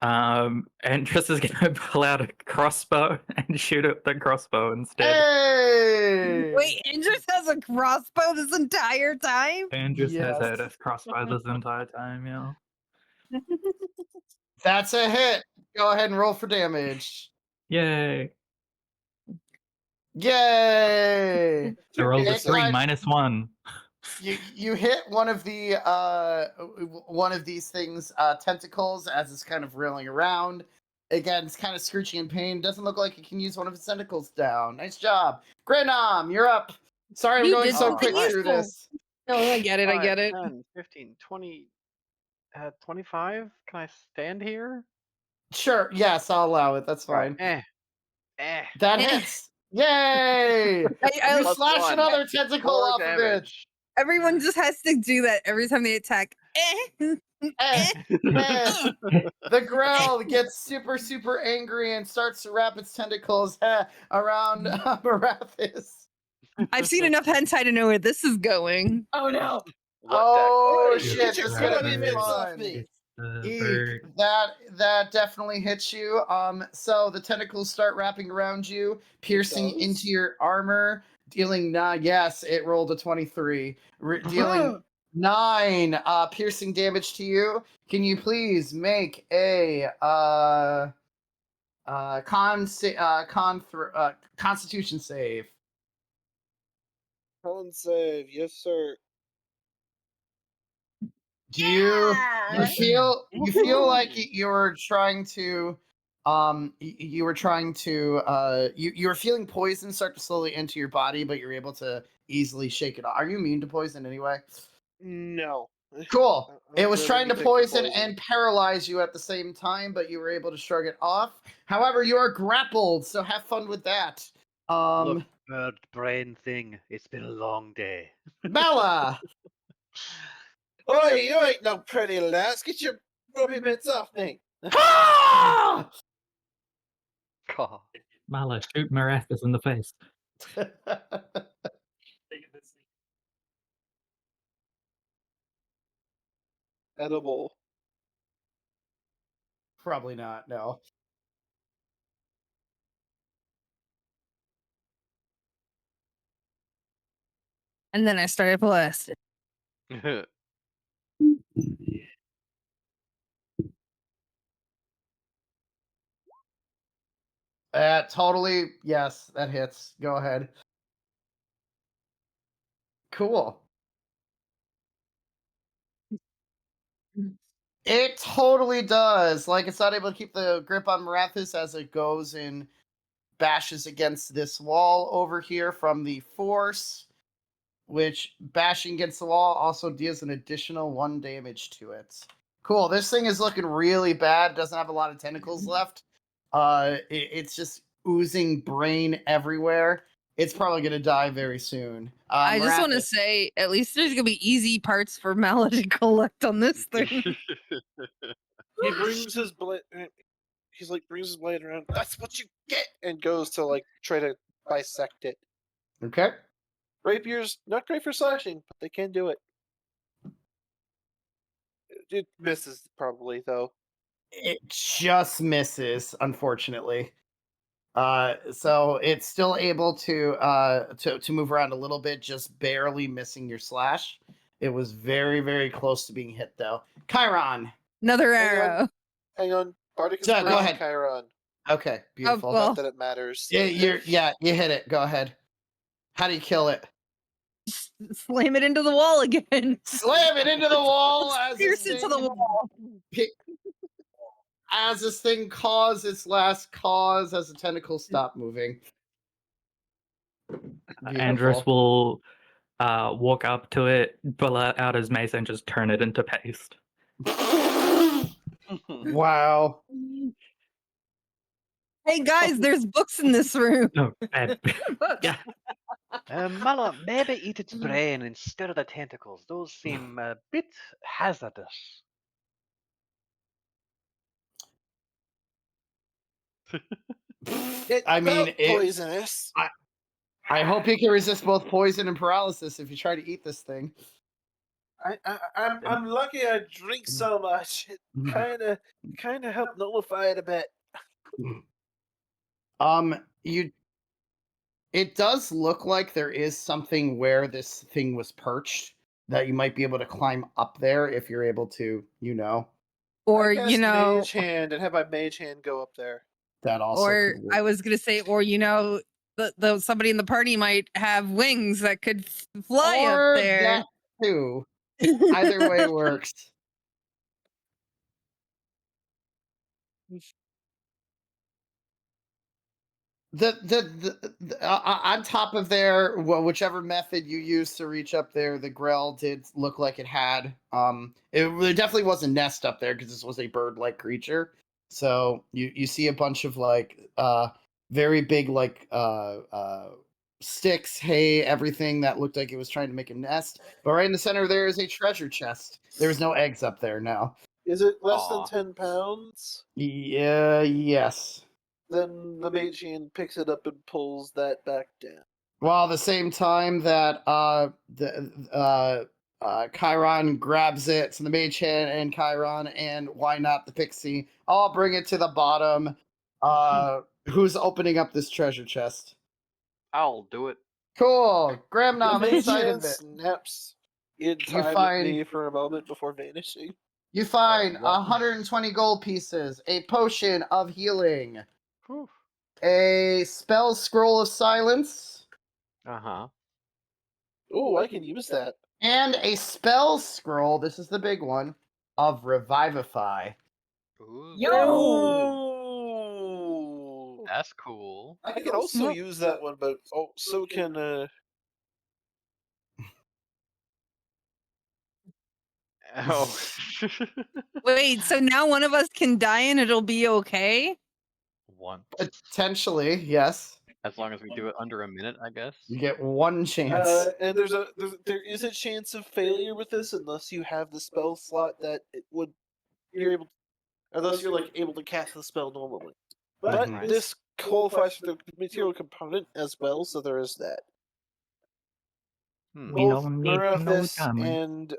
C: Andrus is gonna pull out a crossbow and shoot at the crossbow instead.
B: Hey!
A: Wait, Andrews has a crossbow this entire time?
C: Andrus has had a
B: Yes.
C: crossbow this entire time, yeah.
B: That's a hit. Go ahead and roll for damage.
C: Yay!
B: Yay!
C: I rolled a
B: It's
C: 3
B: like-
C: -1.
B: You hit one of these things tentacles as it's kind of reeling around. Again, it's kind of screeching in pain. Doesn't look like it can use one of its tentacles down. Nice job. Grenom, you're up. Sorry I'm
A: You
B: going
A: did
B: so
A: something
B: quick through
A: useful.
B: this.
A: No, I get it, I get it.
E: 10, 15, 20, 25? Can I stand here?
B: Sure, yes, I'll allow it. That's
E: Right.
B: fine.
E: Eh.
B: That hits. Yay!
A: I
B: You
E: Plus
B: slash
E: one.
B: another tentacle
E: 4
B: off of it.
E: damage.
A: Everyone just has to do that every time they attack.
B: Eh, eh. The Grell gets super, super angry and starts to wrap its tentacles around Marathis.
A: I've seen enough hentai to know where this is going.
F: Oh no!
E: What
B: Oh
D: Hey,
B: shit,
D: get
B: this
D: your
B: is gonna
D: funny
B: be
D: bits off
B: fun.
D: me.
B: Eek, that definitely hits you. So the tentacles start wrapping around you, piercing
D: does?
B: into your armor, dealing yes, it rolled a 23, dealing 9 piercing damage to you. Can you please make a constitution save?
D: Con save, yes sir.
B: Do you
G: Yeah!
B: feel
E: Woohoo!
B: like you're trying to you were trying to you were feeling poison start to slowly enter your body, but you're able to easily shake it off. Are you immune to poison anyway?
D: No.
B: Cool.
D: I'm
B: It was
D: really
B: trying to
D: immune to
B: poison
D: poison.
B: and paralyze you at the same time, but you were able to shrug it off. However, you are grappled, so have fun with that.
H: Look, bird brain thing. It's been a long day.
B: Bella.
D: Oi, you ain't no pretty lass. Get your rubby bits off me.
B: Ah!
E: God.
C: Mala, shoot Marathas in the face.
D: Edible.
B: Probably not, no.
A: And then I started blasting.
B: Totally, yes, that hits. Go ahead. Cool. It totally does. Like, it's not able to keep the grip on Marathis as it goes and bashes against this wall over here from the force, which bashing against the wall also deals an additional 1 damage to it. Cool. This thing is looking really bad. Doesn't have a lot of tentacles left. It's just oozing brain everywhere. It's probably gonna die very soon.
A: I just want to
B: Marathis-
A: say, at least there's gonna be easy parts for Mala to collect on this thing.
D: He brings his blade. He's like brings his blade around. That's what you get, and goes to like try to bisect it.
B: Okay.
D: Rapiers not great for slashing, but they can do it. It misses probably though.
B: It just misses, unfortunately. So it's still able to move around a little bit, just barely missing your slash. It was very, very close to being hit, though. Chiron.
A: Another
D: Hang on.
A: arrow.
D: Hang on, Bardic
B: Yeah, go
D: Inspiration,
B: ahead.
D: Chiron.
B: Okay, beautiful.
A: well-
D: Not that it matters.
B: Yeah, you hit it. Go ahead. How do you kill it?
A: Slam it into the wall again.
B: Slam it into the wall as
A: Pierce
B: this
A: it to the
B: thing
A: wall.
B: as this thing caws its last cause as the tentacles stop moving.
C: Andrus will walk up to it, pull out his mace, and just turn it into paste.
B: Wow.
A: Hey guys, there's books in this room.
C: No, bad. Yeah.
E: Mala, maybe eat its brain instead of the tentacles. Those seem a bit hazardous.
D: It
B: I mean,
D: felt
B: it-
D: poisonous.
B: I hope you can resist both poison and paralysis if you try to eat this thing.
D: I'm lucky I drink so much. It kind of helped nullify it a bit.
B: It does look like there is something where this thing was perched that you might be able to climb up there if you're able to,
A: Or
D: I cast
A: you know,
D: Mage Hand and have my Mage Hand go up there.
B: that also
A: or
B: could work.
A: I was gonna say, or you know, the somebody in the party might have wings that could fly
B: Or
A: up there.
B: that too. Either way works. On top of there, whichever method you used to reach up there, the Grell did look like it had. It definitely was a nest up there because this was a bird-like creature. So you see a bunch of very big sticks, hay, everything that looked like it was trying to make a nest. But right in the center there is a treasure chest. There's no eggs up there now.
D: Is it less
E: Aw.
D: than 10 pounds?
B: Yeah, yes.
D: Then the Mage Hand picks it up and pulls that back down.
B: While at the same time that Chiron grabs it, so the Mage Hand and Chiron, and why not the Pixie? I'll bring it to the bottom. Who's opening up this treasure chest?
E: I'll do it.
B: Cool. Graham,
D: The
B: I'm
D: Mage
B: excited
D: Hand
B: that
D: snaps in time
B: find-
D: with me for a moment before vanishing.
B: you find
E: what?
B: 120 gold pieces, a potion of healing,
E: Whew.
B: a spell scroll of silence,
E: Uh-huh.
D: Oh, I can use that.
B: and a spell scroll, this is the big one, of revivify.
E: Ooh,
D: Yo!
E: that's cool.
D: I can also use that one, but so can
E: Oh.
A: Wait, so now one of us can die and it'll be okay?
E: One.
B: Potentially, yes.
E: As long as we do it under a minute, I guess.
B: You get one chance.
D: And there is a chance of failure with this unless you have the spell slot that unless you're like able to cast the spell normally. But
B: Mhm.
D: this qualifies for the material component as well, so there is that.
E: Hmm.
C: We
D: Both
C: don't need to know
D: Merathis
C: time.
D: and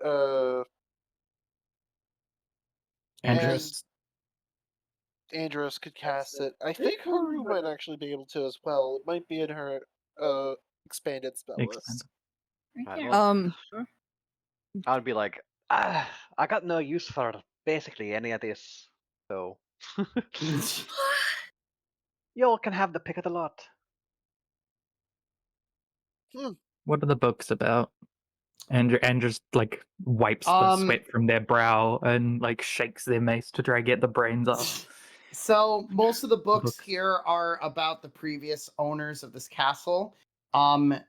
B: Andrus.
D: Andros could cast it. I think Haru might actually be able to as well. It might be in her expanded spell list.
F: Right
E: Right,
F: there.
E: well, I would be like, I got no use for basically any of this, so y'all can have the pick of the lot.
C: What are the books about? And just like wipes the
B: Um,
C: sweat from their brow and like shakes their mace to try to get the brains off.
B: So most of the books
C: Books.
B: here are about the previous owners of this castle.
F: Yoink.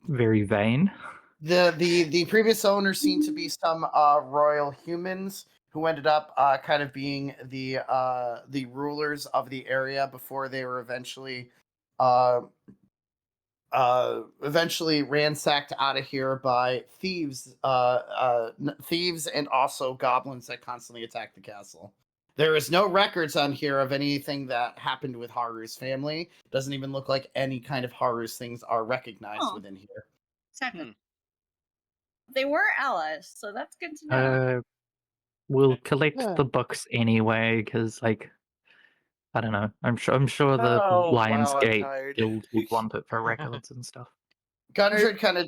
C: Very vain.
B: The previous owners seem to be some royal humans who ended up kind of being the rulers of the area before they were eventually ransacked out of here by thieves thieves and also goblins that constantly attack the castle. There is no records on here of anything that happened with Haru's family. Doesn't even look like any kind of Haru's things are recognized
F: Oh.
B: within here.
F: Exactly. They were allies, so that's good to know.
C: We'll collect
D: Yeah.
C: the books anyway, because like I don't know. I'm sure the
D: Oh, wow, I'm
C: Lionsgate
D: tired.
C: Guild would want it for records and stuff.
B: Gundred kind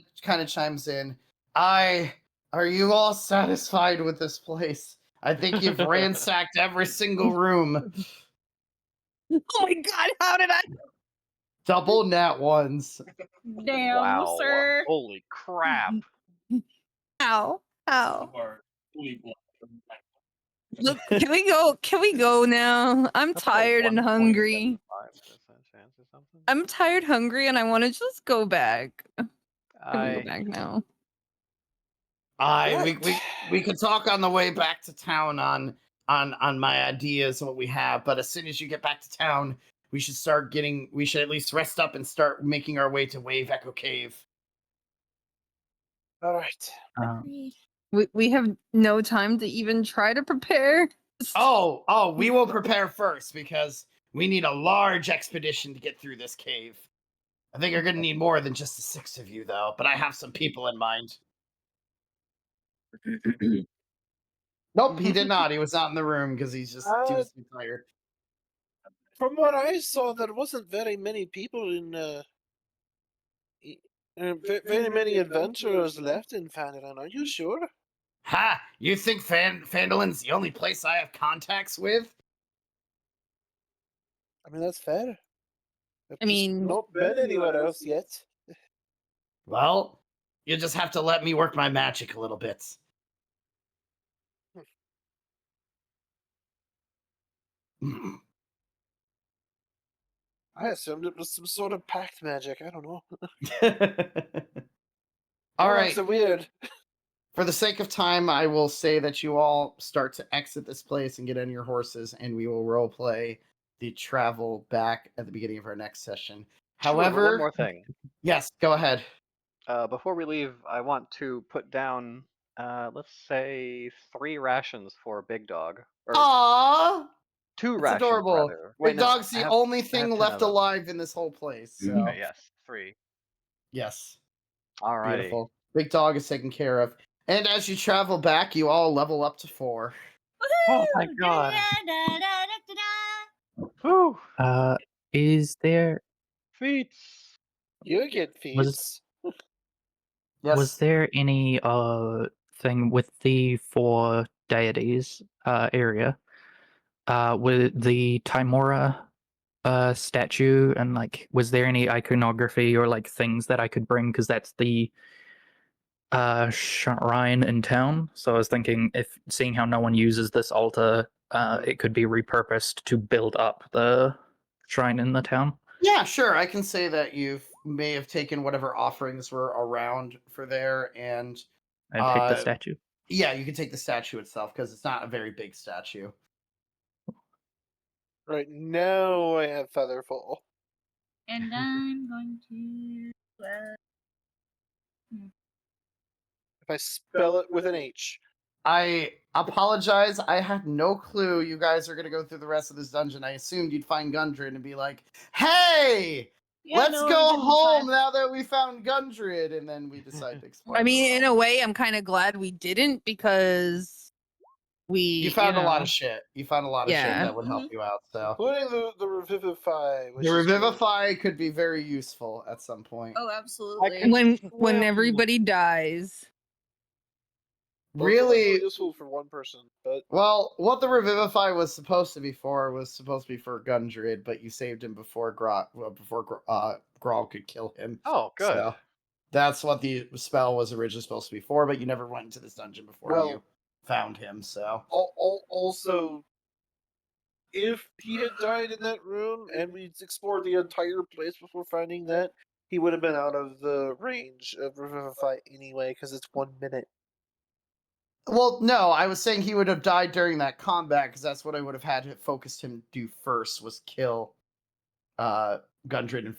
B: of chimes in. Are you all satisfied with this place? I think you've ransacked every single room.
A: Oh my god, how did I?
B: Double nat ones.
F: Damn,
E: Wow!
F: sir.
E: Holy crap!
A: How? Look, can we go? Can we go now? I'm
E: That's like a
A: tired and hungry.
E: 1.75% chance or something.
A: I'm tired, hungry, and I want to just go back. Can we go
E: I
A: back now?
B: We could talk on the way back to town on my ideas and what we have, but as soon as you get back to town, we should at least rest up and start making our way to Wave Echo Cave.
D: All right.
G: Agreed.
A: We have no time to even try to prepare.
B: Oh, we will prepare first because we need a large expedition to get through this cave. I think you're gonna need more than just the 6 of you though, but I have some people in mind. Nope, he did not. He was not in the room because he's just too tired.
D: From what I saw, there wasn't very many people very many adventurers left in Fanaran. Are you sure?
B: Ha! You think Fandolin's the only place I have contacts with?
D: I mean, that's fair.
A: I mean,
D: Not been anywhere else yet.
B: Well, you just have to let me work my magic a little bit.
D: I assumed it was some sort of pact magic. I don't know.
B: All right.
D: So weird.
B: For the sake of time, I will say that you all start to exit this place and get on your horses, and we will role play the travel back at the beginning of our next session. However,
E: one more thing.
B: Yes, go ahead.
E: Before we leave, I want to put down, let's say, 3 rations for Big Dog. Or
B: Aww,
E: 2
B: it's
E: rations,
B: adorable.
E: rather. Wait,
B: Big
E: no,
B: Dog's the only thing
E: 10
B: left
E: of them.
B: alive in this whole place. So
E: Okay, yes, 3.
B: yes,
E: Alrighty.
B: beautiful. Big Dog is taken care of, and as you travel back, you all level up to 4.
E: Oh my god.
F: Woohoo!
E: Whew.
C: Is there
E: Feats.
D: You get feats.
B: Yes.
C: was there any thing with the 4 deities area with the Timora statue, and like was there any iconography or like things that I could bring, because that's the shrine in town? So I was thinking, if seeing how no one uses this altar, it could be repurposed to build up the shrine in the town.
B: Yeah, sure. I can say that you may have taken whatever offerings were around for there, and
C: I'd take the statue.
B: yeah, you can take the statue itself because it's not a very big statue.
D: Right now I have Featherfall.
F: And I'm going to.
D: If I spell it with an H.
B: I apologize. I had no clue you guys are gonna go through the rest of this dungeon. I assumed you'd find Gundred and be like, "Hey, let's go home now that we found Gundred," and then we decide to explore.
A: I
B: the
A: mean, in
B: world.
A: a way, I'm kind of glad we didn't because
B: You found a lot
A: know,
B: of shit. You found a lot of shit
A: Yeah.
B: that would help you out. So
D: Including the Revivify. Which
B: the
D: is great.
B: Revivify could be very useful at some point.
F: Oh, absolutely.
A: when
D: Swim.
A: everybody dies.
D: Well, it's only
B: Really
D: useful for one person, but
B: well, what the Revivify was supposed to be for was supposed to be for Gundred, but you saved him before Grawl could kill him.
E: Oh, good.
B: So that's what the spell was originally supposed to be for, but you never went into this dungeon before
D: Well-
B: you found him. So
D: also, if he had died in that room and we'd explored the entire place before finding that, he would have been out of the range of Revivify anyway, because it's 1 minute.
B: well, no, I was saying he would have died during that combat because that's what I would have had focused him do first was kill Gundred in front.